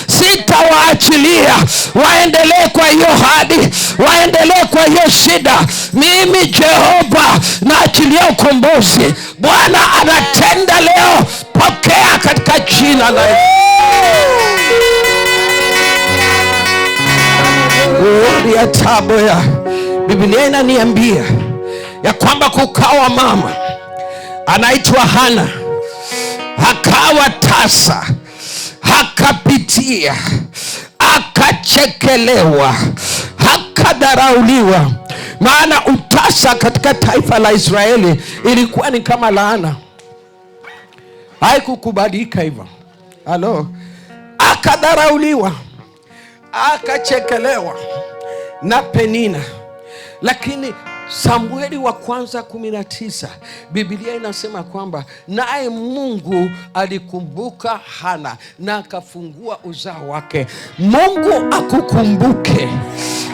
sitawaachilia waendelee kwa hiyo hadi, waendelee kwa hiyo shida. Mimi Jehova naachilia ukombozi. Bwana anatenda leo, pokea katika jina la Yesu. Biblia inaniambia ya kwamba kukawa mama anaitwa Hana, akawa tasa, akapitia, akachekelewa, akadharauliwa. Maana utasa katika taifa la Israeli ilikuwa ni kama laana, haikukubalika hivyo. Akadharauliwa, akachekelewa na Penina. Lakini Samueli wa kwanza 19 Biblia inasema kwamba naye Mungu alikumbuka Hana na akafungua uzao wake. Mungu akukumbuke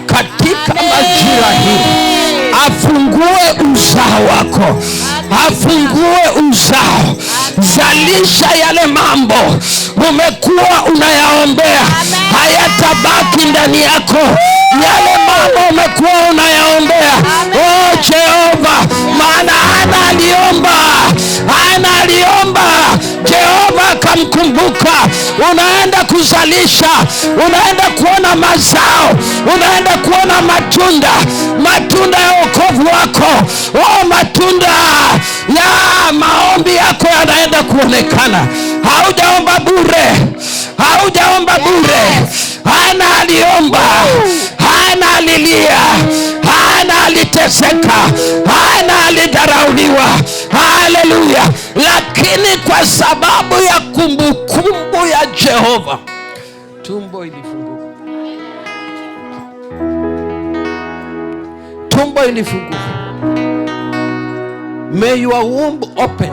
katika majira hii, afungue uzao wako, afungue uzao. Zalisha yale mambo umekuwa unayaombea, hayatabaki ndani yako. Yale mambo umekuwa unayaombea, Jehova, maana Hana aliomba, Jehova akamkumbuka. Unaenda kuzalisha, unaenda kuona mazao, unaenda kuona matunda ya wokovu wako. Matunda ya maombi yako yanaenda kuonekana. Haujaomba bure. Hana aliomba, Hana alilia, Hana aliteseka, Hana alidharauliwa. Haleluya. Lakini kwa sababu ya kumbukumbu ya Jehova, tumbo ilifunguka. May your womb open.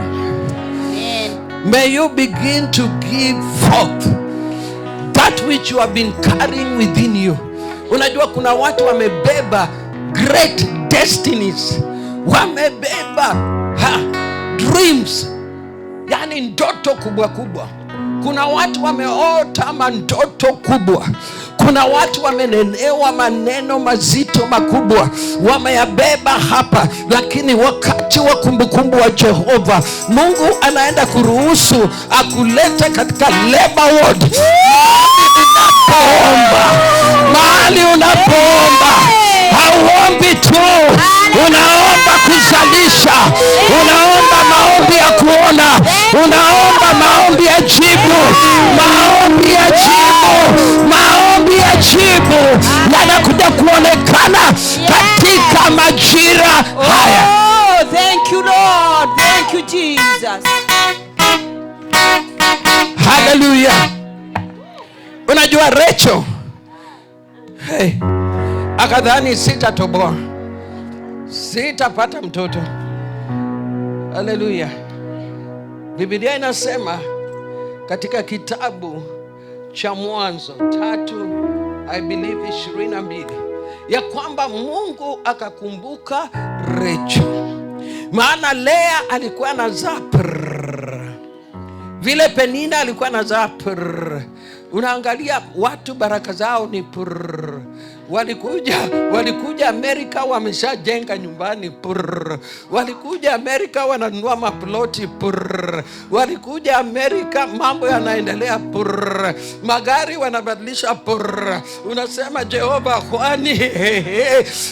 May you begin to give forth that which you have been carrying within you. Unajua kuna watu wamebeba great destinies, wamebeba dreams, yani ndoto kubwa. Kuna watu wameota mandoto kubwa. Kuna watu wamenenewa maneno mazito makubwa, wameyabeba hapa. Lakini wakati wa kumbukumbu wa Jehova, Mungu anaenda kuruhusu akulete katika labor ward. Mahali unapoomba Hauombi tu, unaomba kuzalisha, unaomba maombi ya kuona, unaomba maombi ya jibu, maombi ya jibu, maombi ya jibu yanakuja kuonekana katika majira haya. Oh, thank you Lord, thank you Jesus. Hallelujah. Unajua Rachel, akadhani sitatoboa, sitapata mtoto. Hallelujah. Biblia inasema katika kitabu cha Mwanzo 3 I believe 22 ya kwamba Mungu akakumbuka Rachel, maana Lea alikuwa anazaa vile Penina alikuwa anazaa Unaangalia watu baraka zao ni walikuja Amerika wameshajenga nyumbani walikuja Amerika wananunua maploti walikuja Amerika mambo yanaendelea magari wanabadilisha Unasema Jehova,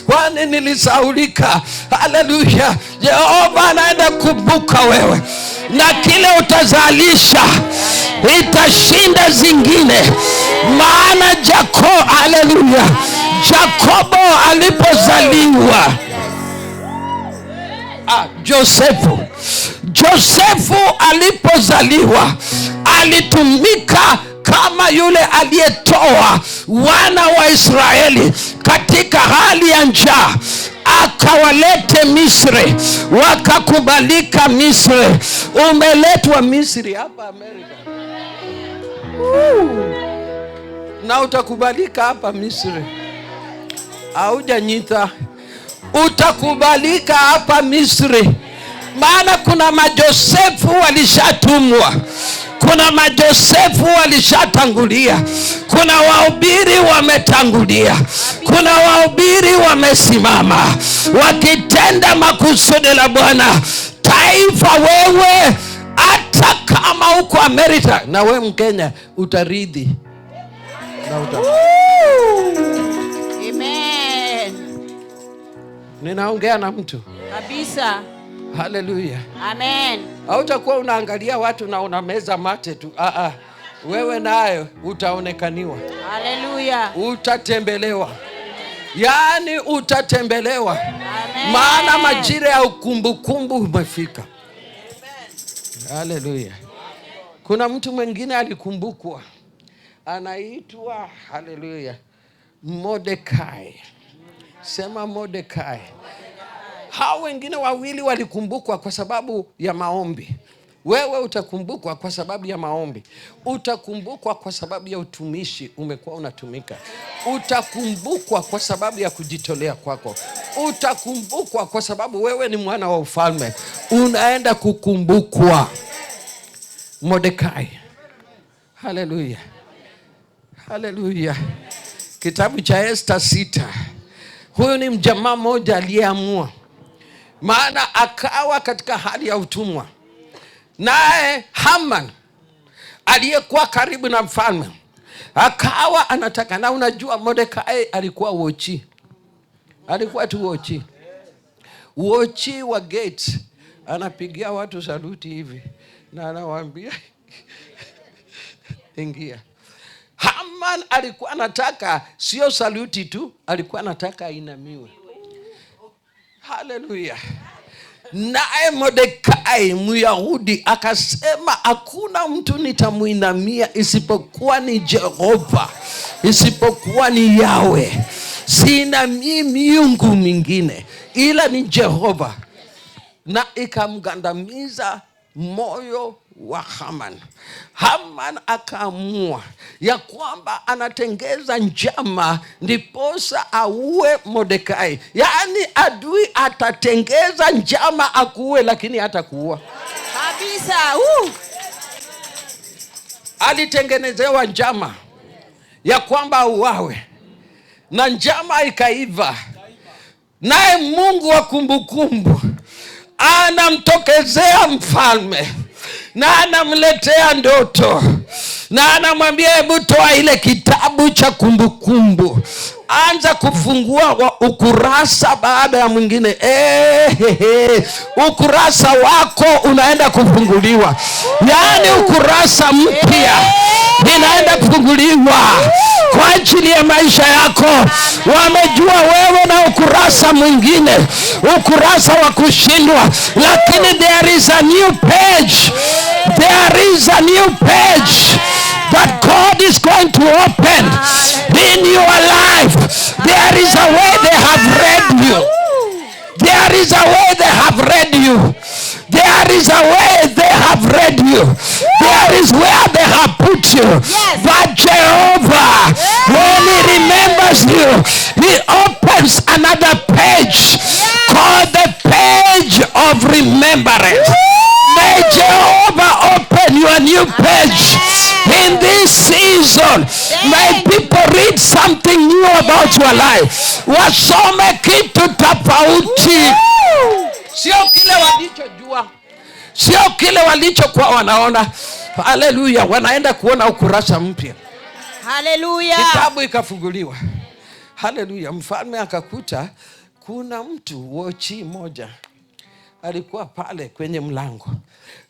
kwani nilisaulika? Haleluya. Jehova anaenda kumbuka wewe, na kile utazalisha itashinda zingine. Maana Yakobo alipozaliwa, Josefu alipozaliwa alitumika kama yule aliyetoa wana wa Israeli katika hali ya njaa, akawalete Misri, wakakubalika Misri. Umeletwa Misri hapa Amerika, na utakubalika hapa Misri. Haujanyita, utakubalika hapa Misri. Maana kuna majosefu walishatumwa, kuna majosefu walishatangulia, kuna wahubiri wametangulia, kuna wahubiri wamesimama wakitenda makusudi la Bwana. Taifa wewe, hata kama uko Amerika na wewe Mkenya, utaridhi na Amen. Ninaongea na mtu Kabisa. Hallelujah. Amen. Hautakuwa unaangalia watu na unameza mate tu. Wewe nayo utaonekaniwa. Hallelujah. Utatembelewa. Yaani utatembelewa. Amen. Maana majira ya ukumbukumbu umefika. Hallelujah. Kuna mtu mwingine alikumbukwa, anaitwa hallelujah, Mordekai. Sema Mordekai. Hao wengine wawili walikumbukwa kwa sababu ya maombi. Wewe utakumbukwa kwa sababu ya maombi. Utakumbukwa kwa sababu ya utumishi umekuwa unatumika. Utakumbukwa kwa sababu ya kujitolea kwako. Utakumbukwa kwa sababu wewe ni mwana wa ufalme. Unaenda kukumbukwa. Mordekai. Hallelujah. Hallelujah. Kitabu cha Esther 6. Huyu ni mjamaa mmoja aliyeamua, maana akawa katika hali ya utumwa. Naye Haman aliyekuwa karibu na mfalme akawa anataka, na unajua Mordekai alikuwa wochi. Alikuwa tu wochi. Wochi wa gate, anapigia watu saluti hivi na anawaambia ingia. Haman alikuwa anataka sio saluti tu, alikuwa anataka ainamiwe. Hallelujah. Naye Mordekai Myahudi akasema, hakuna mtu nitamuinamia isipokuwa ni Jehova, isipokuwa ni Yawe. Sina miungu mingine ila ni Jehova. Na ikamgandamiza moyo wa Haman. Haman akaamua ya kwamba anatengeza njama ndiposa auwe Mordekai. Yaani adui atatengeza njama akuue, lakini hatakuua Kabisa. Alitengenezewa njama ya kwamba auawe, na njama ikaiva. Naye Mungu wa kumbukumbu anamtokezea mfalme na anamletea ndoto na anamwambia, hebu toa ile kitabu cha kumbukumbu. anza kufungua ukurasa baada ya mwingine. Ukurasa wako unaenda kufunguliwa, yaani ukurasa mpya inaenda kufunguliwa kwa ajili ya maisha yako. Wamejua wewe na ukurasa mwingine, ukurasa wa kushindwa, lakini there is a new page. There is a new page that God is going to open in your life. There is a way they have read you. There is a way they have read you. There is a way they have read you. There is where they have put you. Yes. But Jehovah, when he remembers you, he opens another page called the page of remembrance. May Jehovah open your new page in this season. May people read something new about your life. Wasome kitu tofauti. Sio kile walichojua, sio kile walichokuwa wanaona. Haleluya, wanaenda kuona ukurasa mpya. Haleluya. Kitabu ikafunguliwa. Haleluya. Mfalme akakuta kuna mtu wochi moja alikuwa pale kwenye mlango,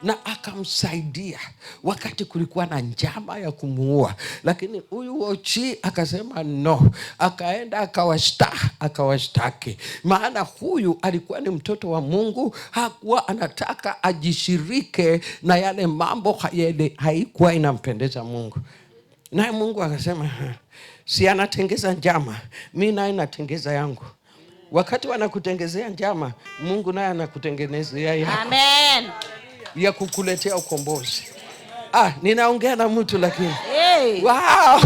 na akamsaidia wakati kulikuwa na njama ya kumuua. Lakini huyu wochi akasema no, akaenda akawashtaki. Maana huyu alikuwa ni mtoto wa Mungu, hakuwa anataka ajishirike na yale mambo haikuwa inampendeza Mungu. Naye Mungu akasema si anatengeza njama, mimi naye natengeza yangu. Wakati wanakutengezea njama, Mungu naye anakutengenezea yako. Amen. Ya kukuletea ukombozi. Ninaongea na mtu lakini. Hey. Wow.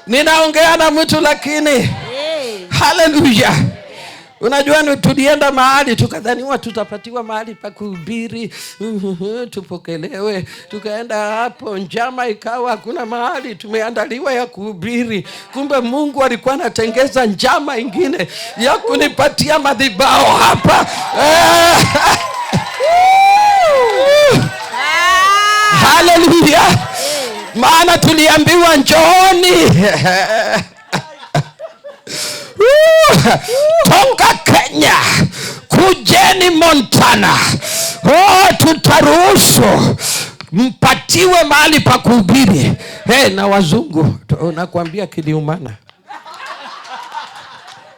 Ninaongea na mtu lakini. Hey. Hallelujah. Unajua tulienda mahali tukadhaniwa tutapatiwa mahali pa kuhubiri, tupokelewe. Tukaenda hapo, njama ikawa hakuna mahali tumeandaliwa ya kuhubiri. Kumbe Mungu alikuwa anatengeza njama ingine ya kunipatia madhabahu hapa. Hallelujah. Maana tuliambiwa njooni. Toka Kenya kujeni Montana. Tutaruhusu mpatiwe mahali pa kuhubiri. Na wazungu nakwambia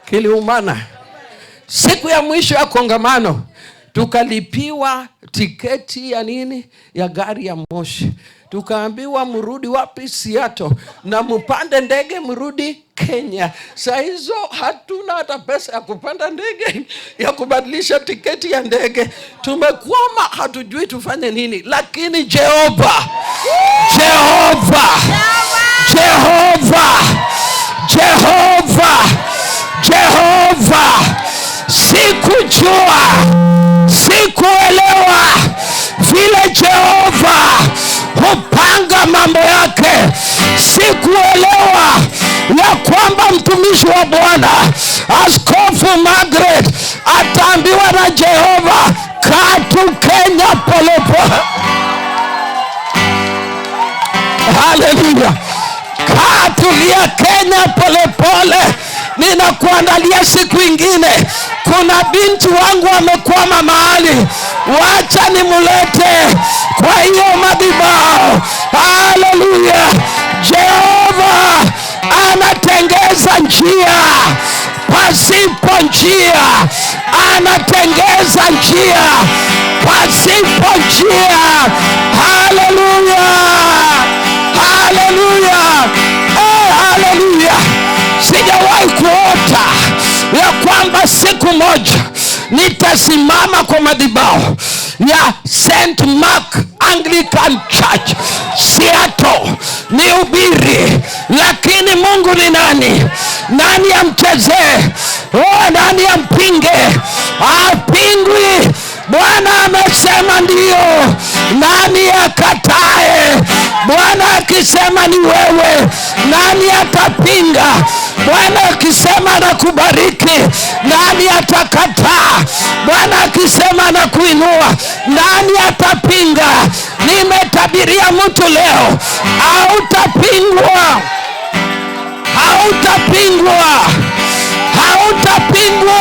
kiliumana. Siku ya mwisho ya kongamano tukalipiwa tiketi ya nini? Ya gari ya moshi. Tukaambiwa mrudi wapi? Seattle, na mpande ndege mrudi Kenya. Saa hizo hatuna hata pesa ya kupanda ndege, ya kubadilisha tiketi ya ndege. Tumekwama, hatujui tufanye nini. Lakini Jehova sikujua, sikuelewa vile Jehova hupanga mambo yake. Sikuelewa ya kwamba mtumishi wa Bwana Askofu Margaret ataambiwa na Jehova, kaa tu Kenya polepole. Haleluya. Kaa tulia Kenya polepole, ninakuandalia siku ingine. Kuna binti wangu amekwama mahali, wacha nimulete kwa hiyo madhabahu. Haleluya. Jehova anatengeza njia pasipo njia, anatengeza njia pasipo njia. Haleluya. Haleluya. Sijawahi kuota ya kwamba siku moja nitasimama kwa madhabahu ya St. Mark Anglican Church Seattle nihubiri. Lakini Mungu ni nani? Nani amchezee? Nani ampinge? Apingwi. Bwana amesema ndio, nani akatae? Bwana akisema ni wewe, nani atapinga? Bwana akisema na kubariki, nani atakataa? Bwana akisema na kuinua, nani atapinga? Nimetabiria mtu leo, hautapingwa. hautapingwa, hautapingwa,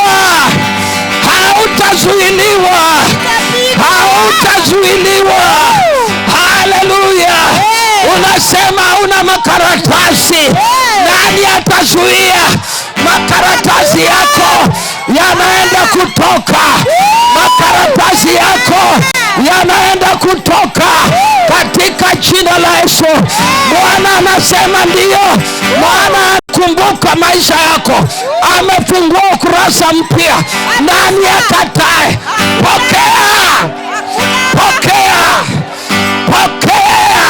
hautazuiliwa, hautazuiliwa. Haleluya. Unasema una makaratasi, nani atazuia? Makaratasi yako yanaenda kutoka, makaratasi yako yanaenda kutoka katika jina la Yesu. Bwana anasema ndio, maana kumbuka maisha yako, amefungua ukurasa mpya. Nani akatae? Pokea, pokea, pokea,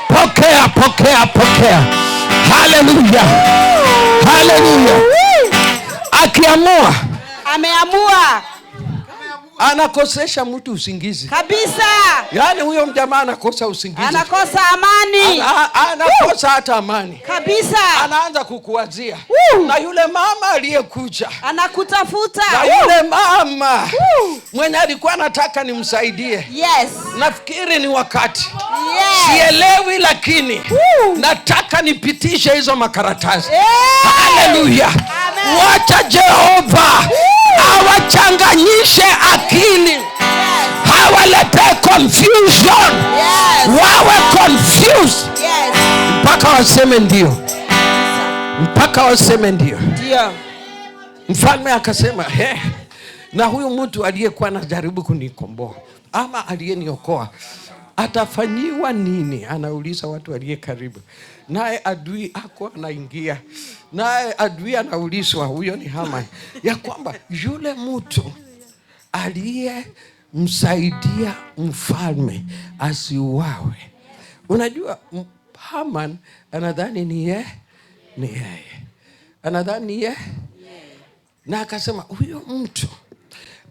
pokea, pokea, pokea. Haleluya, haleluya. Akiamua, Ameamua anakosesha mtu usingizi kabisa. Yaani huyo mjamaa anakosa usingizi, Anakosa amani, anakosa hata amani kabisa. Anaanza kukuwazia na yule mama aliyekuja, anakutafuta na yule mama mwenye alikuwa anataka nimsaidie. Yes. Nafikiri ni wakati. Yes. Sielewi, lakini nataka nipitishe hizo makaratasi. Haleluya. Wacha Jehova awachanganyishe akili, hawalete confusion, wawe confused mpaka waseme ndio, mpaka waseme ndio. Mfalme akasema, na huyu mtu aliyekuwa anajaribu kunikomboa ama aliyeniokoa atafanyiwa nini? Anauliza watu aliye karibu naye. Adui ako anaingia naye, adui anaulizwa, huyo ni Haman, ya kwamba yule mtu aliyemsaidia mfalme asiuawe. Unajua Haman anadhani ni yeye, anadhani ni yeye, na akasema huyo mtu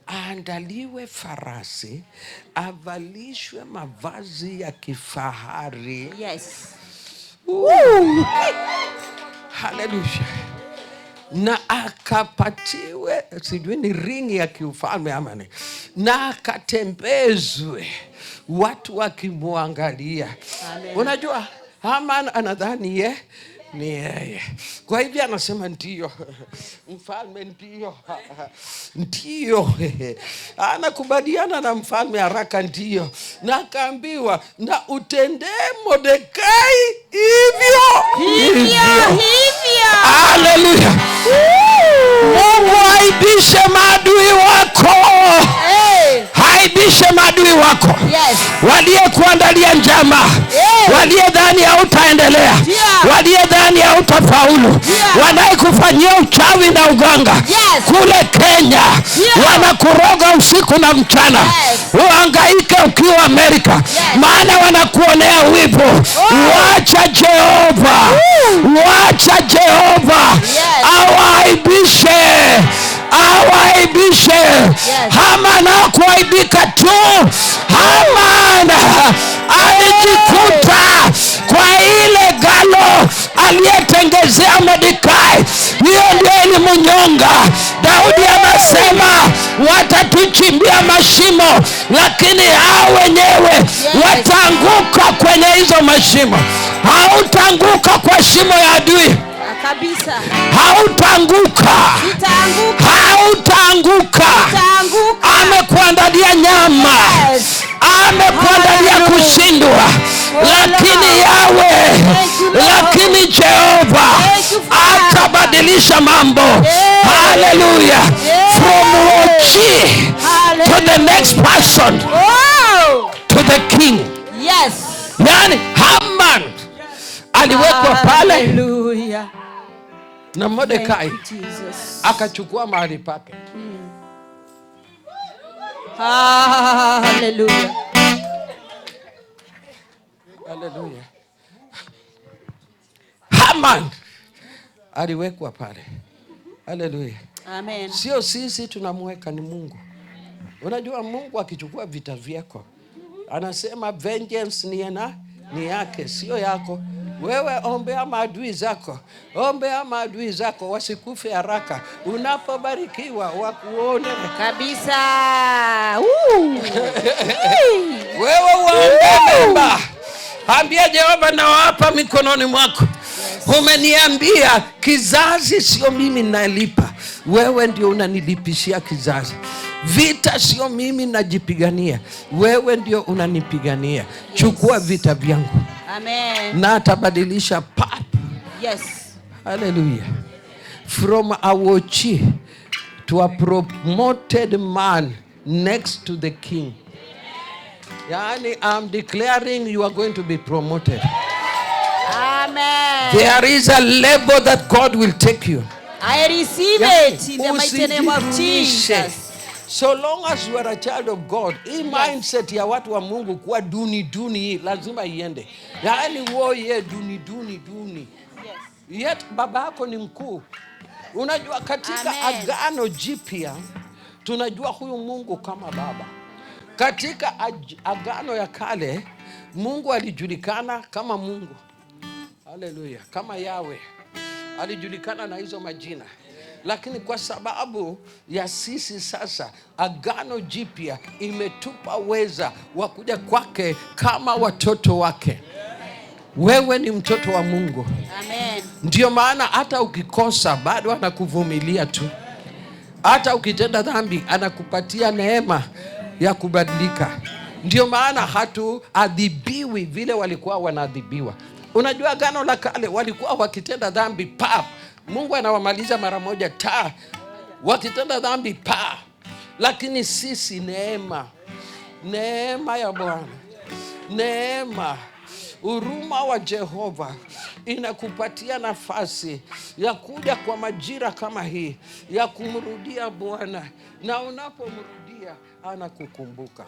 aandaliwe farasi, avalishwe mavazi ya kifahari. Yes. Haleluya. Na akapatiwe sijui ni ringi ya kiufalme ama ni, na akatembezwe watu wakimwangalia. Unajua Haman anadhani ni yeye. Kwa hivyo anasema ndio mfalme, ndio anakubaliana na mfalme haraka, ndio, na akaambiwa na utendee Mordekai hivyo. Haleluya. Mungu aibishe maadui wako. Haibishe maadui wako. Yes. Waliyekuandalia njama, waliyedhani hautaendelea, waliyedhani hautafaulu, wanayekufanyia uchawi na uganga kule Kenya, wanakuroga usiku na mchana, uhangaike ukiwa Amerika, maana wanakuonea wivu. Wacha Jehova, wacha Jehova awaibishe, awaibishe. Haman hakuaibika tu, Haman alijikuta kwa ile galo aliyetengezea Mordekai. Hiyo ndio ilimnyonga. Daudi anasema watatuchimbia mashimo, lakini hao wenyewe wataanguka kwenye hizo mashimo. Hautaanguka kwa shimo ya adui kabisa. Hautaanguka, hautaanguka. Amekuandalia nyama, amekuandalia kushindwa, lakini yawe, lakini Jehova atabadilisha mambo. Haleluya. From Wochi to the next person, to the king. Yes. Yani Haman aliwekwa pale. Hallelujah. Na Mordekai akachukua mahali pake. Hallelujah. Hallelujah. Haman aliwekwa pale. Hallelujah. Amen. Sio sisi tunamweka, ni Mungu. Unajua Mungu akichukua vita vyako, anasema vengeance ni yake, sio yako. Wewe ombea maadui zako, ombea maadui zako wasikufe haraka. Unapobarikiwa wakuone kabisa. Wewe waombe mema. Ambia Jehova, nawapa mikononi mwako. Umeniambia kizazi sio mimi nalipa, wewe ndio unanilipishia kizazi. Vita sio mimi najipigania, wewe ndio unanipigania. Chukua vita vyangu. Amen. Na atabadilisha pap. Yes. Hallelujah. From a watchee to a promoted man next to the king. Yani, I'm declaring you are going to be promoted. Amen. There is a level that God will take you. I receive it in the mighty name of Jesus. So long as you are a child of God, hii mindset ya watu wa Mungu kuwa duni lazima iende. Yani woye duni. Yet baba yako ni mkuu. Unajua katika Agano Jipya tunajua huyu Mungu kama baba. Katika Agano ya Kale Mungu alijulikana kama Mungu. Hallelujah. Kama Yahweh. Alijulikana na hizo majina. Lakini kwa sababu ya sisi sasa, Agano Jipya imetupa uweza wa kuja kwake kama watoto wake. Wewe ni mtoto wa Mungu. Amen. Ndio maana hata ukikosa bado anakuvumilia tu. Hata ukitenda dhambi anakupatia neema ya kubadilika. Ndio maana hatuadhibiwi vile walikuwa wanaadhibiwa. Unajua Agano la Kale walikuwa wakitenda dhambi Mungu anawamaliza mara moja wakitenda dhambi Lakini sisi neema ya Bwana, neema, huruma wa Jehova inakupatia nafasi ya kuja kwa majira kama hii ya kumrudia Bwana, na unapomrudia anakukumbuka.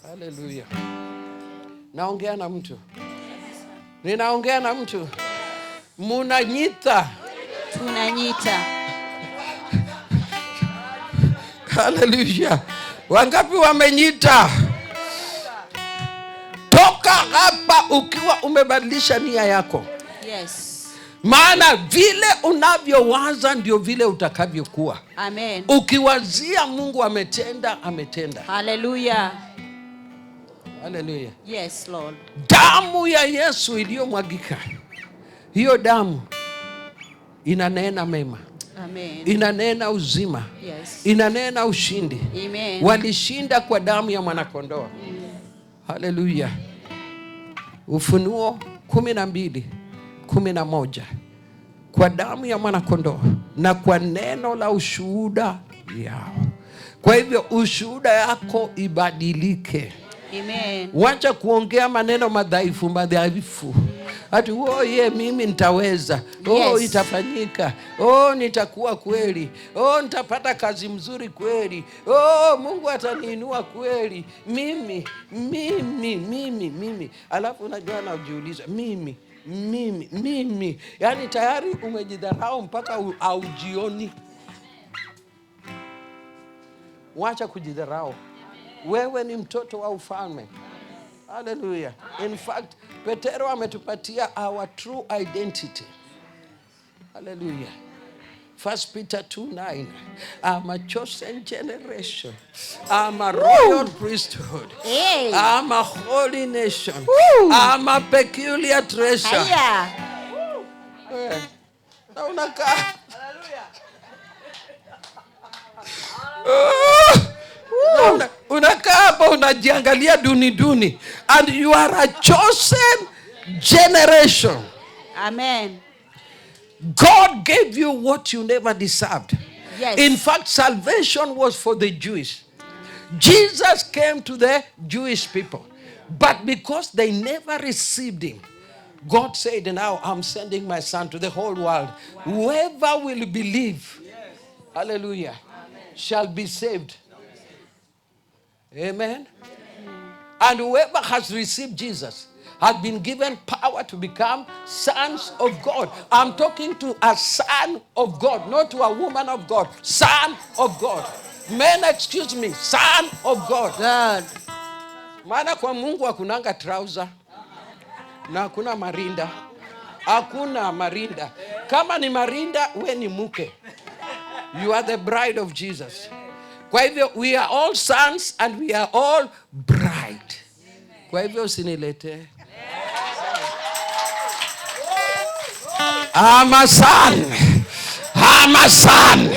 Hallelujah. Naongea na mtu. Ninaongea na mtu. Munanyita. Tunanyita. Hallelujah. Wangapi wamenyita? Toka hapa ukiwa umebadilisha nia yako. Yes. Maana vile unavyowaza ndio vile utakavyokuwa. Amen. Ukiwazia Mungu ametenda. Hallelujah. Hallelujah. Yes, Lord. Damu ya Yesu iliyomwagika. Hiyo damu inanena mema. Amen. Inanena uzima. Yes. Inanena ushindi. Amen. Walishinda kwa damu ya mwanakondoo. Hallelujah. Ufunuo 12:11. Kwa damu ya mwanakondoo na kwa neno la ushuhuda yao. Kwa hivyo ushuhuda yako ibadilike. Amen. Wacha kuongea maneno madhaifu. Ati mimi nitaweza. Yes. Itafanyika. Nitakuwa kweli. Nitapata kazi mzuri kweli. Mungu ataniinua kweli. Mimi. Alafu unajua najiuliza mimi. Yaani tayari umejidharau mpaka aujioni. Wacha kujidharau. Wewe ni mtoto wa ufalme. Hallelujah. In fact, Petero ametupatia our true identity. Hallelujah. 1 Peter 2:9. I'm a chosen generation. I'm a royal priesthood. Hey. I'm a holy nation. I'm a peculiar treasure. Na unakaa. Unakaa hapa unajiangalia duni. And you are a chosen generation. Amen. God gave you what you never deserved. Yes. In fact, salvation was for the Jewish. Jesus came to the Jewish people. But because they never received him, God said, now I'm sending my son to the whole world. Whoever will believe, hallelujah, shall be saved. Amen. And whoever has received Jesus has been given power to become sons of God. I'm talking to a son of God, not to a woman of God. Son of God. Men, excuse me, son of God. Maana kwa Mungu hakunanga trouser na hakuna marinda. Hakuna marinda. Kama ni marinda, we ni mke. You are the bride of Jesus. Kwa hivyo we are all sons and we are all bride. Kwa hivyo usinilete. I'm a son. I'm a son.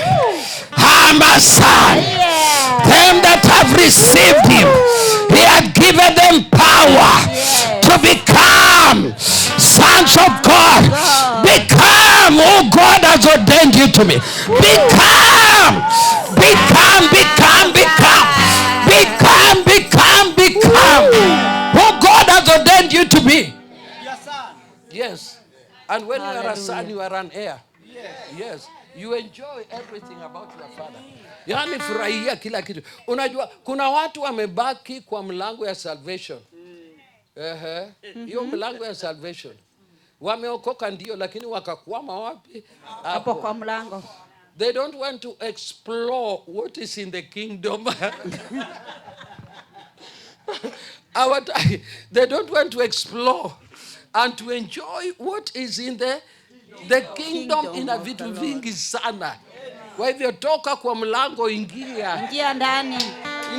I'm a son. Them that have received him, he had given them power to become sons of God. Become who God has ordained you to be. Become who God has ordained you to be. Yes. And when you are a son, you are an heir. Yes. You enjoy everything about your father. Yaani furahia kila kitu. Unajua kuna watu wamebaki kwa mlango ya salvation. Hiyo mlango ya salvation. Wameokoka ndio, lakini wakakwama wapi? Hapo kwa mlango. They don't want to explore what is in the kingdom. They don't want to explore and to enjoy what is in the kingdom. Ina vitu vingi sana. Kwa hivyo toka kwa mlango, ingia ndani.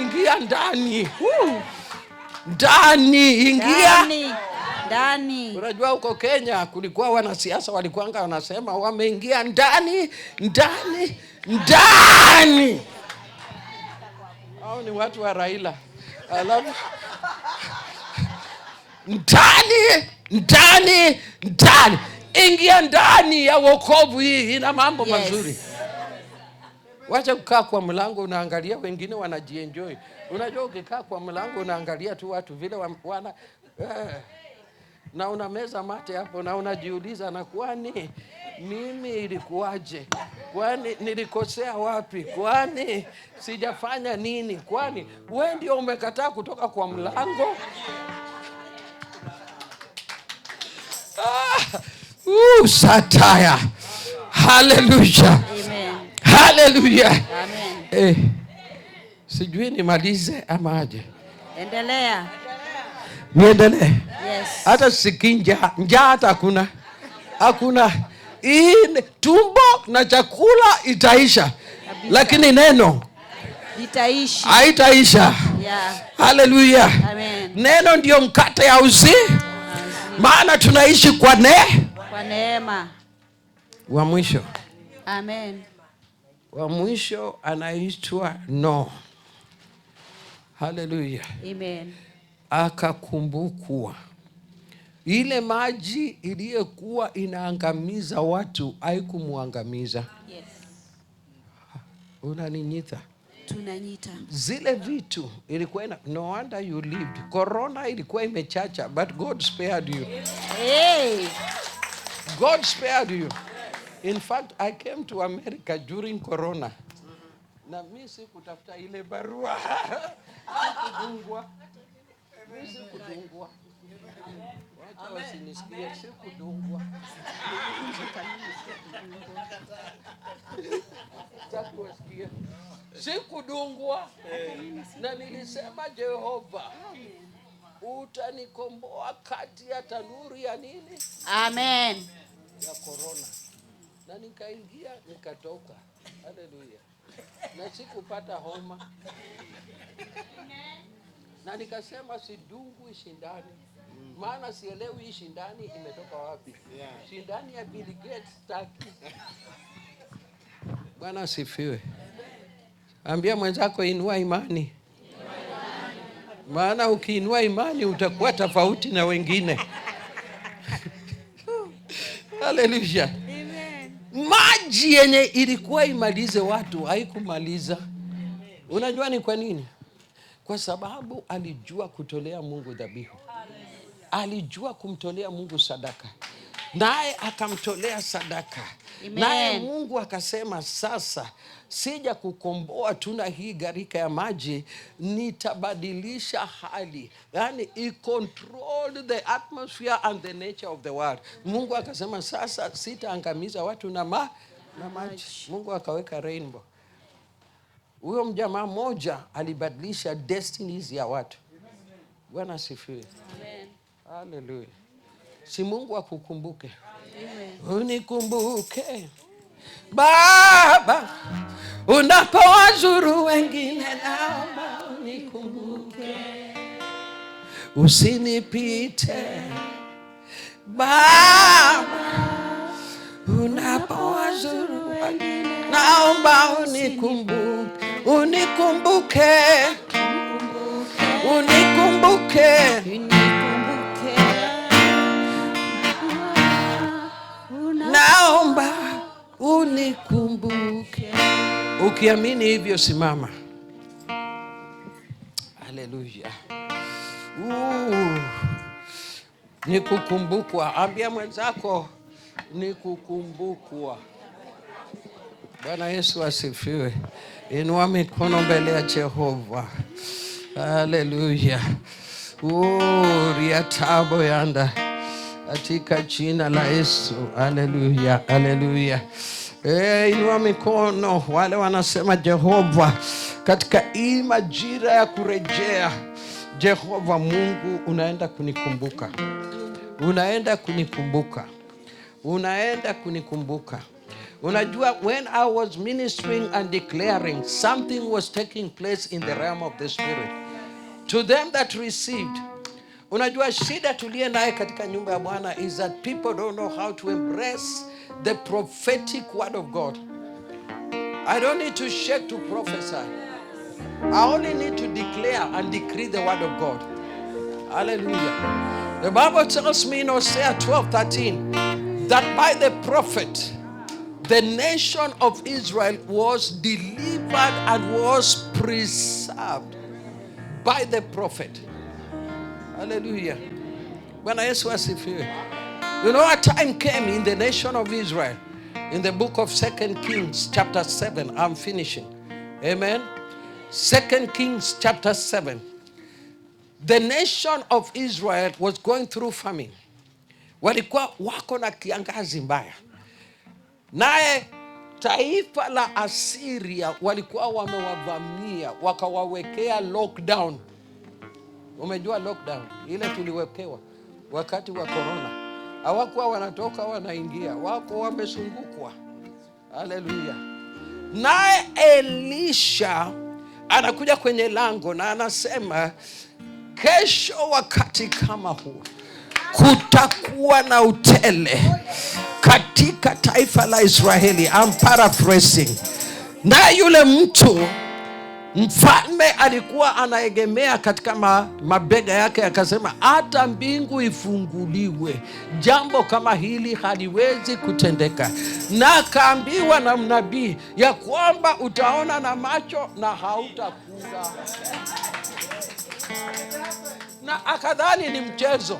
Ingia ndani. Ndani, ingia ndani. Unajua huko Kenya kulikuwa wanasiasa walikuanga wanasema wameingia ndani. Hao ni watu wa Raila. Alafu ndani. Ingia ndani ya wokovu. Hii ina mambo mazuri. Wacha kukaa kwa mlango unaangalia wengine wanajienjoy. Unajua ukikaa kwa mlango unaangalia tu watu vile wana na unameza mate hapo na unajiuliza, na kwani mimi ilikuwaje? Kwani nilikosea wapi? Kwani sijafanya nini? Kwani wewe ndio umekataa kutoka kwa mlango? Satire. Hallelujah. Amen. Hallelujah. Amen. Sijui nimalize ama aje? Endelea. Niendelee. Yes. Hata sikinja, njaa hata hakuna. Tumbo na chakula itaisha. Lakini neno litaishi. Haitaisha. Yeah. Hallelujah. Amen. Neno ndio mkate ya maana tunaishi kwa neema. Wa mwisho. Amen. Wa mwisho anaitwa No. Hallelujah. Amen. Akakumbukwa ile maji iliyokuwa inaangamiza watu haikumuangamiza. Yes. Unaninyita? Tunanyita. Zile vitu ilikuwa no wonder you lived. Corona ilikuwa imechacha, but God spared you. Hey. God spared you. In fact, I came to America during Corona. Na mimi sikutafuta ile barua. Sikudungwa. Wacha wasinisikie, sikudungwa. Sikudungwa. Na nilisema, Jehova, utanikomboa kati ya tanuri ya nini? Amen. Ya Corona. Na nikaingia nikatoka. Hallelujah. Na sikupata homa. Na nikasema sidungwi shindani. Maana sielewi hii shindani imetoka wapi. Shindani ya Bill Gates taki. Bwana asifiwe. Ambia mwenzako inua imani. Maana ukiinua imani utakuwa tofauti na wengine. Hallelujah. Amen. Maji yenye ilikuwa imalize watu haikumaliza. Unajua ni kwa nini? Kwa sababu alijua kutolea Mungu dhabihu. Alijua kumtolea Mungu sadaka. Naye akamtolea sadaka. Naye Mungu akasema, sasa sija kukomboa tuna hii gharika ya maji, nitabadilisha hali. Yani he controlled the atmosphere and the nature of the world. Mungu akasema sasa sitaangamiza watu na maji. Mungu akaweka rainbow. Huyo mjamaa mmoja alibadilisha destinies ya watu. Bwana asifiwe. Amen. Hallelujah. Si Mungu akukumbuke. Amen. Unikumbuke Baba unapowazuru wengine, naomba unikumbuke, usinipite Baba unapowazuru wengine. Naomba unikumbuke, unikumbuke, unikumbuke, naomba unikumbuke. Ukiamini hivyo simama. Haleluya. Ni kukumbukwa. Ambia mwenzako ni kukumbukwa. Bwana Yesu asifiwe. Inua mikono mbele ya Jehova. Haleluya. Riatabo yanda katika jina la Yesu. Haleluya. Haleluya. Inua mikono wale wanasema Jehova, katika hii majira ya kurejea, Jehova Mungu unaenda kunikumbuka. Unaenda kunikumbuka. Unaenda kunikumbuka. Unajua, when I was ministering and declaring, something was taking place in the realm of the spirit. To them that received. Unajua shida tuliye naye katika nyumba ya Bwana is that people don't know how to embrace the prophetic word of God. I don't need to shake to prophesy. I only need to declare and decree the word of God. Hallelujah. The Bible tells me in Hosea 12:13 that by the prophet, the nation of Israel was delivered and was preserved by the prophet. Hallelujah. Bwana Yesu asifiwe. You know, a time came in the nation of Israel, in the book of 2 Kings chapter 7. I'm finishing. Amen. 2 Kings chapter 7. The nation of Israel was going through famine. Walikuwa wako na kiangazi mbaya. Naye taifa la Asiria walikuwa wamewavamia, wakawawekea lockdown. Umejua lockdown ile tuliwekewa wakati wa corona. Hawakuwa wanatoka wanaingia, wako wamesungukwa. Haleluya. Naye Elisha anakuja kwenye lango na anasema, kesho wakati kama huu kutakuwa na utele katika taifa la Israeli. I'm paraphrasing. Na yule mtu mfalme alikuwa anaegemea katika mabega yake, akasema hata mbingu ifunguliwe, jambo kama hili haliwezi kutendeka. Na akaambiwa na mnabii ya kwamba utaona na macho na hautakula. Na akadhani ni mchezo,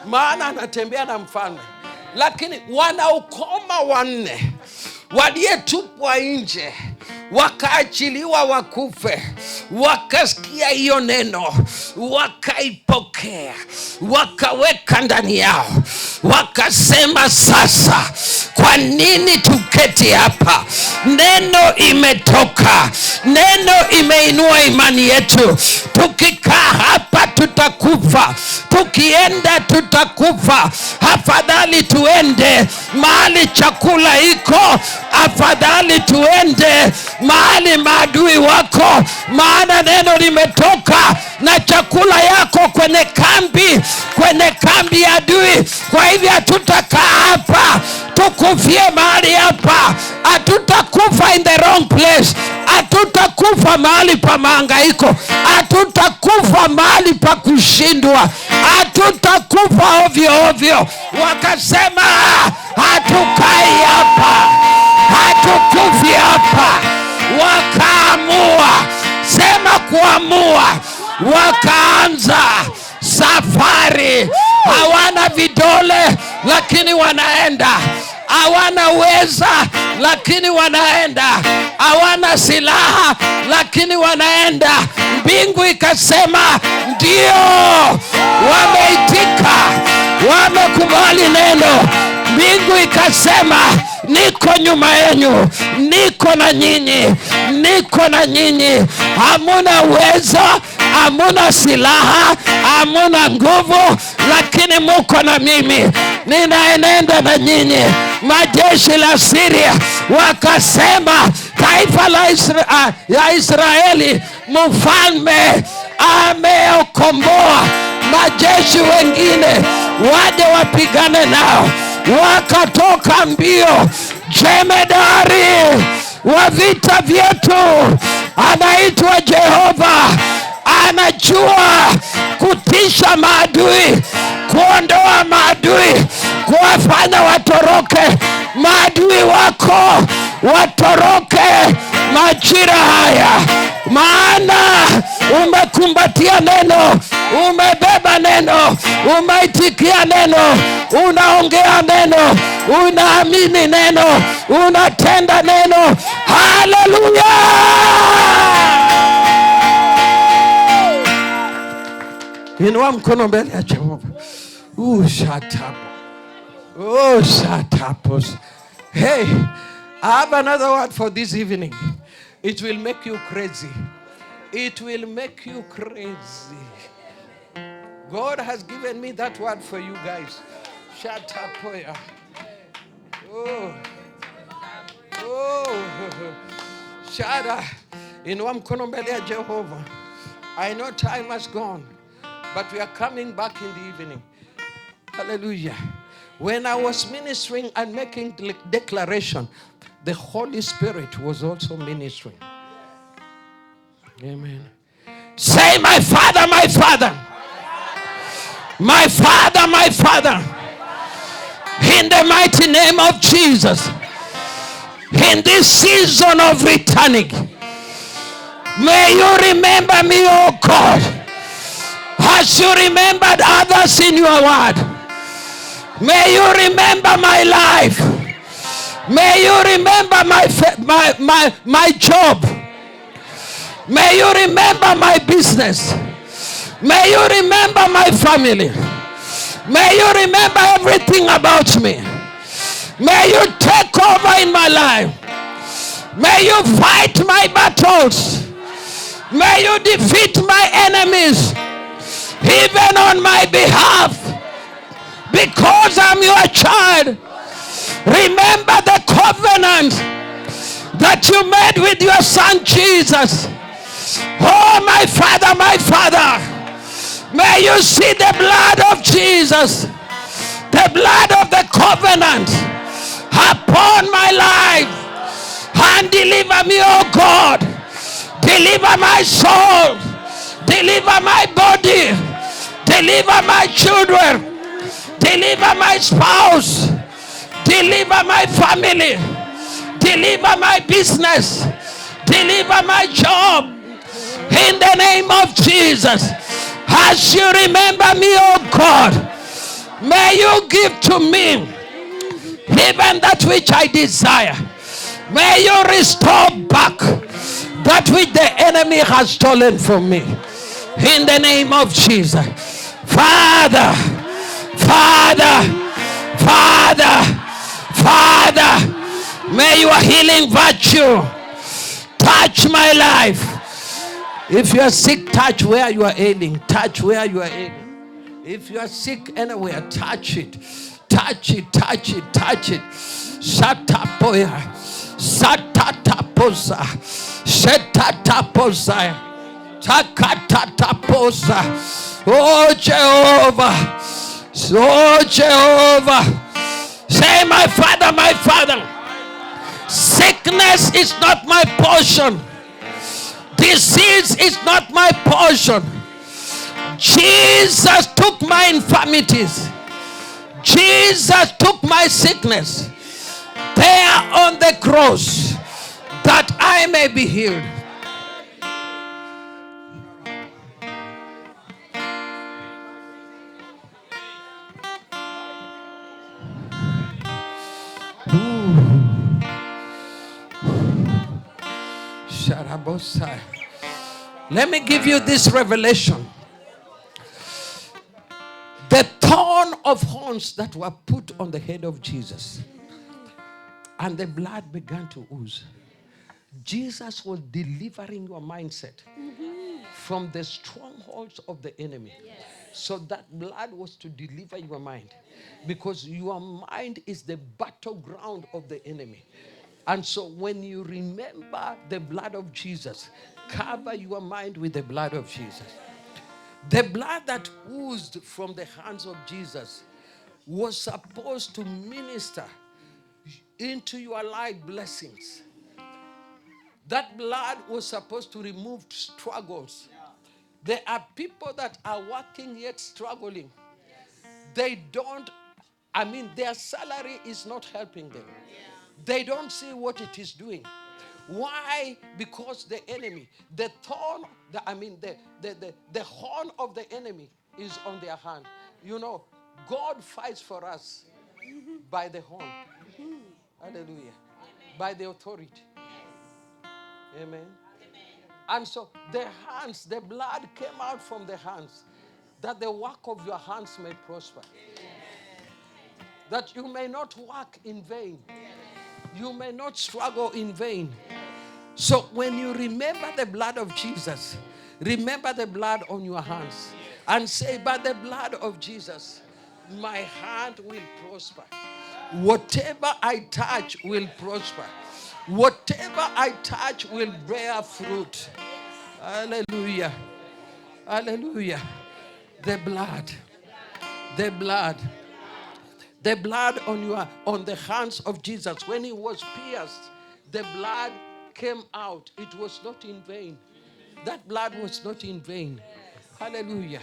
maana anatembea na mfalme. Lakini wanaukoma wanne waliyetupwa nje, wakaachiliwa wakufe, wakasikia hiyo neno, wakaipokea, wakaweka ndani yao, wakasema, sasa kwa nini tuketi hapa? Neno imetoka, neno imeinua imani yetu. Tukikaa hapa tutakufa, tukienda tutakufa. Afadhali tuende mahali chakula iko, afadhali tuende mahali maadui wako, maana neno limetoka na chakula yako kwenye kambi ya adui. Kwa hivyo hatutakaa hapa tukufie mahali hapa. Hatutakufa in the wrong place. Hatutakufa mahali pa mahangaiko. Hatutakufa mahali pa kushindwa. Hatutakufa ovyo ovyo. Wakasema hatukai hapa, hatukufi hapa. Wakaamua, sema kuamua, wakaanza safari. Hawana vidole lakini wanaenda, hawana uweza lakini wanaenda, hawana silaha lakini wanaenda. Mbingu ikasema ndio, wameitika, wamekubali neno. Mbingu ikasema niko nyuma yenu, niko na nyinyi, niko na nyinyi. Hamuna uwezo, hamuna silaha, hamuna nguvu, lakini muko na mimi. Ninaenenda na nyinyi. Majeshi la Syria wakasema taifa la Israeli, mfalme ameokomboa, majeshi wengine waje wapigane nao. wakatoka mbio. Jemedari wa vita vyetu anaitwa Jehova, anajua kutisha maadui, kuondoa maadui, kuwafanya watoroke. Maadui wako watoroke majira haya, maana umekumbatia neno, umebeba neno, umeitikia neno, unaongea neno, unaamini neno, unatenda neno. Haleluya! Inua mkono mbele ya Jehova. Shut up. Oh, shut up. Hey, I have another word for this evening. It will make you crazy. It will make you crazy. God has given me that word for you guys. Shut up. Oh. Shut up. Inua mkono mbele ya Jehova. I know time has gone, but we are coming back in the evening. Hallelujah. When I was ministering and making declaration, the Holy Spirit was also ministering. Amen. Say, my Father, my Father. My Father, my Father. In the mighty name of Jesus. In this season of returning, may you remember me, oh God, as you remembered others in your word. May you remember my life. May you remember my job. May you remember my business. May you remember my family. May you remember everything about me. May you take over in my life. May you fight my battles. May you defeat my enemies, even on my behalf. Because I'm your child. Remember the covenant that you made with your son Jesus. Oh, my Father, my Father. May you see the blood of Jesus, the blood of the covenant upon my life, and deliver me, oh God. Deliver my soul. Deliver my body. Deliver my children. Deliver my spouse. Deliver my family. Deliver my business. Deliver my job. In the name of Jesus. As you remember me, oh God, may you give to me even that which I desire. May you restore back that which the enemy has stolen from me. In the name of Jesus. Father, Father, Father, Father, may your healing virtue touch my life. If you are sick, touch where you are ailing. Touch where you are ailing. If you are sick anywhere, touch it. Touch it, touch it, touch it. Satapoya. Satataposa. Setataposa. Takatataposa. Oh Jehovah. Oh Jehovah. Say, my Father, my Father. Sickness is not my portion. Disease is not my portion. Jesus took my infirmities. Jesus took my sickness there on the cross that I may be healed. Let me give you this revelation. The thorn of horns that were put on the head of Jesus, and the blood began to ooze. Jesus was delivering your mindset from the strongholds of the enemy. So that blood was to deliver your mind, because your mind is the battleground of the enemy. And so when you remember the blood of Jesus, cover your mind with the blood of Jesus. The blood that oozed from the hands of Jesus was supposed to minister into your life blessings. That blood was supposed to remove struggles. There are people that are working yet struggling. They don't, their salary is not helping them. They don't see what it is doing. Why? Because the enemy, the horn of the enemy is on their hand. You know, God fights for us by the horn. Hallelujah. By the authority. Amen. And so the hands, the blood came out from the hands, that the work of your hands may prosper. That you may not work in vain. You may not struggle in vain. So when you remember the blood of Jesus, remember the blood on your hands and say, by the blood of Jesus, my hand will prosper. Whatever I touch will prosper. Whatever I touch will bear fruit. Hallelujah. Hallelujah. The blood. The blood. The blood on the hands of Jesus. When he was pierced, the blood came out. It was not in vain. That blood was not in vain. Hallelujah.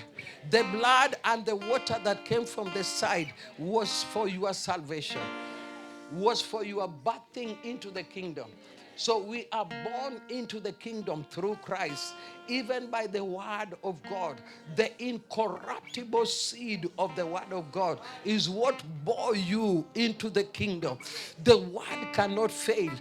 The blood and the water that came from the side was for your salvation, was for your birthing into the kingdom. So we are born into the kingdom through Christ, even by the word of God. The incorruptible seed of the word of God is what bore you into the kingdom. The word cannot fail.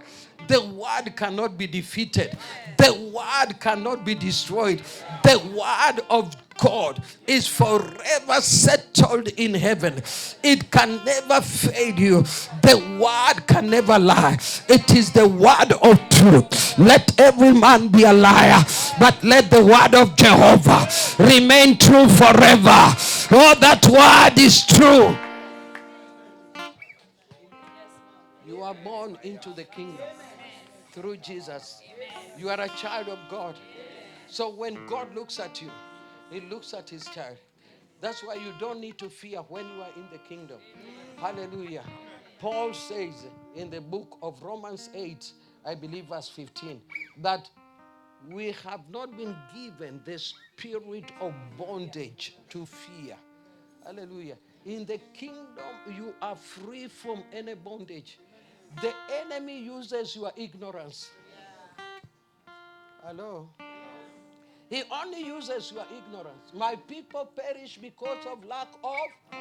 The word cannot be defeated. The word cannot be destroyed. The word of God is forever settled in heaven. It can never fail you. The word can never lie. It is the word of truth. Let every man be a liar, but let the word of Jehovah remain true forever. Oh, that word is true. You are born into the kingdom through Jesus. You are a child of God. So when God looks at you, he looks at his child. That's why you don't need to fear when you are in the kingdom. Hallelujah. Paul says in the book of Romans 8, I believe verse 15, that we have not been given the spirit of bondage to fear. Hallelujah. In the kingdom, you are free from any bondage. The enemy uses your ignorance. Hello? He only uses your ignorance. My people perish because of lack of.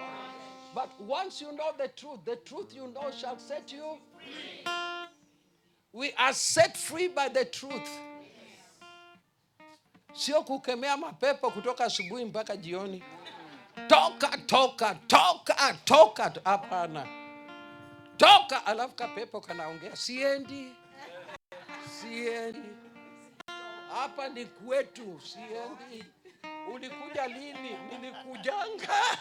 But once you know the truth you know shall set you free. We are set free by the truth. Sio kukemea mapepo kutoka asubuhi mpaka jioni. Toka, toka, toka, toka. Hapana. Toka, alafu kapepo kanaongea. Siendi. Hapa ni kwetu, siendi. Ulikuja lini? Nilikujanga.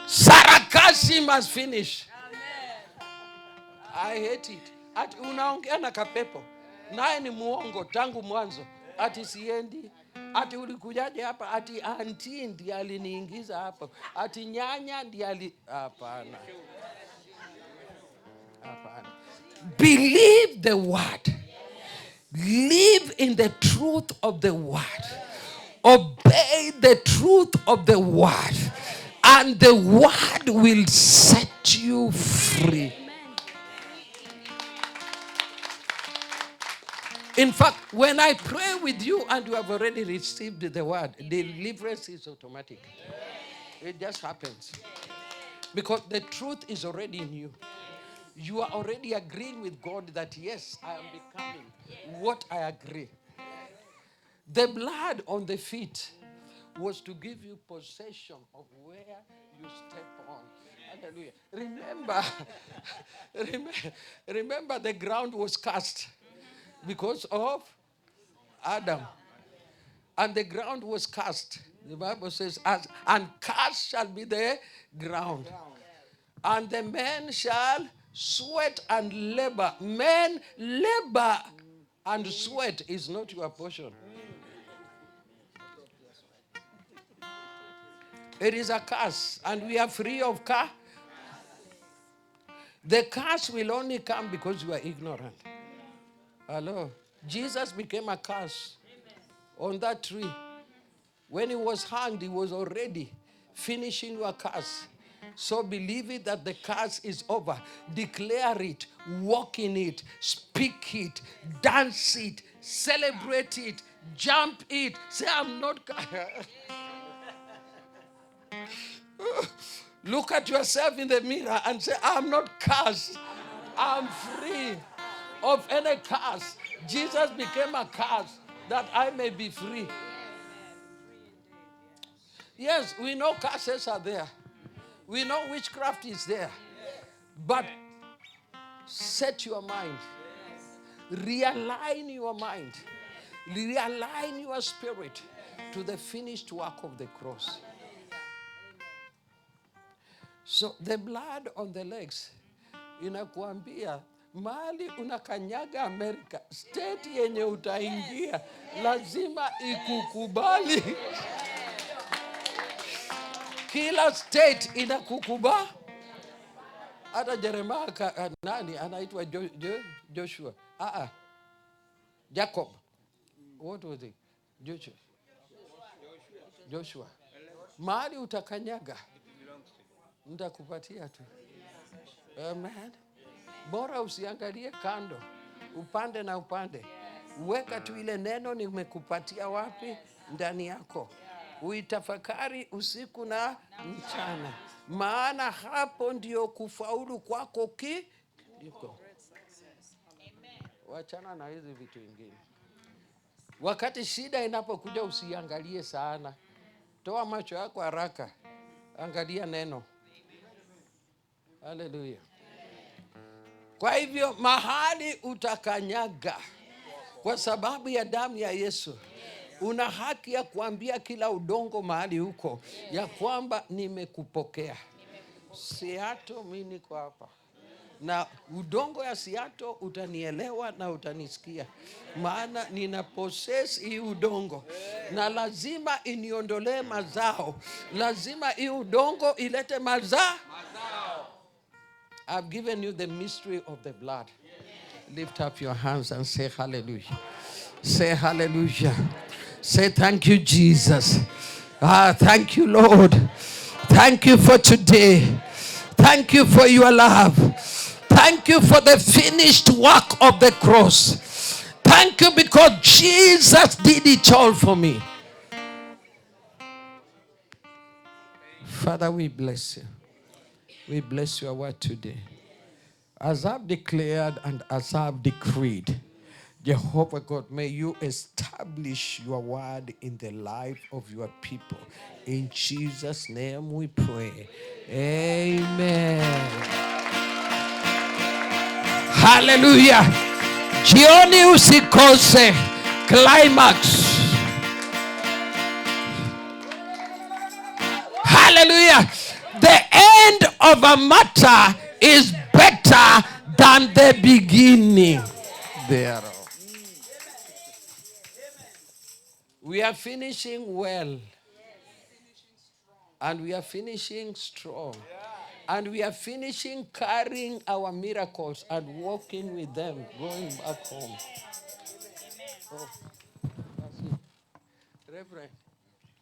Sarcasm must finish. I hate it. Ati unaongea na kapepo. Naye ni muongo tangu mwanzo. Ati siendi. Ati ulikujaje hapa? Ati auntie ndiye aliniingiza hapa. Ati nyanya ndiye hapana. Hapana. Believe the word. Live in the truth of the word. Obey the truth of the word. And the word will set you free. In fact, when I pray with you and you have already received the word, deliverance is automatic. It just happens. Because the truth is already in you. You are already agreeing with God that yes, I am becoming what I agree. The blood on the feet was to give you possession of where you step on. Hallelujah. Remember the ground was cast because of Adam. And the ground was cast. The Bible says, and cast shall be the ground. And the men shall sweat and labor. Men labor and sweat is not your portion. It is a curse, and we are free of curse. The curse will only come because you are ignorant. Hello. Jesus became a curse on that tree. When he was hanged, he was already finishing your curse. So believe it that the curse is over. Declare it, walk in it, speak it, dance it, celebrate it, jump it. Say, I'm not. Look at yourself in the mirror and say, I'm not cursed. I'm free of any curse. Jesus became a curse that I may be free. Yes, we know curses are there. We know witchcraft is there. But set your mind. Realign your mind. Realign your spirit to the finished work of the cross. So the blood on the legs inakuambia mali unakanyaga Amerika, state yenye utaingia lazima ikukubali. Kila state inakukubali. Hata Jeremiah nani anaitwa Joshua. Jacob. What was it? Joshua. Mali utakanyaga nitakupatia tu. Amen. Bora usiangalie kando, upande na upande. Weka tu ile neno nimekupatia wapi ndani yako. Uitafakari usiku na mchana. Maana hapo ndio kufaulu kwako kiko. Wachana na hizi vitu vingine. Wakati shida inapokuja usiangalie sana. Toa macho yako haraka. Angalia neno. Hallelujah. Kwa hivyo mahali utakanyaga kwa sababu ya damu ya Yesu, una haki ya kuambia kila udongo mahali huko ya kwamba nimekupokea. Seattle, mimi niko hapa. Na udongo ya Seattle utanielewa na utanisikia. Maana nina possess hii udongo. Na lazima iniondolee mazao. Lazima hii udongo ilete mazao. I've given you the mystery of the blood. Lift up your hands and say hallelujah. Say hallelujah. Say thank you, Jesus. Thank you, Lord. Thank you for today. Thank you for your love. Thank you for the finished work of the cross. Thank you because Jesus did it all for me. Father, we bless you. We bless your word today. As I've declared and as I've decreed, Jehovah God, may you establish your word in the life of your people. In Jesus' name we pray. Amen. Hallelujah. Jioni usikose climax. Hallelujah. The end of a matter is better than the beginning thereof. We are finishing well. And we are finishing strong. And we are finishing carrying our miracles and walking with them, going back home. Oh, that's it. Reverend.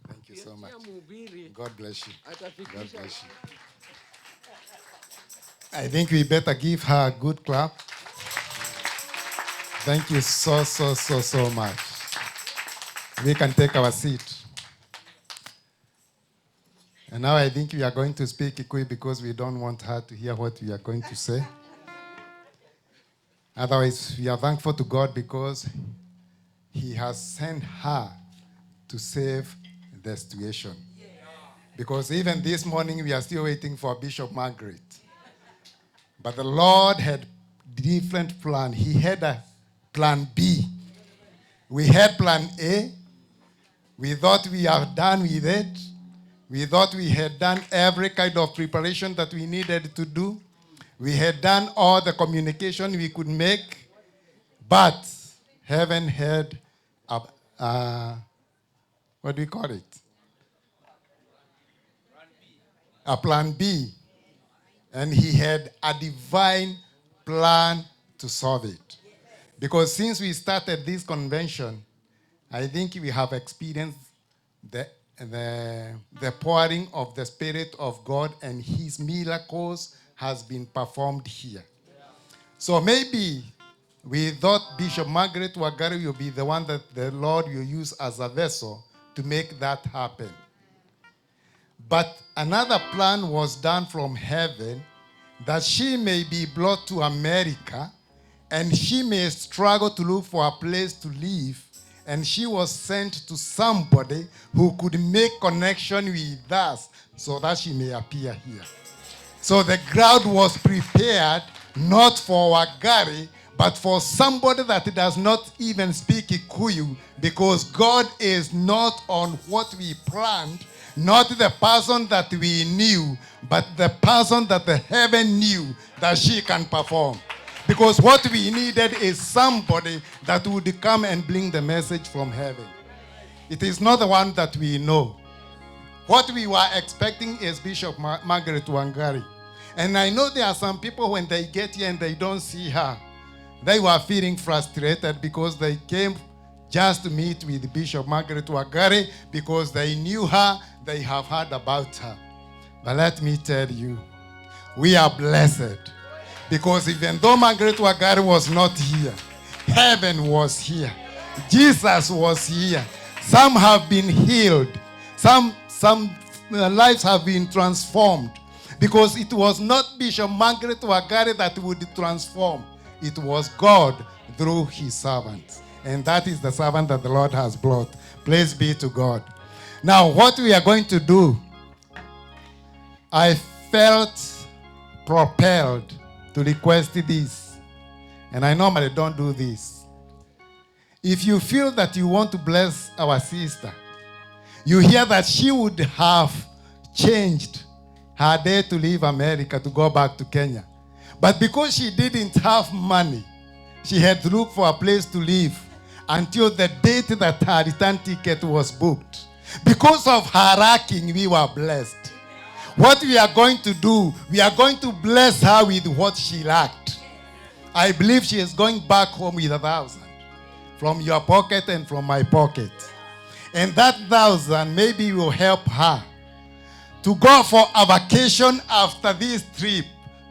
Thank you so much. God bless you. God bless you. I think we better give her a good clap. Thank you so much. We can take our seat. And now I think we are going to speak Kikuyu because we don't want her to hear what we are going to say. Otherwise, we are thankful to God because He has sent her to save the situation. Because even this morning, we are still waiting for Bishop Margaret. But the Lord had different plan. He had a plan B. We had plan A. We thought we are done with it. We thought we had done every kind of preparation that we needed to do. We had done all the communication we could make. But heaven had what do we call it? a plan B, and he had a divine plan to solve it. Because since we started this convention, I think we have experienced the pouring of the Spirit of God, and his miracles has been performed here. So maybe we thought Bishop Margaret Wangari will be the one that the Lord will use as a vessel to make that happen. But another plan was done from heaven, that she may be brought to America and she may struggle to look for a place to live. And she was sent to somebody who could make connection with us so that she may appear here. So the ground was prepared not for Wangari, but for somebody that does not even speak Kikuyu, because God is not on what we planned, not the person that we knew, but the person that the heaven knew that she can perform. Because what we needed is somebody that would come and bring the message from heaven. It is not the one that we know. What we were expecting is Bishop Margaret Wangari. And I know there are some people when they get here and they don't see her, they were feeling frustrated because they came just to meet with Bishop Margaret Wangari because they knew her, they have heard about her. But let me tell you, we are blessed. Because even though Margaret Wangari was not here, heaven was here. Jesus was here. Some have been healed. Some lives have been transformed. Because it was not Bishop Margaret Wangari that would transform. It was God through his servants. And that is the servant that the Lord has brought. Praise be to God. Now, what we are going to do, I felt propelled to request this. And I normally don't do this. If you feel that you want to bless our sister, you hear that she would have changed her day to leave America to go back to Kenya. But because she didn't have money, she had to look for a place to live until the date that her return ticket was booked. Because of her lacking, we were blessed. What we are going to do, we are going to bless her with what she lacked. I believe she is going back home with 1,000 from your pocket and from my pocket. And that 1,000 maybe will help her to go for a vacation after this trip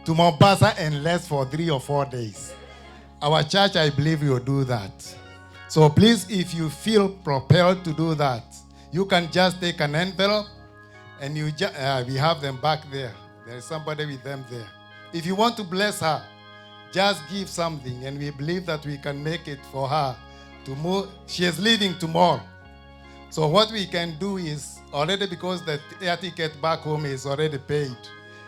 to Mombasa and rest for 3 or 4 days. Our church, I believe, will do that. So please, if you feel propelled to do that, you can just take an envelope and we have them back there. There is somebody with them there. If you want to bless her, just give something, and we believe that we can make it for her to move. She is leaving tomorrow. So what we can do is, already because the air ticket back home is already paid,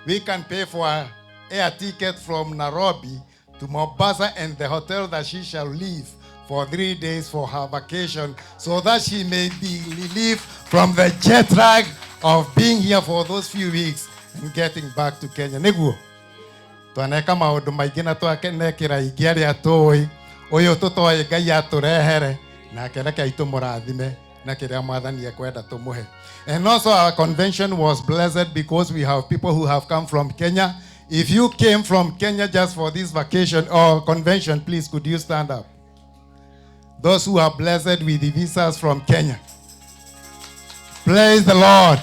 we can pay for an air ticket from Nairobi to Mombasa and the hotel that she shall live for 3 days for her vacation, so that she may be relieved from the jet lag of being here for those few weeks and getting back to Kenya. Niguo twaneka maundu maingi na twakenekira ingi aria tui uyu tutoi Ngai aturehere nake reke itumurathime na kiria mwathani ekwenda tumuhe. And also our convention was blessed because we have people who have come from Kenya. If you came from Kenya just for this vacation or convention, please could you stand up? Those who are blessed with the visas from Kenya. Praise the Lord.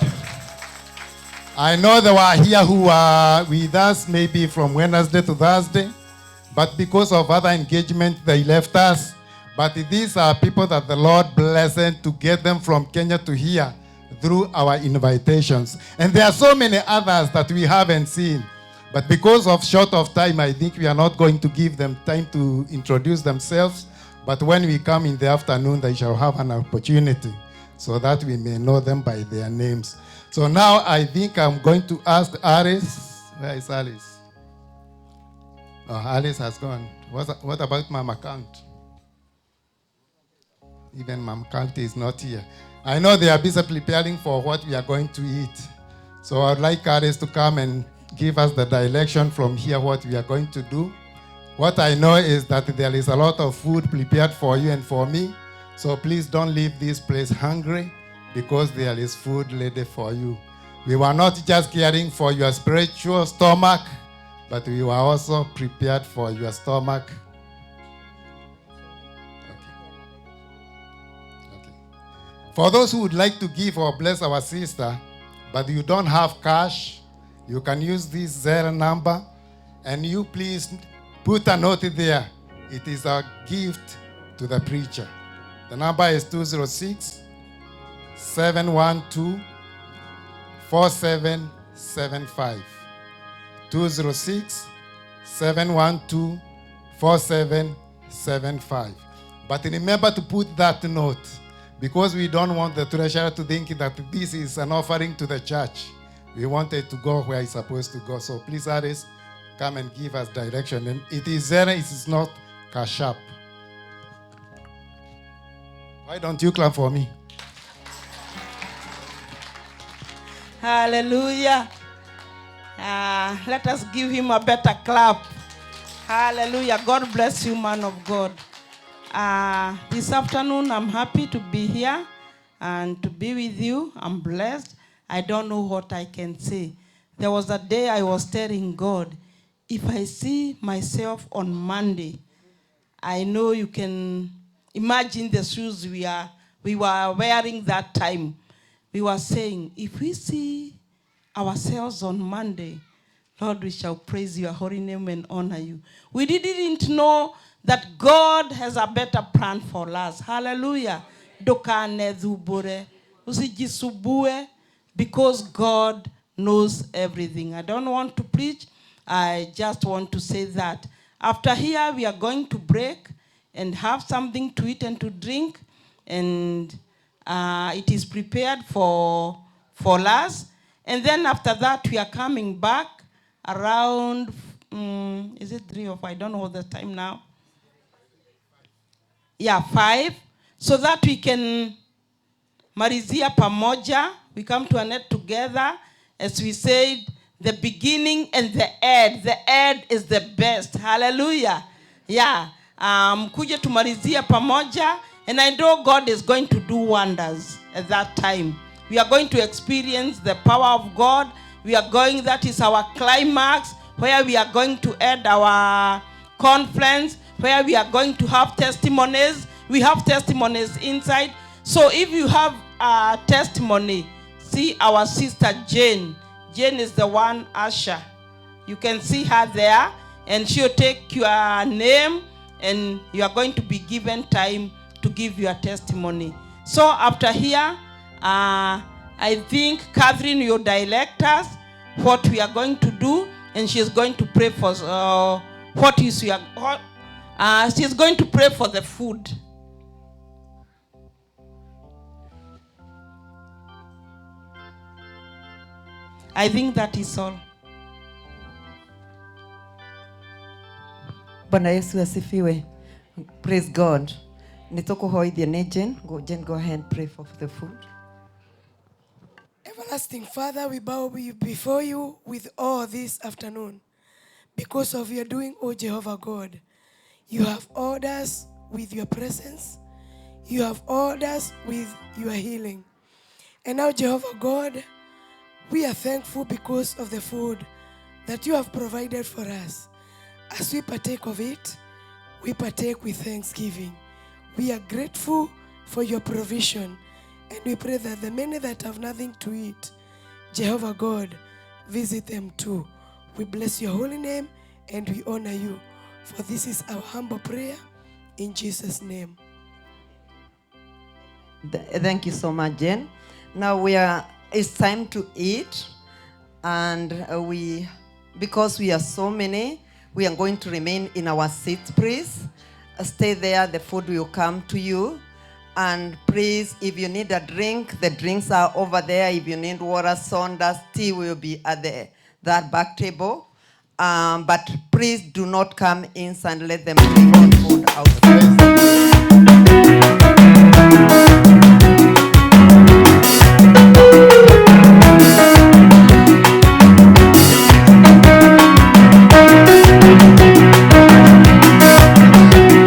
I know there were here who are with us maybe from Wednesday to Thursday, but because of other engagement, they left us. But these are people that the Lord blessed to get them from Kenya to here through our invitations. And there are so many others that we haven't seen. But because of short of time, I think we are not going to give them time to introduce themselves. But when we come in the afternoon, they shall have an opportunity so that we may know them by their names. So now I think I'm going to ask Alice. Where is Alice? Oh, Alice has gone. What about Mama Count? Even Mama Count is not here. I know they are busy preparing for what we are going to eat. So I'd like Alice to come and give us the direction from here what we are going to do. What I know is that there is a lot of food prepared for you and for me. So please don't leave this place hungry, because there is food ready for you. We were not just caring for your spiritual stomach, but we were also prepared for your stomach. Okay. For those who would like to give or bless our sister, but you don't have cash, you can use this Zelle number, and you please put a note there. It is a gift to the preacher. The number is 206-712-4775. 206-712-4775. But remember to put that note, because we don't want the treasurer to think that this is an offering to the church. We want it to go where it's supposed to go. So please, Aris, come and give us direction. And it is there, it is not Cash App. Why don't you clap for me? Hallelujah. Let us give him a better clap. Hallelujah. God bless you, man of God. This afternoon, I'm happy to be here and to be with you. I'm blessed. I don't know what I can say. There was a day I was telling God, if I see myself on Monday, I know you can imagine the shoes we were wearing that time. We were saying, if we see ourselves on Monday, Lord, we shall praise your holy name and honor you. We didn't know that God has a better plan for us. Hallelujah. Dokane dhubure. Usijisubue, because God knows everything. I don't want to preach. I just want to say that. After here, we are going to break and have something to eat and to drink. And it is prepared for us. And then after that, we are coming back around, is it 3 or 5? I don't know the time now. Yeah, 5. So that we can marizia pamoja. We come to an end together. As we said, the beginning and the end. The end is the best. Hallelujah. Yeah. Kuja tumarizia pamoja. And I know God is going to do wonders at that time. We are going to experience the power of God. We are going, that is our climax, where we are going to end our conference, where we are going to have testimonies. We have testimonies inside. So if you have a testimony, see our sister Jane. Jane is the one usher. You can see her there, and she'll take your name, and you are going to be given time to give your testimony. So after here, I think Catherine will direct us what we are going to do, and she's going to pray for she's going to pray for the food. I think that is all. Bwana Yesu asifiwe. Praise God. Nitokuhoithia ni Jen. Jen, go ahead and pray for the food. Everlasting Father, we bow before you with all this afternoon because of your doing, O Jehovah God. You have awed us with your presence. You have awed us with your healing. And now, Jehovah God, we are thankful because of the food that you have provided for us. As we partake of it, we partake with thanksgiving. We are grateful for your provision, and we pray that the many that have nothing to eat, Jehovah God, visit them too. We bless your holy name and we honor you. For this is our humble prayer in Jesus' name. Thank you so much, Jen. Now it's time to eat, and because we are so many, we are going to remain in our seats, please. Stay there, the food will come to you. And please, if you need a drink, the drinks are over there. If you need water, soda, tea will be at that back table. But please do not come inside and let them bring the food outside.